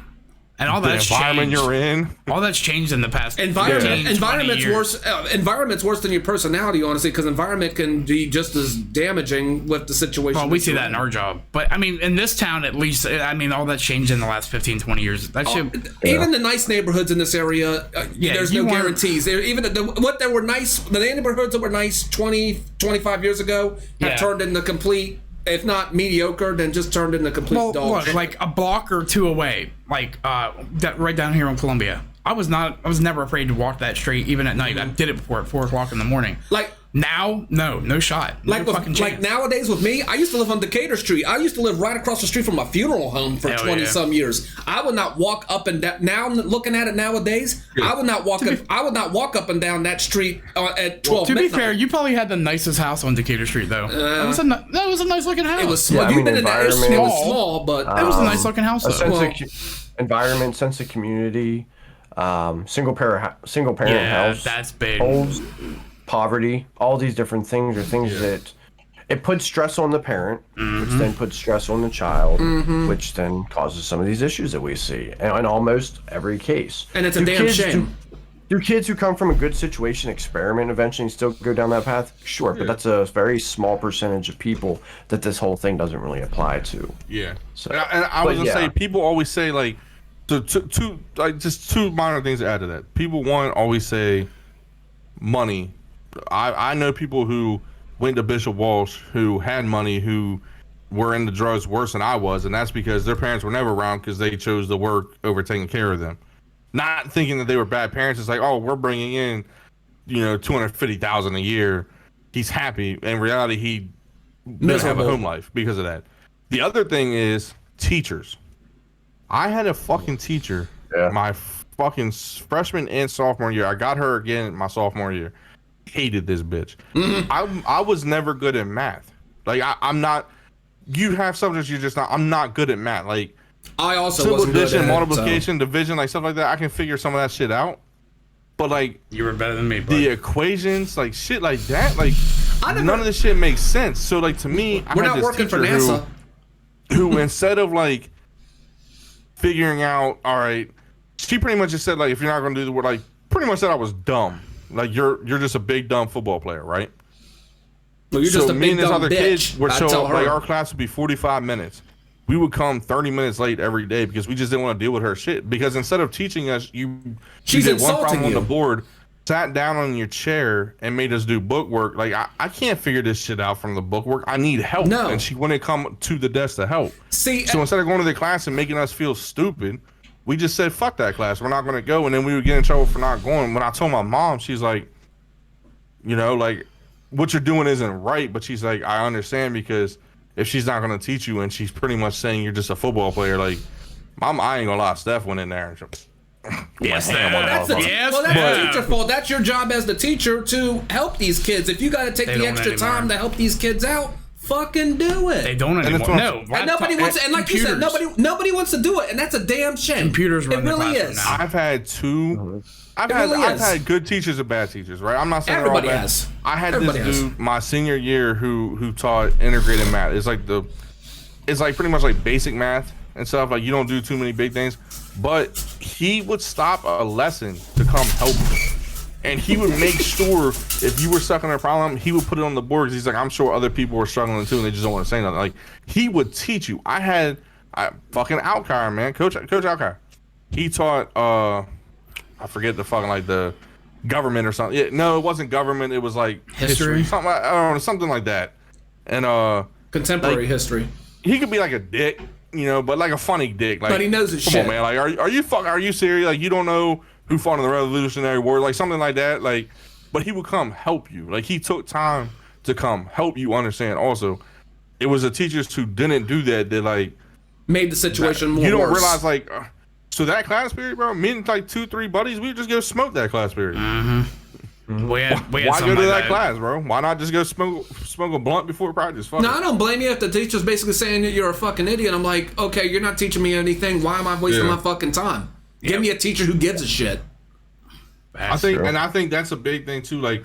S2: And all
S1: the
S2: that's
S1: environment
S2: changed.
S1: You're in.
S2: All that's changed in the past.
S3: Environment's worse. Environment's worse than your personality, honestly, because environment can be just as damaging with the situation.
S2: Well, we see that in our job, but I mean, in this town, at least, I mean, all that's changed in the last 15, 20 years. That should
S3: even the nice neighborhoods in this area. There's no guarantees. There, even the were nice, the neighborhoods that were nice 20, 25 years ago have turned into complete. If not mediocre, then just turned into complete dog shit.
S2: Like a block or two away, like that right down here in Columbia. I was never afraid to walk that street even at night. I did it before at 4 o'clock in the morning.
S3: Like
S2: now, no shot. No fucking chance.
S3: Like nowadays with me, I used to live on Decatur Street. I used to live right across the street from a funeral home for 20 some years. I would not walk up and down. Now looking at it nowadays, I would not walk. I would not walk up and down that street at 12
S2: To
S3: midnight.
S2: be fair, you probably had the nicest house on Decatur Street, though. That was a nice looking house.
S3: It was small.
S5: Yeah,
S3: You've been in that. It was small, but
S2: it was a nice looking house.
S5: A
S2: Though.
S5: sense of environment, sense of community, single parent house.
S2: That's big.
S5: Holes, poverty, all these different things are things that it puts stress on the parent, which then puts stress on the child, which then causes some of these issues that we see in almost every case.
S3: And it's a damn shame.
S5: Do kids who come from a good situation experiment eventually and still go down that path? Sure, but that's a very small percentage of people that this whole thing doesn't really apply to.
S1: Yeah.
S5: So,
S1: and I was gonna say, people always say like, just two minor things to add to that. People always say money. I know people who went to Bishop Walsh who had money who were into drugs worse than I was, and that's because their parents were never around because they chose to work over taking care of them. Not thinking that they were bad parents. It's like, oh, we're bringing in, $250,000 a year. He's happy. In reality, he doesn't have a home life because of that. The other thing is teachers. I had a fucking teacher my fucking freshman and sophomore year. I got her again my sophomore year. Hated this bitch. I was never good at math. Like I'm not. You have subjects you're just not. I'm not good at math. Like
S3: I also
S1: simple
S3: wasn't good
S1: addition,
S3: at
S1: multiplication, division, like stuff like that. I can figure some of that shit out. But like
S2: you were better than me. Bud.
S1: The equations, like shit, like that, like none of this shit makes sense. So like to me,
S3: we're
S1: I had
S3: not
S1: this
S3: working for
S1: teacher
S3: NASA.
S1: who instead of like figuring out, all right, she pretty much just said like, if you're not gonna do the work, like pretty much said I was dumb. Like you're just a big dumb football player, right?
S3: Well, you're just a
S1: me
S3: big
S1: and this
S3: dumb
S1: other
S3: bitch.
S1: kid would show up. Like our class would be 45 minutes. We would come 30 minutes late every day because we just didn't want to deal with her shit. Because instead of teaching us, she did one problem on the board, sat down on your chair, and made us do book work. Like I can't figure this shit out from the book work. I need help.
S3: No.
S1: And she wouldn't come to the desk to help.
S3: See,
S1: so instead of going to the class and making us feel stupid, we just said, fuck that class. We're not going to go. And then we would get in trouble for not going. When I told my mom, she's like, like, what you're doing isn't right. But she's like, I understand, because if she's not going to teach you and she's pretty much saying you're just a football player, like, Mom, I ain't going to lie, Steph went in there. And
S2: yes,
S3: that's the teacher's fault. That's your job as the teacher to help these kids. If you got to take the extra time to help these kids out, fucking do it.
S2: They don't anymore. No,
S3: and nobody wants. And like you said, nobody wants to do it, and that's a damn shame.
S2: Computers run
S3: it really is.
S2: Now.
S1: I've had two. I've had good teachers and bad teachers, right? I'm not saying
S3: everybody
S1: they're all bad.
S3: has.
S1: I had this dude my senior year who taught integrated math. It's like pretty much like basic math and stuff. Like you don't do too many big things, but he would stop a lesson to come help you. And he would make sure if you were stuck on a problem, he would put it on the board because he's like, I'm sure other people were struggling too, and they just don't want to say nothing. Like he would teach you. I fucking Alkire, man, Coach Alkire. He taught I forget the fucking like the government or something. Yeah, no, it wasn't government. It was like
S2: History?
S1: something. I don't know, something like that. And
S3: Contemporary
S1: like,
S3: history.
S1: he could be like a dick, but like a funny dick. Like,
S3: But he knows his
S1: come
S3: shit.
S1: on, man. Like, are you serious? Like, you don't know who fought in the Revolutionary War, like something like that. Like, but he would come help you. Like, he took time to come help you understand. Also, it was the teachers who didn't do that like
S3: Made the situation more
S1: you don't
S3: worse.
S1: realize like so that class period, bro, me and like 2-3 buddies, we would just go smoke that class period.
S2: We had
S1: Why
S2: something
S1: go to
S2: like
S1: that class, bro? Why not just go smoke a blunt before practice? Fuck
S3: No,
S1: it.
S3: I don't blame you if the teacher's basically saying that you're a fucking idiot. I'm like, okay, you're not teaching me anything. Why am I wasting
S1: Yeah.
S3: my fucking time? Give me a teacher who gives a shit.
S1: I think that's a big thing too. Like,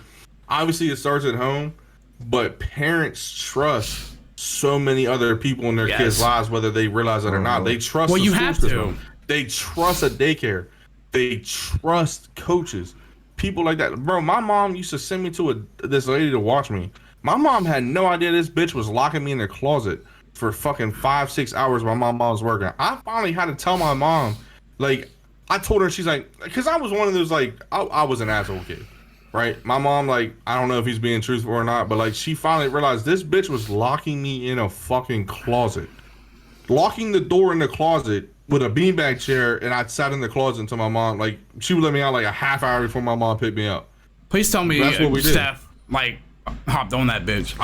S1: obviously it starts at home, but parents trust so many other people in their kids' lives, whether they realize it or not. They trust.
S2: Well,
S1: the
S2: you
S1: school
S2: have
S1: system.
S2: to.
S1: They trust a daycare. They trust coaches. People like that, bro. My mom used to send me to this lady to watch me. My mom had no idea this bitch was locking me in the closet for fucking 5-6 hours while my mom was working. I finally had to tell my mom, like, I told her, she's like, because I was one of those, like, I was an asshole kid, right? My mom, like, I don't know if he's being truthful or not, but like, she finally realized this bitch was locking me in a fucking closet, locking the door in the closet with a beanbag chair, and I sat in the closet until my mom, like, she would let me out like a half hour before my mom picked me up.
S2: Please tell me
S1: That's what we did.
S2: Steph like hopped on that bitch.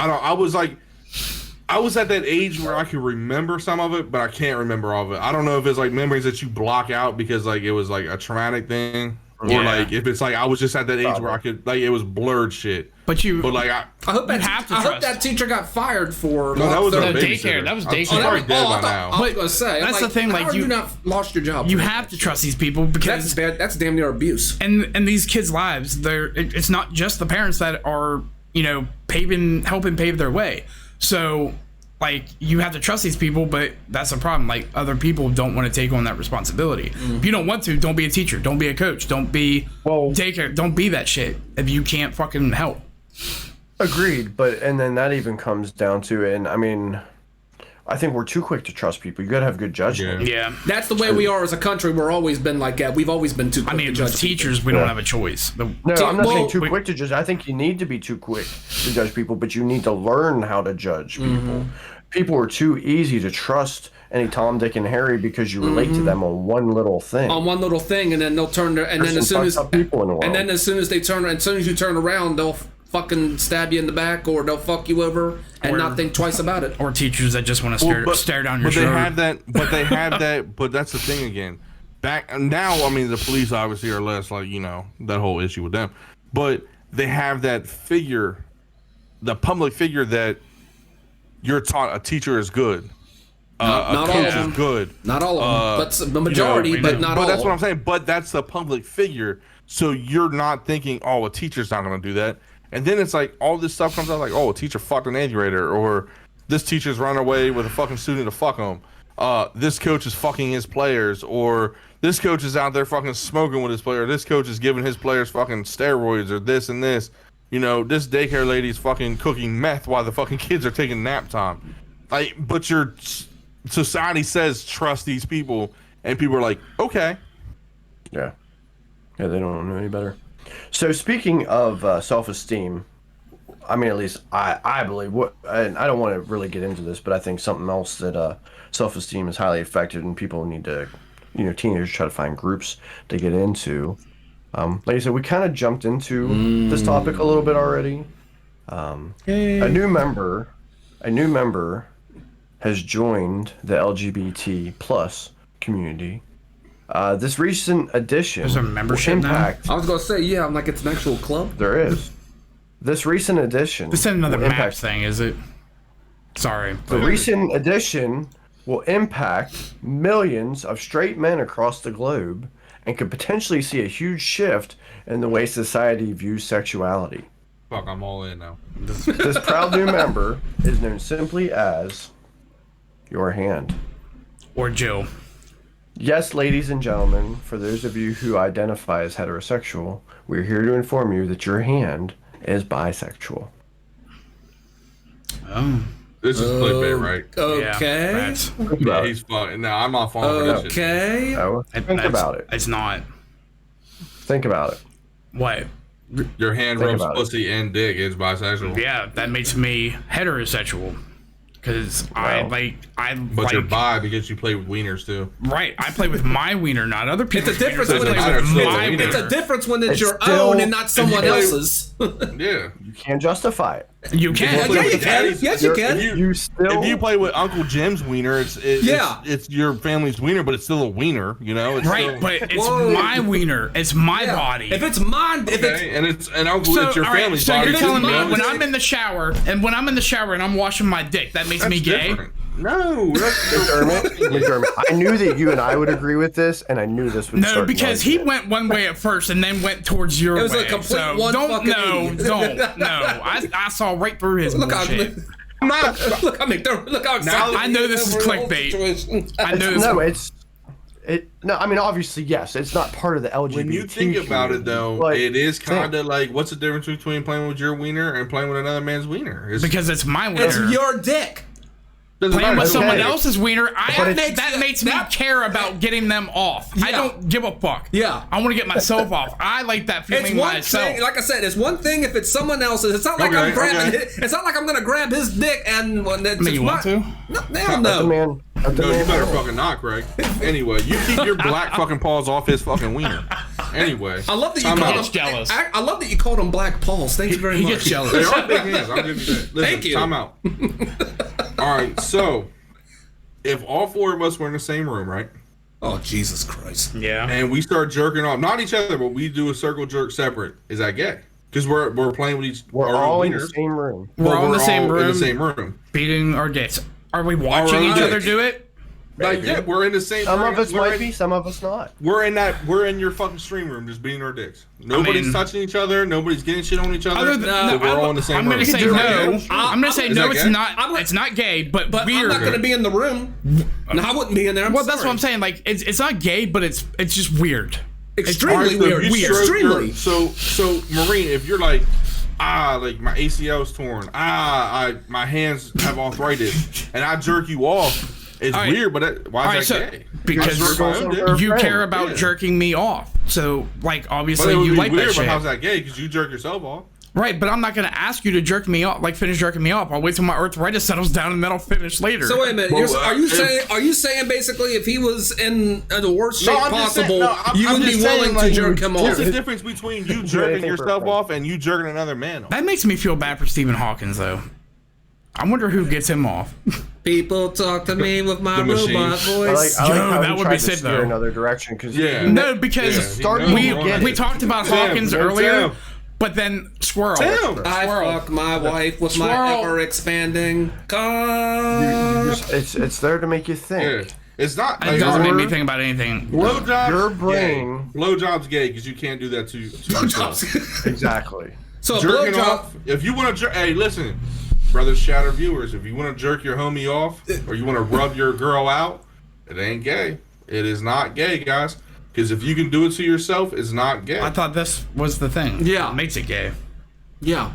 S1: I was at that age where I could remember some of it, but I can't remember all of it. I don't know if it's like memories that you block out because like it was like a traumatic thing, or like if it's like I was just at that age where I could, like, it was blurred shit.
S2: But
S1: like
S3: I hope that teacher got fired for.
S1: No, that was
S2: the
S1: our
S2: daycare.
S1: babysitter.
S2: That was
S1: She's
S2: daycare.
S1: probably dead by now.
S3: I was gonna say
S2: That's the thing.
S3: How
S2: like
S3: are you not lost your job?
S2: You have to trust these people because
S3: that's bad. That's damn near abuse.
S2: And these kids' lives, it's not just the parents that are helping pave their way. So like you have to trust these people, but that's a problem. Like other people don't want to take on that responsibility. If you don't want to, don't be a teacher, don't be a coach, don't be daycare, don't be that shit if you can't fucking help.
S5: Agreed, and then that even comes down to, and I mean, I think we're too quick to trust people. You gotta have good judgment.
S2: Yeah.
S3: That's the way we are as a country. We're always been like that. We've always been too quick to judge
S2: teachers, we don't have a choice.
S5: No, I'm not saying too quick to judge. I think you need to be too quick to judge people, but you need to learn how to judge people. People are too easy to trust any Tom, Dick, and Harry because you relate to them on one little thing.
S3: On one little thing, and then they'll turn their, and
S5: There's
S3: then as
S5: some
S3: soon as
S5: fucked up people in the world.
S3: and then as soon as you turn around, they'll fucking stab you in the back, or they'll fuck you over and not think twice about it.
S2: Or teachers that just want to stare down your shoulder.
S1: They have that. But that's the thing again. Back now, I mean, the police obviously are less like that whole issue with them, but they have that figure, the public figure that you're taught a teacher is good.
S3: Not
S1: a
S3: all
S1: coach
S3: of them.
S1: is good.
S3: Not all of them, but the majority, but not all.
S1: But that's what I'm saying. But that's the public figure. So you're not thinking, oh, a teacher's not going to do that. And then it's like all this stuff comes out like, oh, a teacher fucked an 8th grader, or this teacher's run away with a fucking student to fuck him. This coach is fucking his players, or this coach is out there fucking smoking with his player. This coach is giving his players fucking steroids, or this and this. This daycare lady's fucking cooking meth while the fucking kids are taking nap time. Like, but your society says trust these people, and people are like, okay.
S5: Yeah, they don't know any better. So speaking of self-esteem, I mean, at least I believe and I don't want to really get into this, but I think something else that self-esteem is highly affected, and people need to, teenagers try to find groups to get into. Like I said, we kind of jumped into this topic a little bit already. A new member has joined the LGBT plus community. This recent addition.
S2: There's a membership now?
S3: I was gonna say, yeah, I'm like, it's an actual club.
S5: There is. This recent addition.
S2: This isn't another map thing, is it? Sorry.
S5: The recent addition will impact millions of straight men across the globe and could potentially see a huge shift in the way society views sexuality.
S1: Fuck, I'm all in now.
S5: This proud new member is known simply as Your Hand.
S2: Or Jill.
S5: Yes, ladies and gentlemen, for those of you who identify as heterosexual, we're here to inform you that Your Hand is bisexual.
S2: Oh.
S1: This is clickbait, right?
S3: Okay.
S1: Yeah, he's fun. No, I'm not falling for this shit.
S3: Okay.
S5: So, think about it.
S2: It's not.
S5: Think about it.
S2: What?
S1: Your hand
S5: Think
S1: rubs
S5: about it.
S1: pussy and dick is bisexual.
S2: Yeah, that makes me heterosexual. Because
S1: But you're bi because you play with wieners too.
S2: Right, I play with my wiener, not other people's.
S3: It's a difference
S2: wieners.
S3: when
S2: I play with my
S3: it's a
S2: wiener.
S3: difference when it's your
S5: still-
S3: own and not someone
S1: play-
S3: else's.
S1: Yeah.
S5: You can't justify it.
S2: You can.
S3: Yeah, you can. Yes, you can.
S5: You still.
S1: If you play with Uncle Jim's wiener, it's your family's wiener, but it's still a wiener, you know. It's
S2: Right,
S1: still,
S2: but it's
S3: Whoa.
S2: my wiener. It's my
S3: Yeah.
S2: body.
S3: If it's mine, if it's
S1: okay, and it's Uncle,
S2: So,
S1: it's your
S2: all right,
S1: family's
S2: so
S1: body.
S2: you're telling me
S3: mine.
S2: when I'm in the shower and I'm washing my dick, that makes me
S1: That's
S2: gay?
S1: different. No, that's
S5: McDermott, I knew that you and I would agree with this, and I knew this would
S2: No,
S5: start.
S2: because he went one way at first and then went towards your
S3: It was
S2: way.
S3: a complete
S2: so
S3: one
S2: don't
S3: fucking idiot.
S2: I saw right through his
S3: look how
S2: bullshit.
S3: look how McDermott, look how excited.
S2: I know this is
S3: he whole
S2: clickbait.
S3: situation.
S2: I know this.
S5: No, no. I mean, obviously, yes, it's not part of the LGBT.
S1: when you think about it, though,
S5: but
S1: it is kind of like, what's the difference between playing with your wiener and playing with another man's wiener?
S2: Because it's my wiener.
S3: It's your dick.
S1: Doesn't
S2: Playing
S1: matter.
S2: with someone
S5: Okay.
S2: else's wiener, that
S3: it's-
S2: makes me care about getting them off. I
S3: Yeah.
S2: don't give a fuck.
S3: Yeah.
S2: I want to get myself off. I like that
S3: It's
S2: feeling
S3: one
S2: myself.
S3: thing, like I said, it's one thing if it's someone else's. It's not like
S1: Okay,
S3: I'm grabbing
S1: okay.
S3: it. It's not like I'm gonna grab his dick and when it's
S2: I mean, you want to?
S3: No, hell
S5: Let the
S3: no.
S5: man. Let the
S1: No, you
S5: man
S1: better
S5: know.
S1: fucking not, Craig. Anyway, you keep your black fucking paws off his fucking wiener. Anyway,
S3: I love that you
S1: time
S3: called
S1: out.
S3: him.
S2: gets jealous.
S3: I love that you called him black balls. Thanks very
S2: He
S3: much.
S2: gets jealous.
S1: They are big hands. I'll give you that. Listen,
S3: Thank you.
S1: Time out. All right, so if all four of us were in the same room, right,
S3: Oh Jesus Christ!
S2: Yeah.
S1: and we start jerking off, not each other, but we do a circle jerk separate, is that gay? Because we're playing with each.
S5: We're
S1: our own
S5: all in the
S1: wieners,
S5: same room.
S1: but
S2: We're all in the same
S1: in
S2: room.
S1: the same room.
S2: Beating our dicks. Are we watching
S1: All right.
S2: each other do it?
S1: Like, yeah, we're in the same.
S5: Some
S1: we're
S5: of us
S1: we're
S5: might
S1: in-
S5: be, some of us not.
S1: We're in your fucking stream room, just beating our dicks. Nobody's
S2: mean-
S1: touching each other. Nobody's getting shit on each other.
S2: Other than,
S1: but we're all in the same
S2: I'm
S1: room.
S2: gonna say
S3: do
S2: no.
S3: it.
S2: I'm gonna say
S1: Is
S2: no.
S1: that
S2: It's
S1: gay?
S2: not. It's not gay, but
S3: But
S2: weird.
S3: I'm not gonna be in the room. No, I wouldn't be in there. I'm
S2: Well, that's
S3: sorry.
S2: what I'm saying. Like, it's not gay, but it's just weird.
S3: Extremely
S1: Alright, so
S3: weird.
S1: if you stroke
S3: Extremely.
S1: your- so Marine, if you're like like my ACL's torn, my hands have arthritis, and I jerk you off, it's
S2: All right.
S1: weird. But why
S2: All right,
S1: is
S2: so
S1: that gay?
S2: because
S1: I jerk my own dick.
S2: you
S5: friend.
S2: care about
S1: Yeah.
S2: jerking me off, so like
S1: But
S2: obviously
S1: it would
S2: you
S1: be
S2: like
S1: weird.
S2: that
S1: But
S2: shit,
S1: how's that gay? Because you jerk yourself off.
S2: right? But I'm not gonna ask you to jerk me off, like finish jerking me off. I'll wait till my arthritis settles down and then I'll finish later.
S3: So wait a minute.
S1: Well,
S3: Are you
S1: if-
S3: saying basically if he was in the worst shape
S1: No, I'm just saying-
S3: possible,
S1: no, I'm-
S3: you
S1: I'm
S3: would be
S1: just saying,
S3: willing
S1: like,
S3: to jerk him
S1: What's
S3: off?
S1: the difference between you
S5: anything
S1: jerking
S5: for a
S1: yourself
S5: friend.
S1: off and you jerking another man off?
S2: That makes me feel bad for Stephen Hawkins, though. I wonder who gets him off.
S3: People talk to me with my
S1: The machine.
S3: robot
S5: I like,
S3: voice.
S5: I like
S2: Yo,
S5: how
S2: that
S5: he
S2: would
S5: tried
S2: be
S5: to
S2: sick,
S5: steer
S2: though.
S5: another direction because
S1: Yeah.
S2: No, because
S1: Yeah,
S5: starting
S2: we
S5: to get
S2: we
S5: it.
S2: talked about
S1: Tim,
S2: Hawkins
S1: no,
S2: earlier,
S1: Tim.
S2: but then Squirrel.
S1: Tim.
S3: I
S2: Squirrel.
S3: fuck my wife with my
S2: Squirrel.
S3: ever expanding cock.
S5: it's there to make you think.
S1: Yeah. It's not.
S2: It
S1: Like,
S2: doesn't make me
S1: your
S2: think about anything.
S1: blowjobs.
S5: Your brain-
S1: Gay. Blowjobs gay because you can't do that to yourself.
S5: Exactly.
S3: So a
S1: Jerking
S3: blowjob.
S1: off. If you want to jerk, hey, listen, Brothers Shatter viewers, if you want to jerk your homie off or you want to rub your girl out, it ain't gay. It is not gay, guys. Because if you can do it to yourself, it's not gay.
S2: I thought this was the thing.
S3: Yeah.
S2: It makes it gay.
S3: Yeah.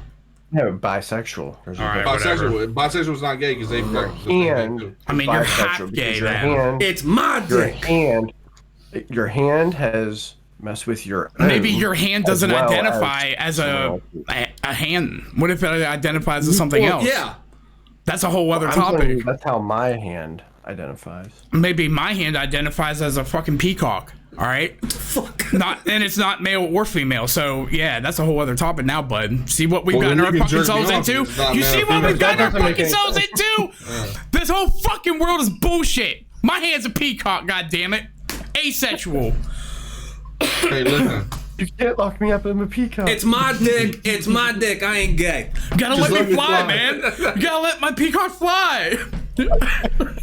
S5: No, bisexual. There's a
S2: All right.
S5: difference.
S1: Bisexual is not gay because they fuck.
S5: Hand.
S2: I mean, you're
S5: bisexual
S2: half
S5: because
S2: gay,
S5: your
S2: man.
S5: hand,
S3: It's my
S5: your
S3: dick.
S5: hand has messed with your.
S2: Maybe
S5: own
S2: your hand
S5: as
S2: doesn't
S5: well
S2: identify as a hand. What if it identifies as something else?
S3: Yeah.
S2: That's a whole other
S5: I'm telling you,
S2: topic.
S5: that's how my hand identifies.
S2: Maybe my hand identifies as a fucking peacock. All right.
S3: Fuck.
S2: And it's not male or female. So yeah, that's a whole other topic now, bud. See what we've
S1: Well,
S2: gotten
S1: then
S2: our
S1: you can
S2: fucking
S1: jerk
S2: selves
S1: me off
S2: into?
S1: if it's not
S2: You
S1: male
S2: see
S1: or
S2: what we've
S1: female.
S2: gotten our
S5: That doesn't make
S2: fucking
S5: any
S2: selves
S5: sense.
S2: into? This whole fucking world is bullshit. My hand's a peacock, goddammit. Asexual.
S1: Hey, listen.
S5: You can't lock me up in a peacock.
S3: It's my dick. It's my dick. I ain't gay.
S2: Gotta
S1: Just
S2: let me fly,
S1: fly.
S2: man. You gotta let my peacock fly.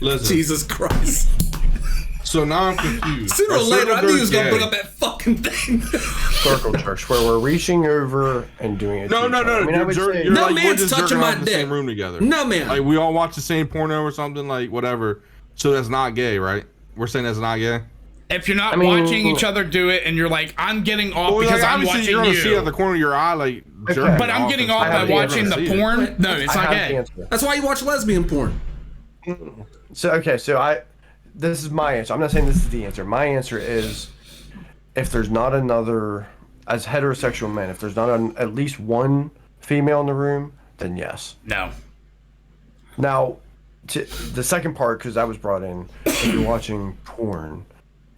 S1: Listen.
S3: Jesus Christ.
S1: So now I'm confused.
S3: Sooner or
S1: Are
S3: later, I
S1: circle
S3: knew he was
S1: jerks
S3: gonna
S1: gay?
S3: bring up that fucking thing.
S5: circle jerks where we're reaching over and doing it.
S1: No,
S5: to
S1: no,
S5: each
S1: no.
S5: other. I mean, I
S1: You're
S5: would
S1: jerk-
S5: say-
S1: you're
S3: No
S1: like, we're
S3: man's
S1: just
S3: touching
S1: jerking
S3: my
S1: off in the
S3: dick.
S1: same room together.
S3: No man.
S1: Like we all watch the same porno or something, like whatever. So that's not gay, right? We're saying that's not gay.
S2: If you're not
S5: I mean-
S2: watching each other do it and you're like, I'm getting off
S1: Well,
S2: because
S1: like,
S2: I'm
S1: obviously
S2: watching
S1: you're gonna see
S2: you.
S1: at the corner of your eye, like jerking
S2: But I'm getting off
S1: and
S2: by
S1: stuff. You're
S2: watching
S1: gonna
S2: the
S1: see it.
S2: porn. No, it's
S5: I
S2: not
S5: have the
S2: gay.
S5: answer.
S3: That's why you watch lesbian porn.
S5: So okay, this is my answer. I'm not saying this is the answer. My answer is if there's not another as heterosexual men, if there's not at least one female in the room, then yes.
S2: No.
S5: Now, the second part, because that was brought in, if you're watching porn,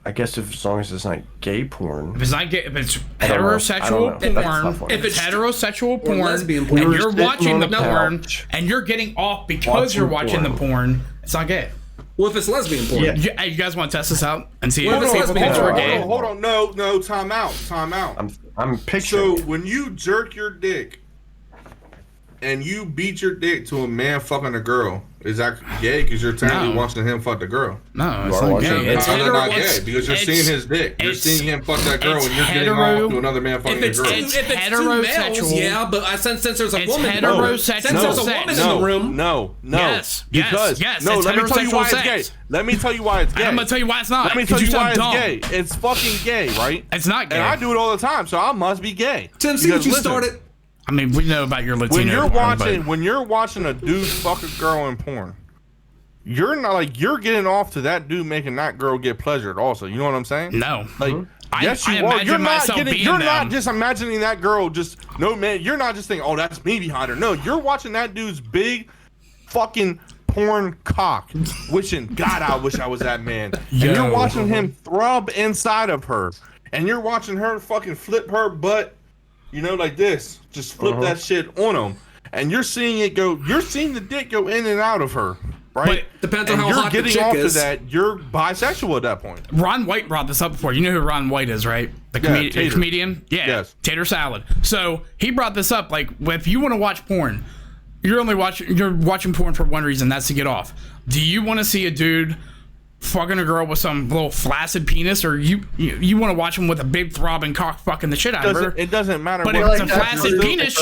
S5: I guess as long as it's not gay porn.
S2: If it's not gay, if it's
S5: I don't know.
S2: heterosexual porn, if it's heterosexual porn,
S3: lesbian porn,
S2: and you're watching the porn,
S5: couch.
S2: and you're getting off because you're watching the porn, it's not gay.
S3: Well, if it's lesbian porn.
S5: Yeah.
S2: You guys want to test this out and see
S3: Well,
S2: if
S3: it's
S2: people think we're gay?
S1: Hold on. No, time out.
S5: I'm picturing.
S1: So when you jerk your dick and you beat your dick to a man fucking a girl, is that gay? Because you're technically watching him fuck the girl.
S2: No, it's not gay. It's
S1: How is it not gay? Because you're seeing his dick. You're seeing him fuck that girl, and you're getting off to another man fucking a girl.
S3: If it's heterosexual, two males, yeah, but since there's a woman,
S2: heterosexual.
S3: Since there's a woman in the room,
S1: no.
S2: Yes,
S1: because
S2: yes,
S1: no.
S2: it's
S1: Let me tell you why
S2: heterosexual
S1: it's gay.
S2: sex.
S1: Let me tell you why it's gay.
S2: I'm gonna tell you why it's not.
S1: Let me tell
S2: 'cause
S1: you why it's
S2: dumb.
S1: gay. It's fucking gay, right?
S2: It's not gay.
S1: And I do it all the time, so I must be gay.
S3: Tim, see what
S1: Because
S3: you
S1: listen,
S3: started.
S2: I mean, we know about your Latino
S1: When you're watching a dude fuck a girl in porn, you're not like you're getting off to that dude making that girl get pleasured. Also, you know what I'm saying?
S2: No,
S1: like. Yes, you are. You're not getting. You're not just imagining that girl. Just no, man. You're not just thinking, "Oh, that's me behind her." No, you're watching that dude's big, fucking porn cock, wishing, God, I wish I was that man. And you're watching him throb inside of her, and you're watching her fucking flip her butt, like this. Just flip that shit on him, and you're seeing it go. You're seeing the dick go in and out of her. Right?
S3: But depends on how hot the chick is.
S1: You're getting off to that. You're bisexual at that point.
S2: Ron White brought this up before. You know who Ron White is, right? The comedian? Yeah.
S1: Yes.
S2: Tater Salad. So he brought this up. Like, if you want to watch porn, you're watching porn for one reason. That's to get off. Do you want to see a dude fucking a girl with some little flaccid penis, or you want to watch him with a big throbbing cock fucking the shit out of her?
S1: It doesn't matter.
S2: But if it's a flaccid penis,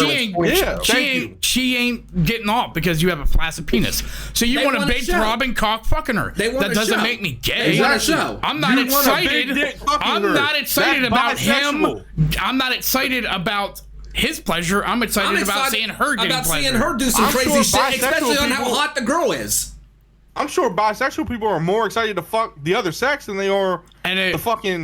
S2: she ain't getting off because you have a flaccid penis. So you want a big throbbing cock fucking her. That doesn't make me gay.
S3: They want a show.
S2: I'm not excited. I'm not excited about him. I'm not excited about his pleasure. I'm excited about seeing her getting pleasure.
S3: Seeing her do some crazy shit, especially on how hot the girl is.
S1: I'm sure bisexual people are more excited to fuck the other sex than they are the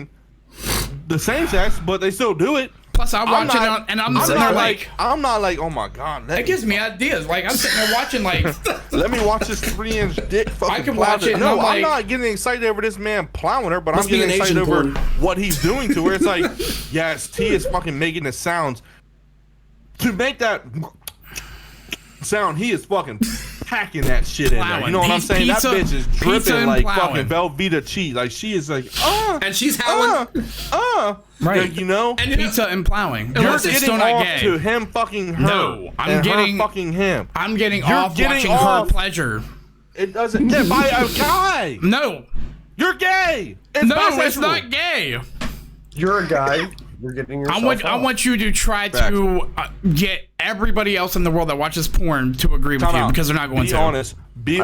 S1: same sex, but they still do it.
S2: Plus, I watch it, and I'm sitting there like,
S1: I'm not like, oh my god,
S2: that gives me ideas. Like, I'm sitting there watching, like,
S1: let me watch this 3-inch dick fucking. I can watch it. No, I'm not getting excited over this man plowing her, but I'm getting excited over what he's doing to her. It's like, yes, T is fucking making the sounds to make that sound. He is fucking packing that shit in there. You know what I'm saying? That bitch is dripping like fucking Velveeta cheese. Like, she is like,
S3: and she's howling,
S2: right?
S1: And
S2: pizza and plowing.
S1: You're getting off to him fucking her. No,
S2: I'm getting
S1: her fucking him.
S2: I'm getting off watching her pleasure.
S1: It doesn't get by a guy.
S2: No,
S1: you're gay.
S2: It's not gay.
S5: You're a guy. You're getting yourself
S2: I want you to try to get everybody else in the world that watches porn to agree with you because they're not going to.
S1: Be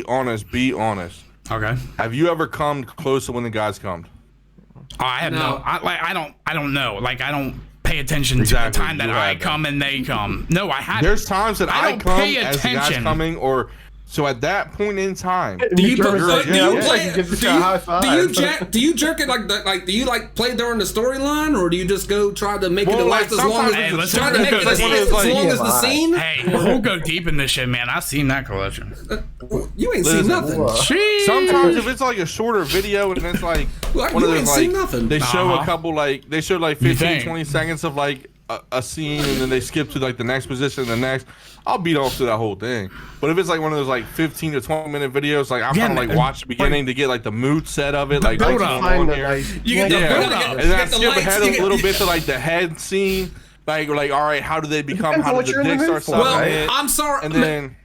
S1: honest.
S2: Okay.
S1: Have you ever come close to when the guys come?
S2: I have I don't know. Like, I don't pay attention to the time that I come and they come. No, I haven't.
S1: There's times that I come as the guys coming, or so at that point in time.
S3: Do you jerk it like do you like play during the storyline, or do you just go try to make it last as long as the scene?
S2: Hey, we'll go deep in this shit, man. I've seen that collection.
S3: You ain't seen nothing.
S1: Sometimes if it's like a shorter video and it's like one of those like they show a couple they show like 15-20 seconds of like a scene and then they skip to like the next position, the next, I'll beat off to that whole thing. But if it's like one of those like 15 to 20 minute videos, like I'm trying to like watch the beginning to get like the mood set of it, like what's going on here. You get the build up, and then I skip ahead a little bit to like the head scene, like all right, how do they become? How did the dick start sucking?
S3: Well, I'm sorry,
S1: and then.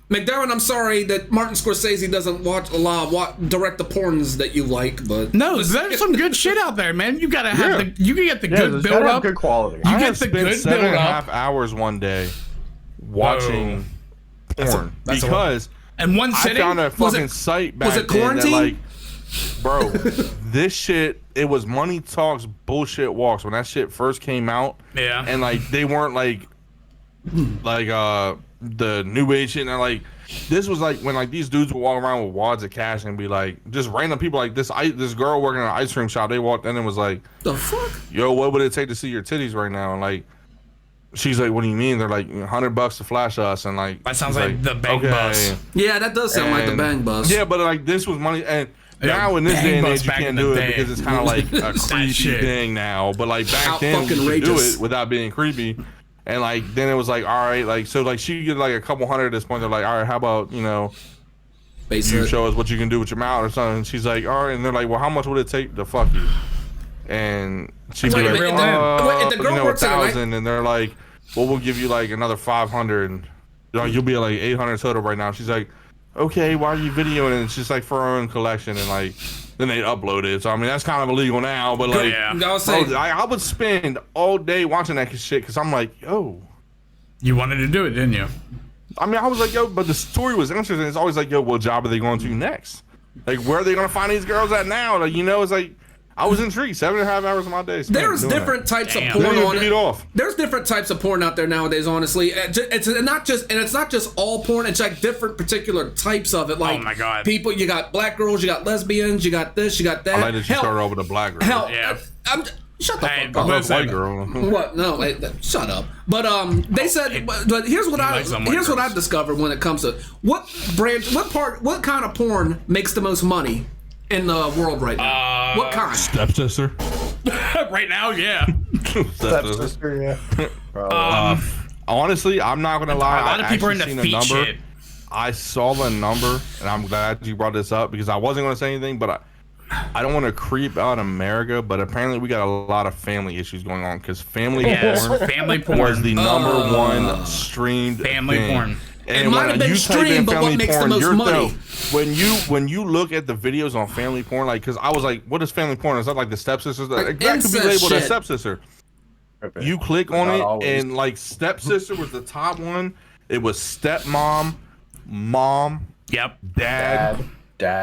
S3: McDermott, I'm sorry that Martin Scorsese doesn't direct the porns that you like, but
S2: no, there's some good shit out there, man. You gotta have you can get the good build up,
S5: good quality.
S1: You get the good 7.5 hours one day watching porn because
S2: and one sitting.
S1: I found a fucking site back then that like, bro, this shit. It was Money Talks Bullshit Walks when that shit first came out.
S2: Yeah,
S1: and like they weren't like the new age shit, and like this was like when like these dudes would walk around with wads of cash and be like just random people like this girl working in an ice cream shop. They walked in and was like,
S3: the fuck,
S1: yo, what would it take to see your titties right now? And like she's like, what do you mean? They're like $100 to flash us, and like
S2: that sounds like the bang bus.
S3: Yeah, that does sound like the bang bus.
S1: Yeah, but like this was money, and now in this day and age you can't do it because it's kind of like a creepy thing now. But like back then you could do it without being creepy. And like then it was like, all right, like so like she get like a couple hundred at this point. They're like, all right, how about you show us what you can do with your mouth or something. And she's like, all right, and they're like, well, how much would it take to fuck you? And she'd be like, $1,000, and they're like, well, we'll give you like another 500, and you'll be at like 800 total right now. She's like, okay, why are you videoing it? It's just like for our own collection, and like then they upload it. So I mean that's kind of illegal now, but like I would spend all day watching that shit because I'm like, yo,
S2: you wanted to do it, didn't you?
S1: I mean, I was like, yo, but the story was interesting. It's always like, yo, what job are they going to next? Like, where are they going to find these girls at now? Like, it's like I was intrigued. 7.5 hours of my day.
S3: There's different types of porn on it. There's different types of porn out there nowadays. Honestly, it's not just all porn. It's like different particular types of it. Like,
S2: oh my god,
S3: people. You got black girls. You got lesbians. You got this. You got that.
S1: I like that you started over the black girl.
S3: Shut the fuck up.
S1: White girl.
S3: What? No, shut up. But they said. But here's what I've discovered when it comes to what kind of porn makes the most money in the world right now. What kind?
S1: Stepsister.
S2: Right now, yeah.
S5: Stepsister, yeah.
S1: Honestly, I'm not gonna lie.
S2: A lot of people are into feet shit.
S1: I saw the number, and I'm glad you brought this up because I wasn't gonna say anything, but I don't want to creep out America, but apparently we got a lot of family issues going on because family porn was the number one streamed
S2: porn.
S3: And it might have been streamed, but what makes the most money?
S1: When you look at the videos on family porn, like, because I was like, what is family porn? Is that like the stepsisters? That could be labeled as stepsister. You click on it, and like stepsister was the top one. It was stepmom, mom, dad,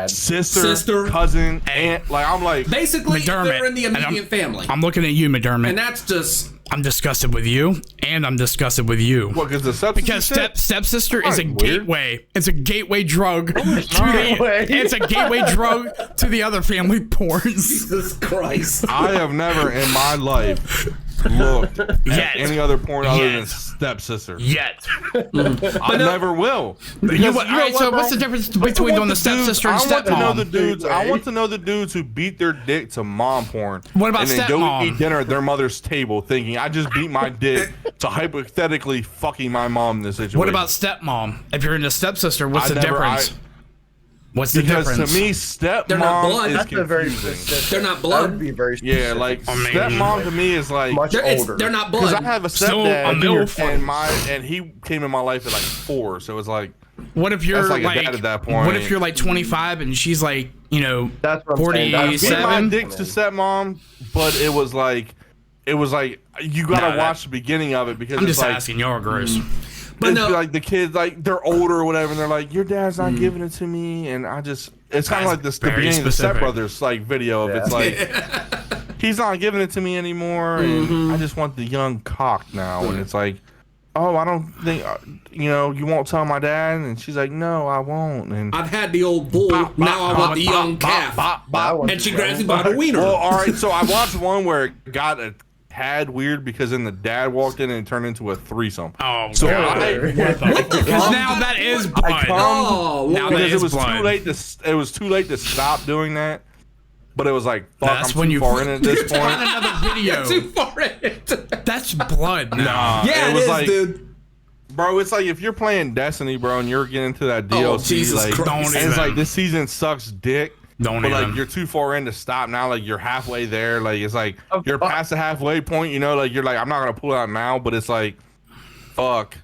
S1: sister, cousin, aunt. Like I'm like
S3: basically they're in the immediate family.
S2: I'm looking at you, McDermott,
S3: and that's just.
S2: I'm disgusted with you, and I'm disgusted with you.
S1: What? Because
S2: stepsister is a gateway. It's a gateway drug. It's a gateway drug to the other family porns.
S3: Jesus Christ!
S1: I have never in my life looked at any other porn other than stepsister. I never will.
S2: So what's the difference between doing the stepsister and stepmom?
S1: I want to know the dudes who beat their dick to mom porn.
S2: What about
S1: and then
S2: stepmom?
S1: go eat dinner at their mother's table thinking I just beat my dick to hypothetically fucking my mom in this situation.
S2: What about stepmom? If you're into stepsister, what's the difference? What's the difference?
S1: Because to me, stepmom is confusing.
S3: They're not blood.
S5: That would be very specific.
S1: Yeah, like stepmom to me is like
S5: much older.
S3: They're not blood.
S1: Because I have a stepdad, and he came in my life at like 4, so it's like.
S2: What if you're
S1: like a dad at that point?
S2: What if you're like 25 and she's like 47?
S1: I beat my dick to stepmom, but it was like you gotta watch the beginning of it because
S2: I'm
S1: it's
S2: just asking. You're gross.
S1: But it's like the kids, like they're older or whatever, and they're like, "Your dad's not giving it to me," and it's kind of like the beginning of the Step Brothers like video of it's like he's not giving it to me anymore, and I just want the young cock now, and it's like, oh, I don't think you won't tell my dad, and she's like, no, I won't, and
S3: I've had the old bull, now I want the young calf, and she grabs me by the wiener.
S1: Well, all right, so I watched one where it got a tad weird because then the dad walked in and it turned into a threesome.
S2: Oh,
S1: so
S2: because now that is blood.
S1: Now because it was blood. It was too late to stop doing that. But it was like, fuck, I'm too far in at this point.
S2: Another video.
S3: Too far in it.
S2: That's blood now.
S3: Yeah, it was like, dude.
S1: Bro, it's like if you're playing Destiny, bro, and you're getting into that DLC, it's like this season sucks dick. Like you're too far in to stop now. Like you're halfway there. Like it's like you're past the halfway point. Like you're like I'm not gonna pull out now, but it's like, fuck,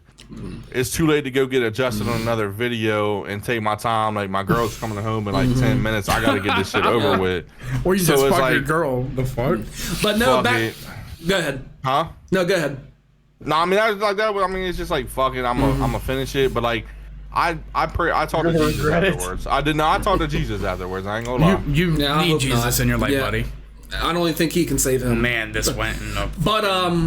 S1: it's too late to go get adjusted on another video and take my time. Like my girl's coming home in like 10 minutes. I gotta get this shit over with.
S2: Or you just fuck your girl. The fuck?
S3: But no, go ahead.
S1: Huh?
S3: No, go ahead.
S1: No, I mean that's like that. I mean it's just like fuck it. I'm gonna finish it. But like. I talked to Jesus afterwards. I did not. I talked to Jesus afterwards. I ain't gonna lie.
S2: You need Jesus in your life, buddy.
S3: I don't even think he can save him.
S2: Man, this went in a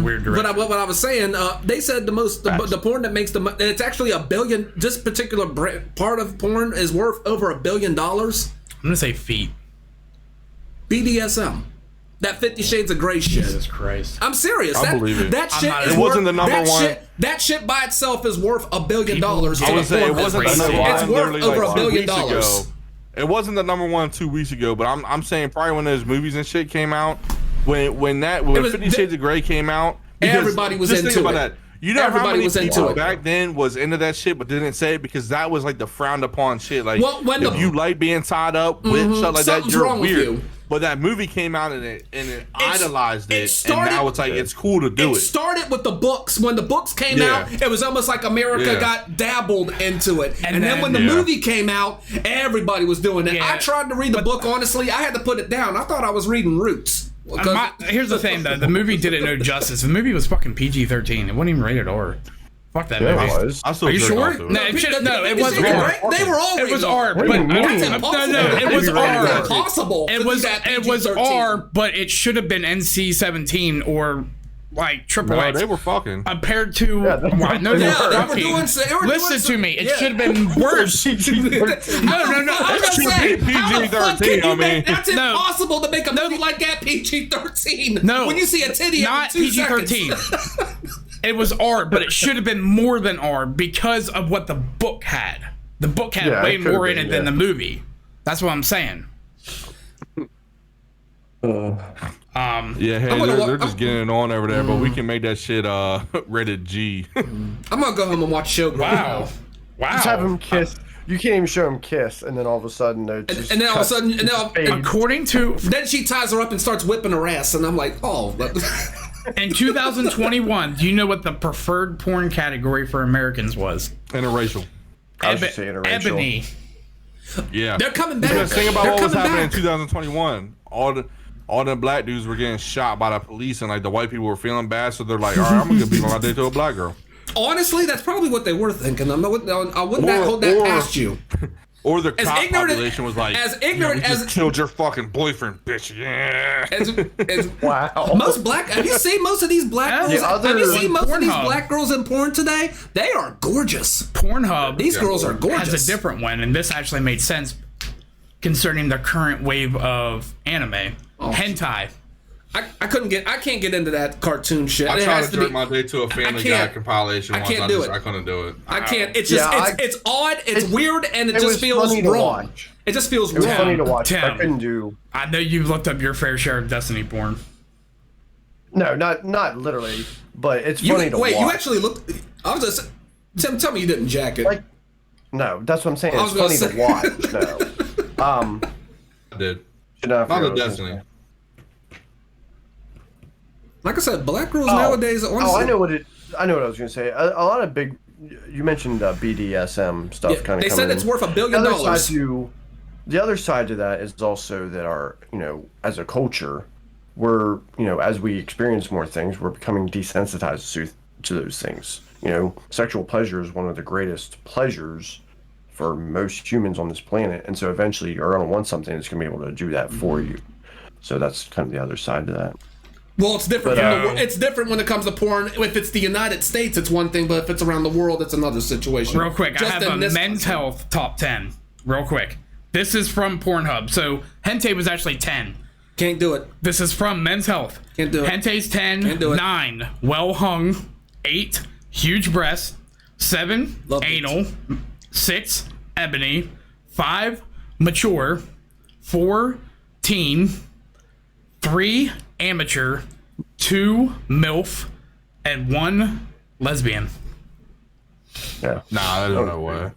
S3: weird direction. But what I was saying, they said the porn that makes it's actually $1 billion. This particular part of porn is worth over $1 billion. I'm
S2: gonna say feet.
S3: BDSM. That 50 Shades of Grey shit.
S2: Jesus Christ.
S3: I'm serious.
S1: I believe it.
S3: That shit is
S1: it wasn't the number one.
S3: That shit by itself is worth $1 billion.
S1: I would say it wasn't the number one.
S3: It's worth over $1 billion.
S1: It wasn't the number one 2 weeks ago, but I'm saying probably when those movies and shit came out, when 50 Shades of Grey came out,
S3: everybody was into it.
S1: That. You know how many people back then was into that shit but didn't say it because that was like the frowned upon shit. Like if you like being tied up with stuff like that, you're weird. But that movie came out and it idolized it, and now it's like it's cool to do it. It
S3: started with the books. When the books came out, it was almost like America got dabbled into it. And then when the movie came out, everybody was doing it. Yeah. I tried to read the book, honestly. I had to put it down. I thought I was reading Roots.
S2: Here's the thing, though. The movie didn't know justice. The movie was fucking PG-13. It wasn't even rated R. Fuck that movie.
S1: It was.
S2: Are you sure? No, it wasn't R.
S3: They were all.
S2: It was R, but it was R.
S3: Impossible.
S2: It was R, but it should have been NC-17 or like triple X.
S1: They were fucking.
S2: Compared to listen to me. It should have been worse.
S1: No. PG-13. I mean,
S3: that's impossible to make a movie like that PG-13.
S2: No,
S3: when you see a titty,
S2: not PG-13. It was R, but it should have been more than R because of what the book had. The book had way more in it than the movie. That's what I'm saying.
S1: They're just getting it on over there, but we can make that shit rated G.
S3: I'm gonna go home and watch show.
S2: Wow.
S5: Just have him kiss. You can't even show him kiss, and then all of a sudden,
S3: and then all of a sudden,
S2: according to
S3: then she ties her up and starts whipping her ass, and I'm like, oh.
S2: In 2021, do you know what the preferred porn category for Americans was?
S1: Interracial.
S5: I was just saying interracial.
S2: Ebony.
S1: Yeah.
S3: They're coming back.
S1: Because think about what was happening in 2021. All the black dudes were getting shot by the police, and like the white people were feeling bad, so they're like, all right, I'm gonna be my day to a black girl.
S3: Honestly, that's probably what they were thinking. I wouldn't hold that past you.
S1: Or the cop population was like,
S3: as ignorant as
S1: just killed your fucking boyfriend, bitch. Yeah.
S5: Wow.
S3: Most black. Have you seen most of these black girls? Have you seen most of these black girls in porn today? They are gorgeous.
S2: Pornhub.
S3: These girls are gorgeous.
S2: Has a different one, and this actually made sense concerning the current wave of anime. Hentai.
S3: I can't get into that cartoon shit.
S1: I tried to turn my day to a Family Guy compilation.
S3: I can't do it.
S1: I couldn't do it.
S3: I can't. It's just it's odd. It's weird, and it just feels wrong. It just feels wrong.
S5: It was funny to watch.
S2: Tim,
S5: I couldn't do.
S2: I know you've looked up your fair share of Destiny porn.
S5: No, not literally, but it's funny to watch.
S3: Wait, you actually looked? I was just tell me you didn't jack it.
S5: No, that's what I'm saying. It's funny to watch. No.
S1: I did.
S5: Not
S1: the Destiny.
S3: Like I said, black girls nowadays. Honestly,
S5: I know what I was going to say. A lot of big. You mentioned BDSM stuff. Kind of.
S3: They said it's worth $1 billion.
S5: The other side to that is also that our, as a culture, we're, as we experience more things, we're becoming desensitized to those things. Sexual pleasure is one of the greatest pleasures for most humans on this planet, and so eventually you're going to want something that's going to be able to do that for you. So that's kind of the other side to that.
S3: Well, it's different. It's different when it comes to porn. If it's the United States, it's one thing, but if it's around the world, it's another situation.
S2: Real quick, I have a men's health top 10. Real quick. This is from Pornhub. So Hentai was actually 10.
S3: Can't do it.
S2: This is from Men's Health.
S3: Can't do it.
S2: Hentai's 10.
S3: Can't do it.
S2: 9. Well hung. 8. Huge breast. 7. Anal. 6. Ebony. 5. Mature. 4. Teen. 3. Amateur. 2. MILF. And 1. Lesbian.
S5: Yeah.
S1: Nah, I don't know what.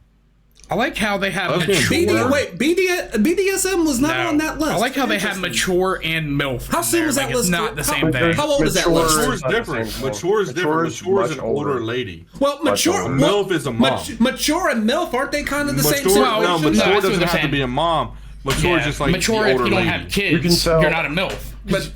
S2: I like how they have mature.
S3: BDSM was not on that list.
S2: I like how they have mature and MILF.
S3: How soon was that list?
S2: It's not the same thing.
S3: How old is that list?
S1: Mature is different. Mature is different. Mature is an older lady.
S3: Well, mature.
S1: MILF is a mom.
S3: Mature and MILF, aren't they kind of the same?
S1: No, mature doesn't have to be a mom. Mature is just like
S2: mature
S1: the older
S2: if you don't
S1: lady.
S2: have kids. You're not a MILF.
S3: But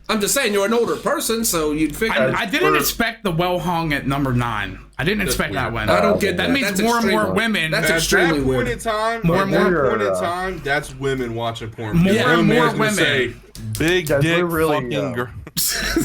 S3: I'm just saying you're an older person, so you'd figure.
S2: I didn't expect the well hung at number 9. I didn't expect that one.
S3: I don't get
S2: that. That means more and more women.
S3: That's extremely weird.
S1: At that point in time, more and more women. That's women watching porn.
S2: More and more women.
S1: Say, big
S5: Guys,
S1: dick
S5: we're really,
S1: fucking girl.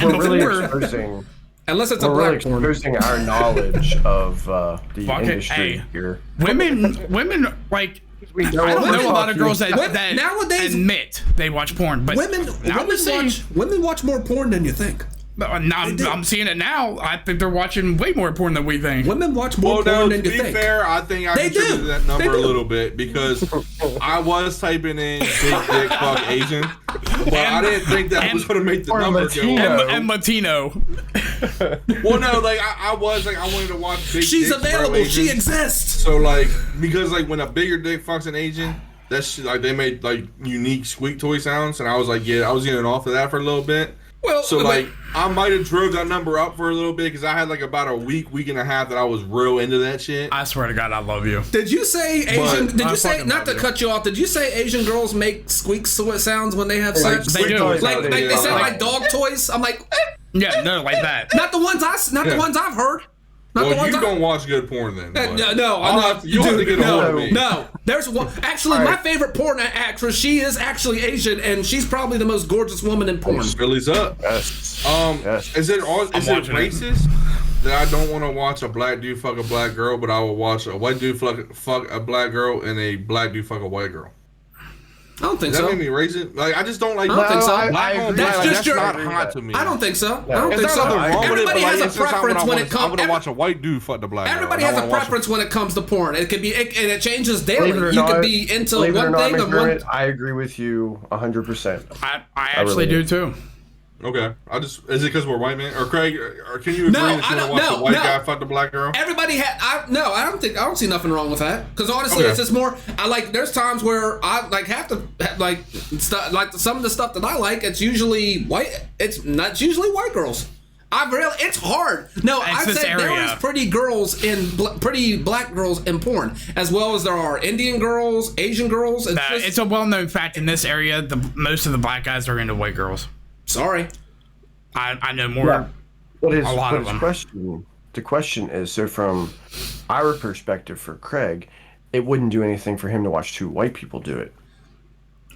S5: We're really exposing.
S3: Unless it's a
S5: We're really
S3: black porn.
S5: exposing our knowledge of the
S2: Fuck it,
S5: industry
S2: hey.
S5: here.
S2: Women, like,
S5: We
S2: I don't
S5: what
S2: know a
S5: we're
S2: lot of
S5: talking
S2: girls that,
S5: about.
S2: that
S3: Nowadays-
S2: admit they watch porn, but
S3: Women watch more porn than you think.
S2: I'm seeing it now. I think they're watching way more porn than we think.
S3: Women watch more
S1: Well, no,
S3: porn
S1: to
S3: than you
S1: be
S3: think.
S1: fair, I think I
S3: They
S1: contributed
S3: do.
S1: to that number
S3: They
S1: a
S3: do.
S1: little bit because I was typing in big dick fuck Asian, but I didn't think that was going to make the
S5: Or
S1: number
S5: Latino.
S1: go up.
S2: And Latino.
S1: Well, no, like I was like I wanted to watch big
S3: She's
S1: dicks pro
S3: available. She
S1: Asians.
S3: exists.
S1: So like because like when a bigger dick fucks an Asian, that's like they made like unique squeak toy sounds, and I was like, yeah, I was getting off of that for a little bit.
S3: Well,
S1: So like I might have drove that number up for a little bit because I had like about a week and a half that I was real into that shit.
S2: I swear to God, I love you.
S3: did you say Asian? Did
S2: I
S3: you say
S2: fucking
S3: not to
S2: love
S3: cut you off? Did you say Asian girls make squeak sounds when they have sex?
S2: They do.
S3: Like they
S1: Yeah.
S3: sound like dog toys. I'm like,
S2: Yeah, no, like that.
S3: not the ones the ones I've heard. Not the
S1: Well,
S3: ones
S1: you
S3: I-
S1: don't watch good porn then. but
S3: No,
S1: I'll
S3: no,
S1: have to- you'll have to get a hold of me.
S3: No, there's one. Actually, my favorite porn actress. She is actually Asian, and she's probably the most gorgeous woman in porn.
S1: Billy's up.
S5: Yes. Yes.
S1: Is it
S2: watching it.
S1: racist that I don't want to watch a black dude fuck a black girl, but I will watch a white dude fuck a black girl and a black dude fuck a white girl?
S3: I don't think
S1: Does that
S3: so.
S1: make me racist? Like I just don't like.
S3: I don't think so.
S5: I
S1: Black
S5: agree.
S1: on
S3: That's
S1: black,
S3: just
S1: that's
S3: your-
S1: not
S5: I agree
S1: hot
S5: with
S1: to me.
S3: I don't think so. I don't
S1: There's
S3: think so.
S1: nothing wrong with it,
S3: Everybody
S1: but like,
S3: has a
S1: it's just not
S3: preference
S1: what I
S3: when
S1: wanna-
S3: it comes.
S1: I'm gonna watch a white dude fuck the black girl.
S3: Everybody
S1: I
S3: has a
S1: wanna watch
S3: preference when it comes to porn. It could be, and it changes daily.
S5: Believe it or
S3: You could
S5: not-
S3: be into
S5: believe it or
S3: one
S5: not,
S3: thing and one.
S5: McDermott, I agree with you 100%.
S2: I actually
S5: really
S2: do too.
S1: Okay, is it because we're white men or Craig? Or can you agree
S3: No,
S1: that
S3: I
S1: you
S3: don't-
S1: want to watch
S3: no,
S1: a white
S3: no.
S1: guy fuck the black girl?
S3: Everybody had. I don't see nothing wrong with that. Because honestly,
S1: Okay.
S3: it's just more. I like. There's times where I like have to like stuff like some of the stuff that I like. It's usually white. It's not usually white girls. It's hard. No,
S2: It's
S3: I'd
S2: this
S3: say there
S2: area.
S3: is pretty girls in pretty black girls in porn, as well as there are Indian girls, Asian girls.
S2: It's a well-known fact in this area. Most of the black guys are into white girls.
S3: Sorry.
S2: I know more.
S5: Yeah. But
S2: A lot of them.
S5: the question is, so from our perspective for Craig, it wouldn't do anything for him to watch two white people do it.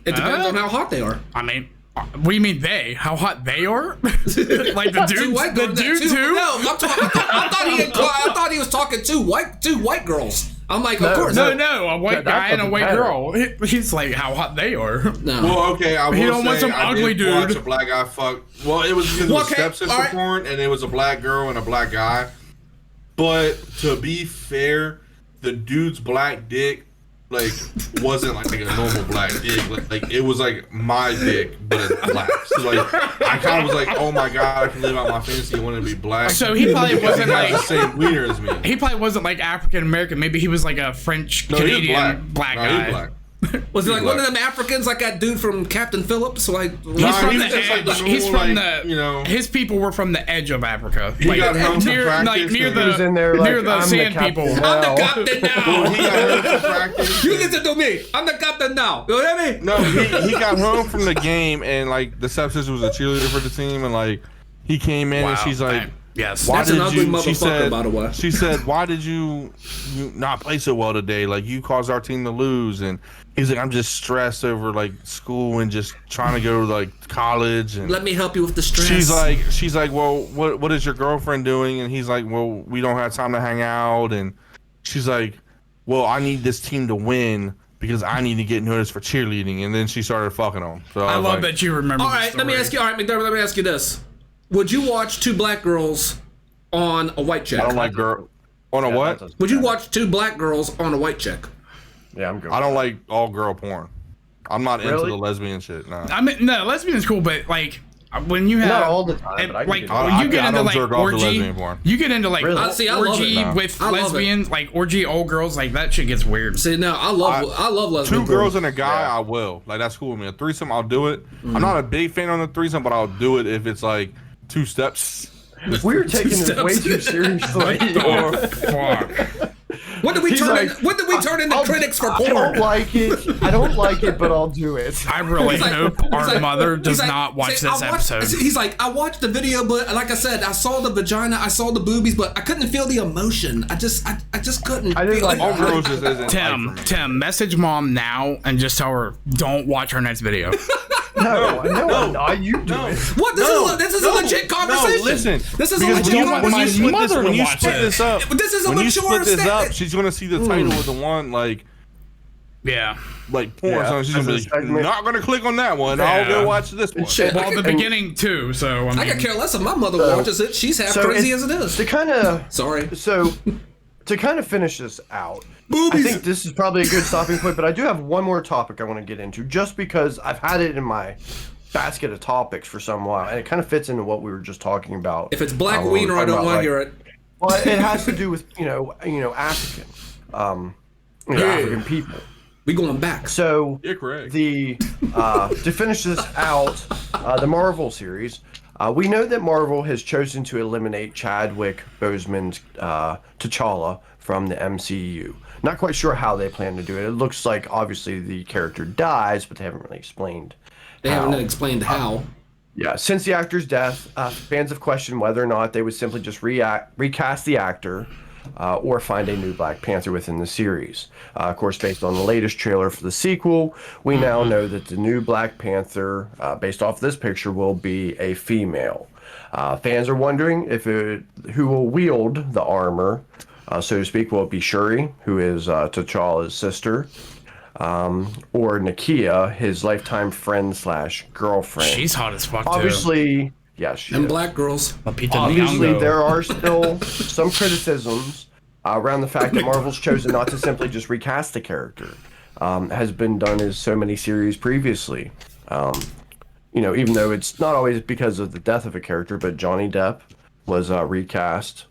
S3: It depends on how hot they are.
S2: I mean, what do you mean they? How hot they are? Like the
S3: Two
S2: dude,
S3: white
S2: the
S3: girls-
S2: dude
S3: two-
S2: too?
S3: No, I thought he was talking two white girls. I'm like, of course.
S2: No, a white
S5: That
S2: guy and a
S5: doesn't
S2: white
S5: matter.
S2: girl. He's like, how hot they are.
S3: No.
S1: Well, okay, I will
S2: He don't want
S1: say
S2: some
S1: I
S2: ugly
S1: did watch
S2: dude.
S1: a black guy fuck. Well, it was because it was
S3: Okay,
S1: stepsister
S3: all right.
S1: porn, and it was a black girl and a black guy. But to be fair, the dude's black dick like wasn't like a normal black dick. Like it was like my dick, but it's black. So like I kind of was like, oh my god, I can live out my fantasy. I want to be black.
S2: So he probably wasn't
S1: He has
S2: like
S1: the same wiener as me.
S2: he probably wasn't like African American. Maybe he was like a French
S1: No, he was
S2: Canadian
S1: black. No,
S2: guy.
S1: he was black.
S3: Was it like one of
S1: black.
S3: them Africans, like that dude from Captain Phillips? Like,
S2: He's
S1: Nah,
S2: from
S1: he
S2: the
S1: was just like
S2: edge.
S1: the
S2: He's
S1: normal,
S2: from
S1: like,
S2: the.
S1: you know.
S2: His people were from the edge of Africa.
S1: He got home from
S2: near,
S1: practice
S2: like near
S1: and-
S2: the
S5: He was in there like,
S2: near the
S5: I'm the
S2: sand
S5: captain
S2: people.
S5: now.
S3: I'm the captain
S1: Well, he
S3: now.
S1: got home from practice.
S3: You listen to me. I'm the captain now. You hear me?
S1: No, he got home from the game and like the stepsister was a cheerleader for the team and like he came in and she's like,
S2: yes.
S1: why
S3: That's an
S1: did
S3: ugly
S1: you? She
S3: motherfucker,
S1: said,
S3: by the way.
S1: She said, why did you not play so well today? Like you caused our team to lose. And he's like, I'm just stressed over like school and just trying to go to like college. And
S3: Let me help you with the stress.
S1: she's like, well, what is your girlfriend doing? And he's like, well, we don't have time to hang out. And she's like, well, I need this team to win because I need to get noticed for cheerleading. And then she started fucking him. So
S2: I
S1: was
S2: love
S1: like,
S2: that you remember.
S3: All
S2: the
S3: right, let me
S2: story.
S3: ask you. All right, McDermott, let me ask you this: would you watch two black girls on a white chick?
S1: I don't like girl. On a what?
S3: Would you watch two black girls on a white chick?
S5: Yeah, I'm good.
S1: I don't like all girl porn. I'm not into
S5: Really?
S1: the lesbian shit. No.
S2: I mean, no, lesbian is cool, but like when you have
S5: Not all the time,
S2: and,
S5: but I can
S2: like
S5: get
S2: when
S1: it.
S2: you get
S1: I
S2: into
S1: don't
S2: like
S1: jerk off to
S2: orgy,
S1: lesbian porn.
S2: you get into like
S5: Really?
S3: See, I love
S2: orgy
S3: it.
S2: with
S3: I love it.
S2: lesbians, like orgy old girls, like that shit gets weird.
S3: See, no, I love lesbian.
S1: Two girls and a guy, I will. Like that's cool with me. A threesome, I'll do it. I'm not a big fan on the threesome, but I'll do it if it's like two steps.
S5: We're taking this way too seriously.
S2: Fuck.
S3: When did we
S5: He's
S3: turn?
S5: like,
S3: When did we turn into critics for
S5: I don't
S3: porn?
S5: like it. I don't like it, but I'll do it.
S2: I really
S3: He's like-
S2: hope
S3: he's
S2: our
S3: like-
S2: mother
S3: he's
S2: does
S3: like,
S2: not watch
S3: see,
S2: this
S3: I watched-
S2: episode.
S3: He's like, I watched the video, but like I said, I saw the vagina, I saw the boobies, but I couldn't feel the emotion. I just couldn't.
S5: I didn't
S3: feel
S5: like
S3: it.
S1: All girls just isn't.
S2: Tim, message mom now and just tell her don't watch her next video.
S5: No, you do it.
S3: What? This is a legit conversation.
S1: No, listen.
S3: This is a
S1: Because
S3: legit conversation.
S1: when you split this up,
S3: This is a
S1: when you
S3: mature
S1: split this up,
S3: statement.
S1: she's gonna see the title of the one like porn.
S5: Yeah,
S1: She's gonna be like, not gonna click on that one. I'll go watch this one.
S3: Shit,
S2: Well, the beginning too. So I mean,
S3: I could care less if my mother watches it. She's half crazy as it is.
S5: To kind of
S3: Sorry.
S5: So, to kind of finish this out,
S3: Boobies.
S5: I think this is probably a good stopping point. But I do have one more topic I want to get into, just because I've had it in my basket of topics for some while, and it kind of fits into what we were just talking about.
S3: If it's black wiener, I don't want to hear it.
S5: Well, it has to do with African, African people.
S3: We going back.
S5: So
S1: You're correct.
S5: To finish this out, the Marvel series, we know that Marvel has chosen to eliminate Chadwick Boseman's T'Challa from the MCU. Not quite sure how they plan to do it. It looks like obviously the character dies, but they haven't really explained.
S3: They haven't explained how.
S5: Yeah, since the actor's death, fans have questioned whether or not they would simply just recast the actor or find a new Black Panther within the series. Of course, based on the latest trailer for the sequel, we now know that the new Black Panther, based off this picture, will be a female. Fans are wondering who will wield the armor, so to speak. Will it be Shuri, who is T'Challa's sister? Or Nakia, his lifetime friend / girlfriend.
S2: she's hot as fuck too.
S5: Obviously, yes, she
S3: And
S5: is.
S3: black girls.
S2: Lupita
S5: Obviously,
S2: Nyong'o.
S5: there are still some criticisms around the fact that Marvel's chosen not to simply just recast the character. Has been done in so many series previously. Even though it's not always because of the death of a character, but Johnny Depp was recast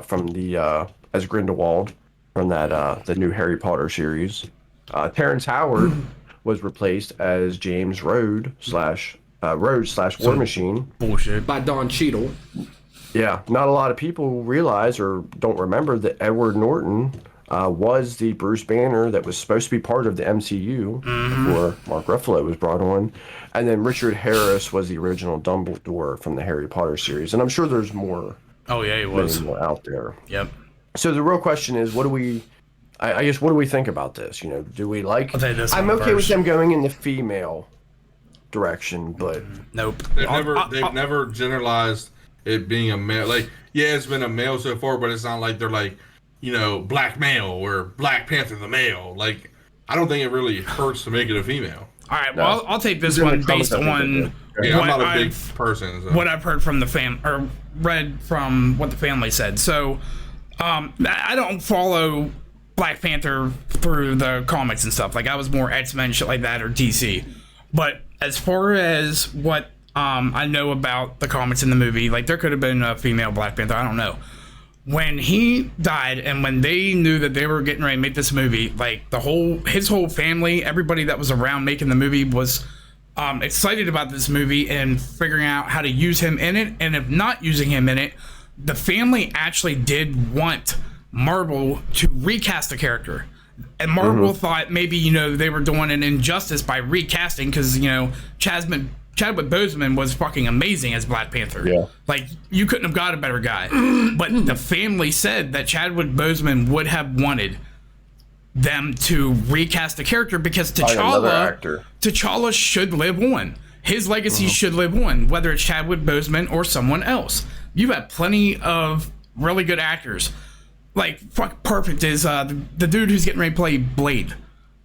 S5: from the as Grindelwald from that the new Harry Potter series. Terrence Howard was replaced as James Rhodes / War Machine.
S2: Bullshit.
S3: By Don Cheadle.
S5: Yeah, not a lot of people realize or don't remember that Edward Norton was the Bruce Banner that was supposed to be part of the MCU before Mark Ruffalo was brought on. And then Richard Harris was the original Dumbledore from the Harry Potter series. And I'm sure there's more,
S2: Oh yeah, he was.
S5: more out there.
S2: Yep.
S5: So the real question is, what do we think about this? Do we like...
S2: I'll take this
S5: I'm
S2: one
S5: okay with
S2: first.
S5: them going in the female direction, but...
S2: Nope.
S1: They've never generalized it being a male. Like, yeah, it's been a male so far, but it's not like they're like, black male or Black Panther the male. Like, I don't think it really hurts to make it a female.
S2: All right. Well, I'll take this one based on
S1: Yeah, I'm
S2: what
S1: not a big
S2: I've
S1: person. So.
S2: what I've heard from the or read from what the family said. So, I don't follow Black Panther through the comics and stuff. Like, I was more X-Men, shit like that, or DC. But as far as what I know about the comics in the movie, like, there could have been a female Black Panther. I don't know. When he died and when they knew that they were getting ready to make this movie, like, his whole family, everybody that was around making the movie was excited about this movie and figuring out how to use him in it. And if not using him in it, the family actually did want Marvel to recast the character. And Marvel thought maybe, they were doing an injustice by recasting because, Chadwick Boseman was fucking amazing as Black Panther.
S5: Yeah.
S2: Like, you couldn't have got a better guy. But the family said that Chadwick Boseman would have wanted them to recast the character because T'Challa should live on. His legacy should live on, whether it's Chadwick Boseman or someone else. You have plenty of really good actors. Like, fuck, perfect is the dude who's getting ready to play Blade,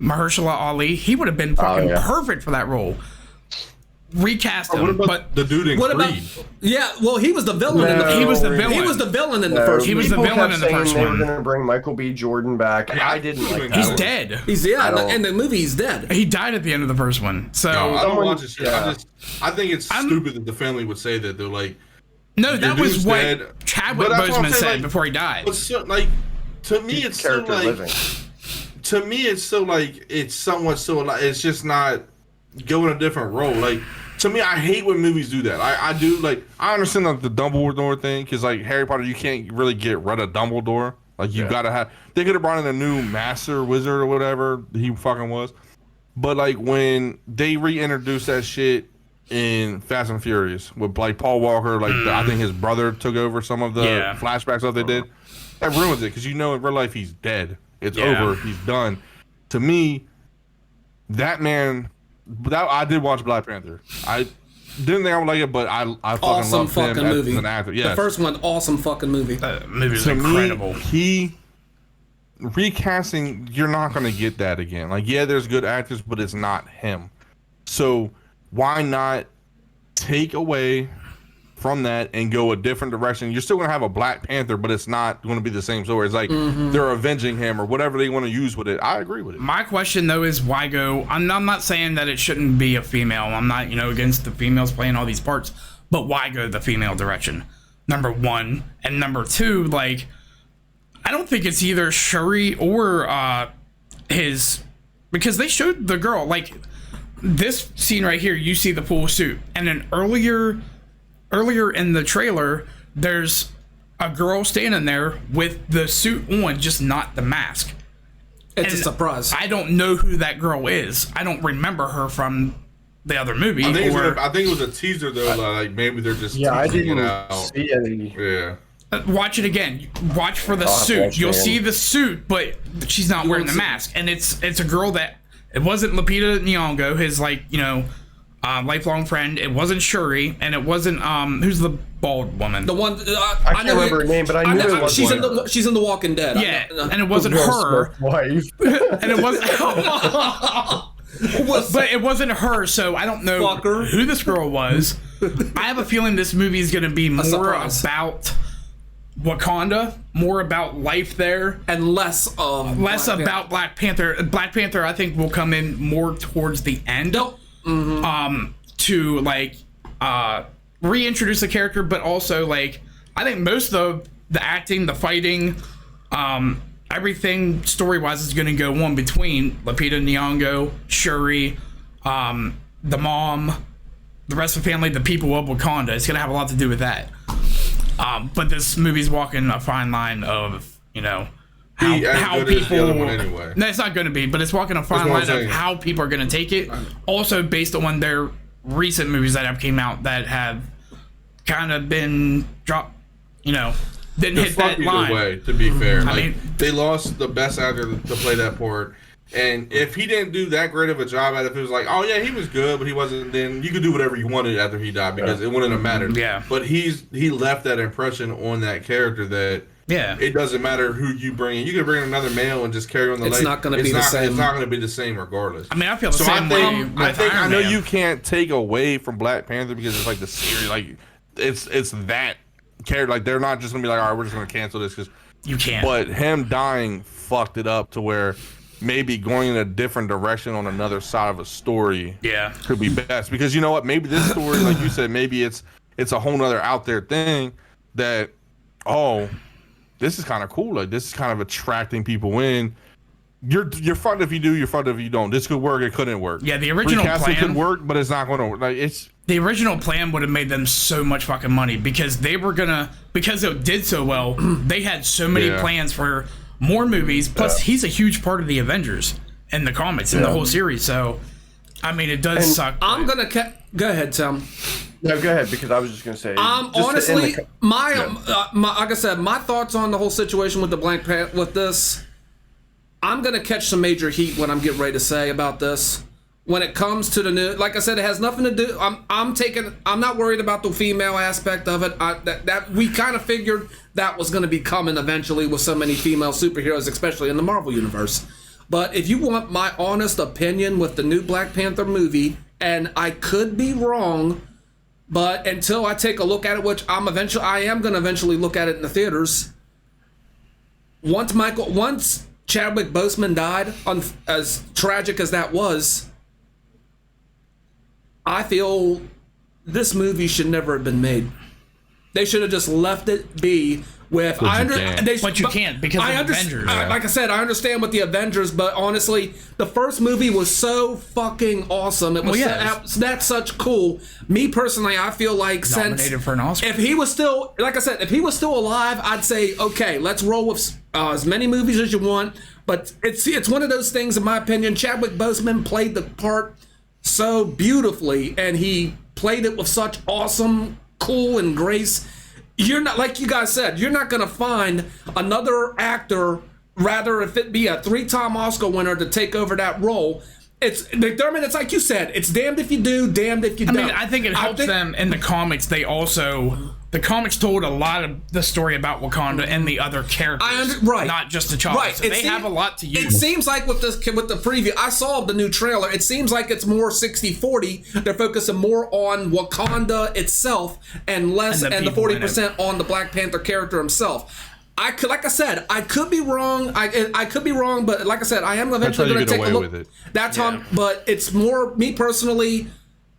S2: Mahershala Ali. He would have been fucking perfect for that role. Recast him, but
S1: the dude in Creed?
S3: Yeah, well, he was the villain in the
S2: he was the villain.
S3: He was the villain in the first
S2: He
S3: one.
S2: was the
S5: People
S2: villain
S5: kept
S2: in the first
S5: saying they
S2: one.
S5: were going to bring Michael B. Jordan back. I didn't like that.
S2: He's
S5: one.
S2: dead.
S3: He's in the movie he's dead.
S2: He died at the end of the first one. So
S1: No, I don't
S5: Someone-
S1: watch this shit.
S5: yeah.
S1: I think it's stupid that the family would say that. They're like,
S2: no, that
S1: your
S2: was
S1: dude's
S2: what
S1: dead.
S2: Chadwick
S1: But that's what I'm
S2: Boseman
S1: saying,
S2: said
S1: like,
S2: before he died.
S1: but still, like, to me, it's still
S5: Character
S1: like,
S5: living.
S1: to me, it's still like, it's somewhat still like, it's just not going a different role. Like, to me, I hate when movies do that. I do, like, I understand like the Dumbledore thing, because like Harry Potter, you can't really get rid of Dumbledore. Like, you gotta have, they could have brought in a new master wizard or whatever he fucking was. But like when they reintroduced that shit in Fast and Furious with like Paul Walker, like I think his brother took over some of the flashbacks that they did. That ruins it because in real life he's dead. It's over. He's done. To me, that man I did watch Black Panther. I didn't think I would like it, but I fucking
S3: Awesome
S1: loved him
S3: fucking movie.
S1: as an actor. Yes.
S3: The first one, awesome fucking movie.
S2: Movie's
S1: To
S2: incredible.
S1: me, he recasting, you're not going to get that again. Like, yeah, there's good actors, but it's not him. So why not take away from that and go a different direction? You're still going to have a Black Panther, but it's not going to be the same story. It's like they're avenging him or whatever they want to use with it. I agree with it.
S2: My question though is why go? I'm not saying that it shouldn't be a female. I'm not against the females playing all these parts, but why go the female direction? Number one, and number two, like I don't think it's either Shuri or his, because they showed the girl like this scene right here. You see the pool suit, and then earlier in the trailer, there's a girl standing there with the suit on, just not the mask.
S3: It's a surprise.
S2: I don't know who that girl is. I don't remember her from the other movie.
S1: I think it was a teaser though. Like maybe they're just
S5: I
S1: teasing
S5: didn't
S1: it out.
S5: see any.
S1: Yeah.
S2: Watch it again. Watch for the suit. You'll see the suit, but she's not wearing the mask. And it's a girl that it wasn't Lupita Nyong'o, his lifelong friend. It wasn't Shuri, and it wasn't who's the bald woman?
S3: The one
S5: I can't remember her name, but I knew it was.
S3: She's in The Walking Dead.
S2: Yeah, and it wasn't her.
S5: Wife.
S2: And it wasn't. But it wasn't her, so I don't know who this girl was. I have a feeling this movie is going to be more about Wakanda, more about life there,
S3: and less
S2: about Black Panther. Black Panther, I think, will come in more towards the end. To reintroduce the character, but also I think most of the acting, the fighting, everything story-wise is going to go on between Lupita Nyong'o, Shuri, the mom, the rest of the family, the people of Wakanda. It's going to have a lot to do with that. But this movie's walking a fine line of how people.
S1: Anyway.
S2: No, it's not going to be, but it's walking a fine line of how people are going to take it. Also, based on their recent movies that have came out that have kind of been dropped, didn't hit that line.
S1: Way, to be fair,
S2: I mean,
S1: they lost the best actor to play that part. And if he didn't do that great of a job at it, if it was like, oh yeah, he was good, but he wasn't, then you could do whatever you wanted after he died because it wouldn't have mattered.
S2: Yeah.
S1: But he left that impression on that character that it doesn't matter who you bring in. You could bring in another male and just carry on the.
S3: It's not going to be the same.
S1: It's not going to be the same regardless.
S2: I mean, I feel the same way.
S1: I know you can't take away from Black Panther because it's like the series, like it's that character. Like they're not just going to be like, all right, we're just going to cancel this because
S2: you can't.
S1: But him dying fucked it up to where maybe going in a different direction on another side of a story could be best. Because you know what? Maybe this story, like you said, maybe it's a whole nother out there thing that, this is kind of cool. Like this is kind of attracting people in. You're fucked if you do. You're fucked if you don't. This could work. It couldn't work.
S2: Yeah, the original plan
S1: could work, but it's not going to work. Like
S2: the original plan would have made them so much fucking money because because it did so well. They had so many plans for more movies. Plus, he's a huge part of the Avengers in the comics and the whole series. So, I mean, it does suck.
S3: I'm gonna go ahead, Tim.
S5: No, go ahead, because I was just gonna say.
S3: Honestly, my like I said, my thoughts on the whole situation with the Black Panther with this. I'm gonna catch some major heat when I'm getting ready to say about this. When it comes to the new, like I said, it has nothing to do. I'm not worried about the female aspect of it. That we kind of figured that was going to be coming eventually with so many female superheroes, especially in the Marvel universe. But if you want my honest opinion with the new Black Panther movie, and I could be wrong, but until I take a look at it, which I am going to eventually look at it in the theaters. Once Chadwick Boseman died, as tragic as that was, I feel this movie should never have been made. They should have just left it be with.
S2: But you can't because of Avengers.
S3: Like I said, I understand with the Avengers, but honestly, the first movie was so fucking awesome. It was that's such cool. Me personally, I feel like
S2: nominated for an Oscar.
S3: If he was still, like I said, if he was still alive, I'd say okay, let's roll with as many movies as you want. But it's one of those things, in my opinion. Chadwick Boseman played the part so beautifully, and he played it with such awesome, cool, and grace. You're not, like you guys said, you're not gonna find another actor, rather if it be a 3-time Oscar winner, to take over that role. It's McDermott. It's like you said. It's damned if you do, damned if you don't.
S2: I mean, I think it helps them in the comics. The comics told a lot of the story about Wakanda and the other characters, not just T'Challa.
S3: Right.
S2: So they have a lot to use.
S3: It seems like with the preview, I saw the new trailer. It seems like it's more 60-40. They're focusing more on Wakanda itself and less, and the 40% on the Black Panther character himself. Like I said, I could be wrong. I could be wrong, but like I said, I am eventually going to take a look. With it. That's on. But it's more me personally.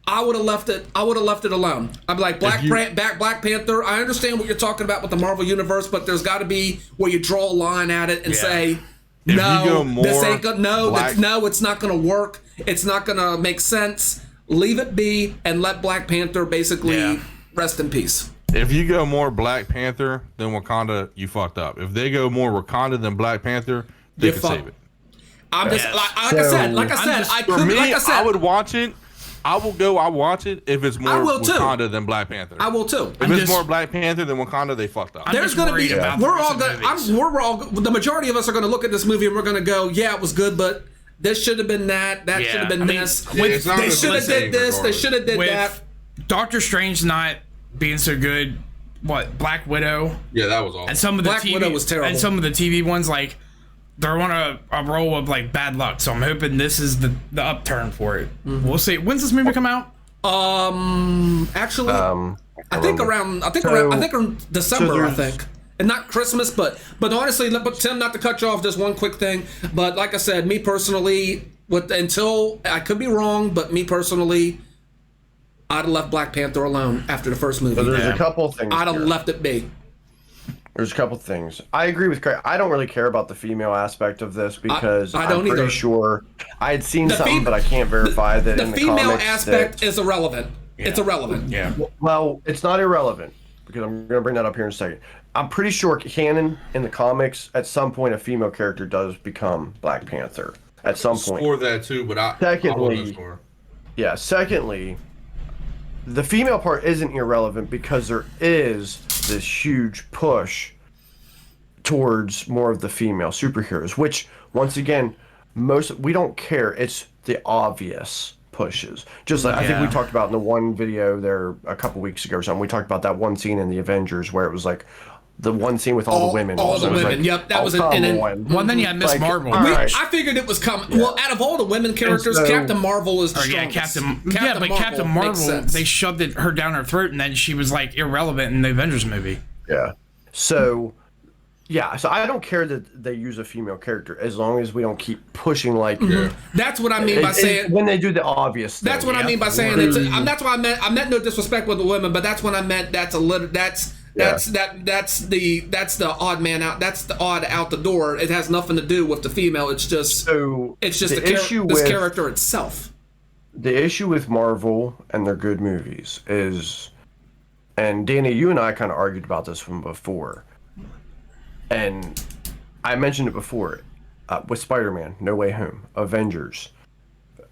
S3: I would have left it. I would have left it alone. I'm like Black Panther. I understand what you're talking about with the Marvel universe, but there's got to be where you draw a line at it and say, no, this ain't gonna. No, it's not going to work. It's not going to make sense. Leave it be and let Black Panther basically rest in peace.
S1: If you go more Black Panther than Wakanda, you fucked up. If they go more Wakanda than Black Panther, they can save it.
S3: I'm just like I said,
S1: I would watch it. I'll watch it if it's more Wakanda than Black Panther.
S3: I will too.
S1: If it's more Black Panther than Wakanda, they fucked up.
S3: There's going to be. The majority of us are going to look at this movie and we're going to go, yeah, it was good, but this should have been that. That should have been this. They should have did this. They should have did that.
S2: Doctor Strange not being so good. What, Black Widow?
S1: Yeah, that was awful.
S2: And some of the
S3: Black Widow was terrible.
S2: And some of the TV ones, like, they're on a roll of like bad luck. So I'm hoping this is the upturn for it. Mm-hmm. We'll see. When's this movie come out?
S3: Actually, I think around December. I think, and not Christmas, but honestly, but Tim, not to cut you off, just one quick thing. But like I said, me personally, until I could be wrong, but me personally, I'd have left Black Panther alone after the first movie.
S5: So there's a couple things.
S3: I'd have left it be.
S5: There's a couple things. I agree with Craig. I don't really care about the female aspect of this because I'm pretty sure I had seen something, but I can't verify that in the
S3: female
S5: comics
S3: aspect is irrelevant. Yeah. It's irrelevant.
S2: Yeah.
S5: Well, it's not irrelevant because I'm going to bring that up here in a second. I'm pretty sure canon in the comics, at some point, a female character does become Black Panther. At some point.
S1: Score that too, but
S5: secondly, the female part isn't irrelevant because there is this huge push towards more of the female superheroes, which once again, we don't care. It's the obvious pushes. Just like I think we talked about in the one video there a couple weeks ago or something. We talked about that one scene in the Avengers where it was like the one scene with all the women.
S3: All the women.
S5: Like,
S3: yep, that was an
S2: one. Then you had Miss Marvel.
S3: I figured it was coming. Yeah. Well, out of all the women characters, Captain Marvel is the strongest.
S2: Captain Marvel, they shoved her down her throat, and then she was like irrelevant in the Avengers movie.
S5: Yeah. So I don't care that they use a female character as long as we don't keep pushing like.
S3: Mm-hmm. That's what I mean by saying
S5: when they do the obvious.
S3: That's what I mean by saying it's. That's why I meant no disrespect with the women, but that's when I meant that's the odd man out. That's the odd out the door. It has nothing to do with the female. It's just the issue with this character itself.
S5: The issue with Marvel and their good movies is, and Danny, you and I kind of argued about this from before, and I mentioned it before with Spider-Man, No Way Home, Avengers.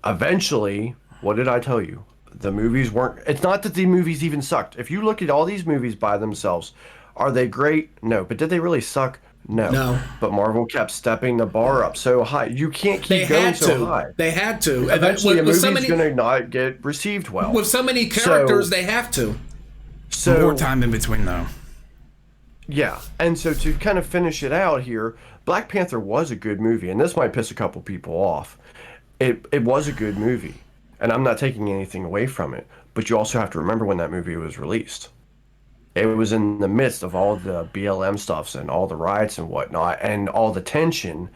S5: Eventually, what did I tell you? The movies weren't. It's not that the movies even sucked. If you look at all these movies by themselves, are they great? No. But did they really suck? No. But Marvel kept stepping the bar up so high. You can't keep going so high.
S3: They had to.
S5: Eventually, a movie's going to not get received well.
S3: With so many characters, they have to.
S5: So
S2: more time in between, though.
S5: Yeah, and so to kind of finish it out here, Black Panther was a good movie, and this might piss a couple people off. It was a good movie. And I'm not taking anything away from it, but you also have to remember when that movie was released. It was in the midst of all the BLM stuffs and all the riots and whatnot and all the tension.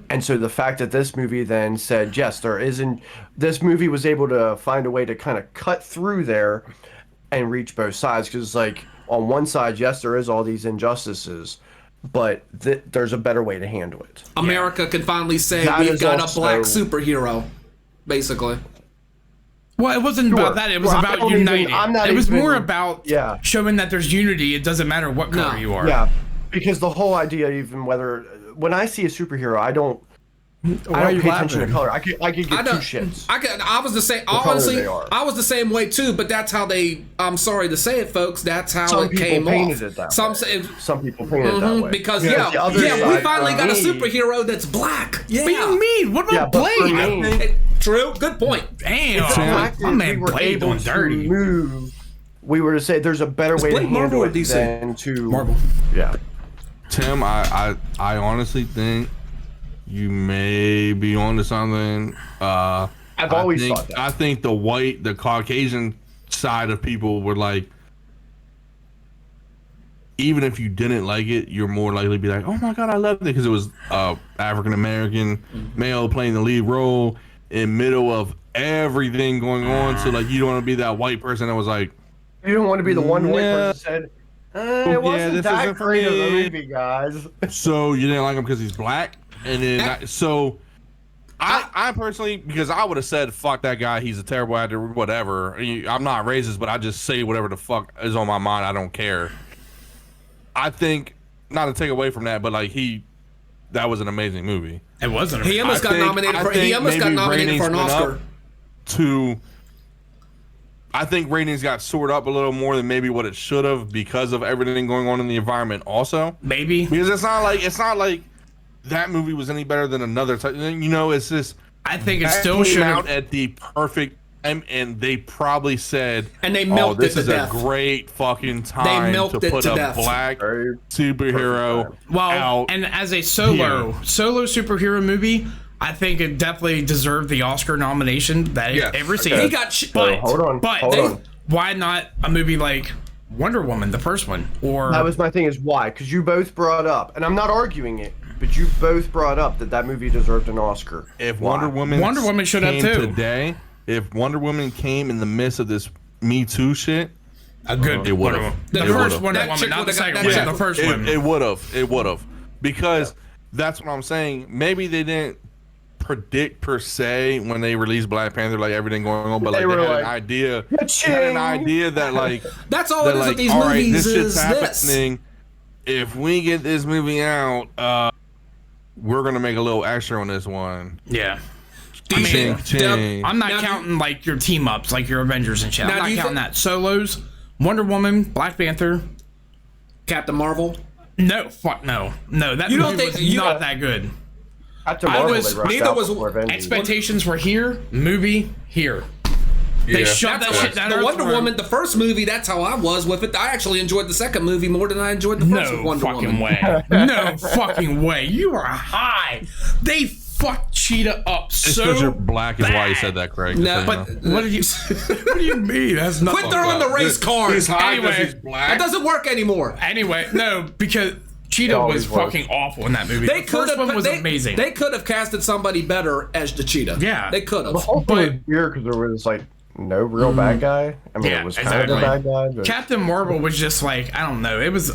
S5: And so the fact that this movie then said, yes, this movie was able to find a way to kind of cut through there and reach both sides. Because like on one side, yes, there is all these injustices, but there's a better way to handle it.
S3: America can finally say we've got a black superhero, basically.
S2: Well, it wasn't about that. It was about uniting. It was more about showing that there's unity. It doesn't matter what color you are.
S5: Yeah, because the whole idea, even when I see a superhero, I don't pay attention to color. I could give two shits.
S3: I was the same.
S5: color
S3: Honestly,
S5: they are.
S3: I was the same way too. But that's how they. I'm sorry to say it, folks. That's how
S5: Some
S3: it
S5: people
S3: came
S5: painted
S3: off.
S5: it that
S3: Some
S5: way. Some people painted it that way.
S3: Because
S5: the other
S3: we
S5: side
S3: finally
S5: for
S3: got a
S5: me-
S3: superhero that's black. Yeah.
S2: What do you mean? What about
S5: but for
S2: Blade?
S5: me-
S3: True. Good point.
S2: Damn,
S5: It's the fact
S2: my
S5: that
S2: man
S5: we were
S2: Blade
S5: able
S2: doing
S5: to
S2: dirty.
S5: move. We were to say there's a better way to
S3: Blade Marvel
S5: handle
S3: or
S5: it
S3: DC?
S5: than to
S3: Marvel.
S5: Yeah.
S1: Tim, I honestly think you may be onto something.
S5: I've always thought that.
S1: I think the Caucasian side of people were like, even if you didn't like it, you're more likely to be like, oh my God, I loved it, because it was African American male playing the lead role in middle of everything going on. So like, you don't want to be that white person that was like,
S5: You don't want to be the one white
S1: Yeah.
S5: person that said, it wasn't
S1: this
S5: that
S1: isn't for
S5: great of a
S1: me.
S5: movie, guys.
S1: so you didn't like him because he's black, and then I personally, because I would have said, fuck that guy, he's a terrible actor, whatever. I'm not racist, but I just say whatever the fuck is on my mind. I don't care. I think, not to take away from that, but like that was an amazing movie.
S2: It wasn't.
S3: He almost got nominated for. He almost got nominated for an Oscar.
S1: I think ratings got soared up a little more than maybe what it should have because of everything going on in the environment. Also,
S2: maybe
S1: because it's not like that movie was any better than another type. You know, it's just.
S2: I think it still should
S1: came out at the perfect time, and they probably said,
S3: and they milked
S1: this
S3: it
S1: is
S3: to death.
S1: a great fucking time to put a black superhero out.
S2: And as a solo superhero movie, I think it definitely deserved the Oscar nomination that it received.
S3: He got
S2: but
S5: hold on.
S2: Why not a movie like Wonder Woman, the first one? Or
S5: that was my thing, is why? Because you both brought up, and I'm not arguing it, but you both brought up that movie deserved an Oscar.
S1: If Wonder Woman
S2: should have too.
S1: Today, if Wonder Woman came in the midst of this Me Too shit,
S2: a good
S1: it would have.
S2: The first Wonder Woman, not the second one. The first one.
S1: It would have. Because that's what I'm saying. Maybe they didn't predict per se when they released Black Panther, like everything going on, but like they had an idea. That like
S3: that's all it is with these
S1: all right,
S3: movies.
S1: This shit's
S3: is
S1: happening. If we get this movie out, we're gonna make a little extra on this one.
S2: Yeah.
S1: Ching.
S2: I'm not counting like your team ups, like your Avengers and shit. I'm not counting that. Solos, Wonder Woman, Black Panther,
S3: Captain Marvel.
S2: No, fuck no. That
S3: you
S2: movie
S3: don't think
S2: was not that good. Expectations were here, movie here. They shoved that shit down.
S3: The Wonder Woman, the first movie, that's how I was with it. I actually enjoyed the second movie more than I enjoyed the first Wonder Woman.
S2: No fucking way. You are high. They fucked Cheetah up
S1: it's because you're black is why you said that, Craig.
S2: No, but what do you mean? That's not.
S3: Quit throwing the race card.
S1: He's high because
S2: Anyway,
S1: he's black.
S3: That doesn't work anymore.
S2: Anyway, no, because Cheetah was fucking awful in that movie. The first one was amazing.
S3: They could have casted somebody better as the Cheetah.
S2: Yeah.
S3: They could have.
S5: The whole thing was weird because there was like no real bad guy. I mean, it was kind of a bad guy. But
S2: Captain Marvel was just like, I don't know. It was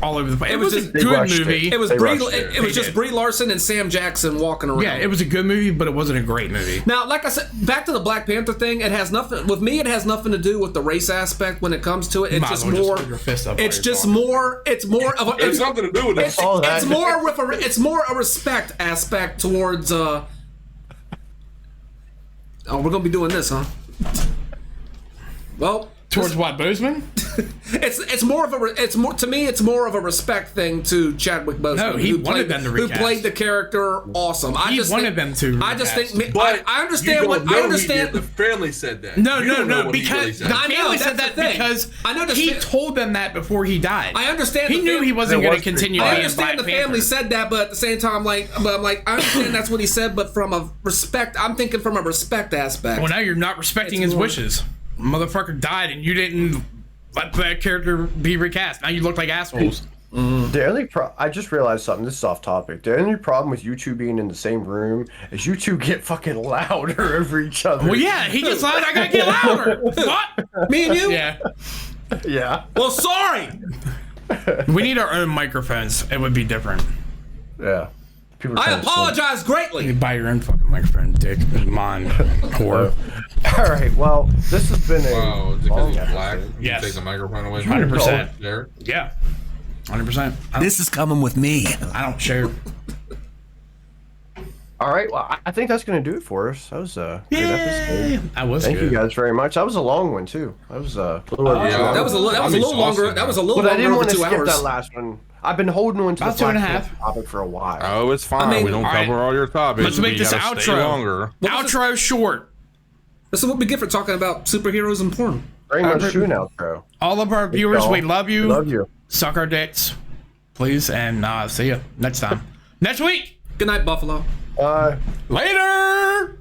S2: all over the place. It was a good movie.
S3: It was just Brie Larson and Sam Jackson walking around.
S2: Yeah, it was a good movie, but it wasn't a great movie.
S3: Now, like I said, back to the Black Panther thing. It has nothing with me. It has nothing to do with the race aspect when it comes to it. It's just more. It's just more. It's more of a.
S1: It's something to do with it.
S3: It's more with a. It's more a respect aspect towards. Oh, we're gonna be doing this, huh? Well,
S2: towards what, Boseman?
S3: it's more of a to me it's more of a respect thing to Chadwick Boseman.
S2: No, he wanted them to recast.
S3: Who played the character awesome. I just
S2: wanted them to.
S3: I just
S2: recast.
S3: think I understand what I understand.
S1: The family said that.
S2: No, because the family said that because
S3: I know
S2: he told them that before he died.
S3: I understand.
S2: He knew he wasn't going to continue.
S3: I understand the family said that, but at the same time, I understand that's what he said, but from a respect, I'm thinking from a respect aspect.
S2: Well, now you're not respecting his wishes. Motherfucker died and you didn't let that character be recast. Now you look like assholes.
S5: The only I just realized something. This is off topic. The only problem with you two being in the same room is you two get fucking louder over each other.
S2: Well, yeah, he gets loud. I gotta get louder. What?
S3: Me and you?
S2: Yeah.
S5: Yeah.
S3: Well, sorry.
S2: We need our own microphones. It would be different.
S5: Yeah.
S3: I apologize greatly.
S2: You buy your own fucking microphone, dick. Mine. Whore.
S5: All right. Well, this has been a.
S1: Wow, is it because he's black?
S2: Yes.
S1: You take the microphone away.
S2: 100%. Yeah. 100%.
S3: This is coming with me.
S2: I don't share.
S5: All right. Well, I think that's going to do it for us. That was a good episode.
S2: That was
S5: Thank
S2: good.
S5: you guys very much. That was a long one too. That was a little over 2 hours.
S3: That was a little longer. That was a little
S5: But I
S3: longer
S5: didn't
S3: over
S5: want to
S3: 2
S5: skip
S3: hours.
S5: that last one. I've been holding on to
S2: About
S5: the
S2: 2.5.
S5: Black Panther topic for a while.
S1: Oh, it's fine.
S3: I mean,
S1: we don't
S2: all right.
S1: cover all your topics.
S2: Let's make
S1: We
S2: this
S1: gotta stay
S2: outro.
S1: longer.
S2: Outro short.
S3: This is what we get for talking about superheroes and porn.
S5: Very much true now, bro.
S2: All of our viewers, we love you.
S5: Love you.
S2: Suck our dicks, please, and see you next time. Next week.
S3: Good night, Buffalo.
S5: Bye.
S2: Later.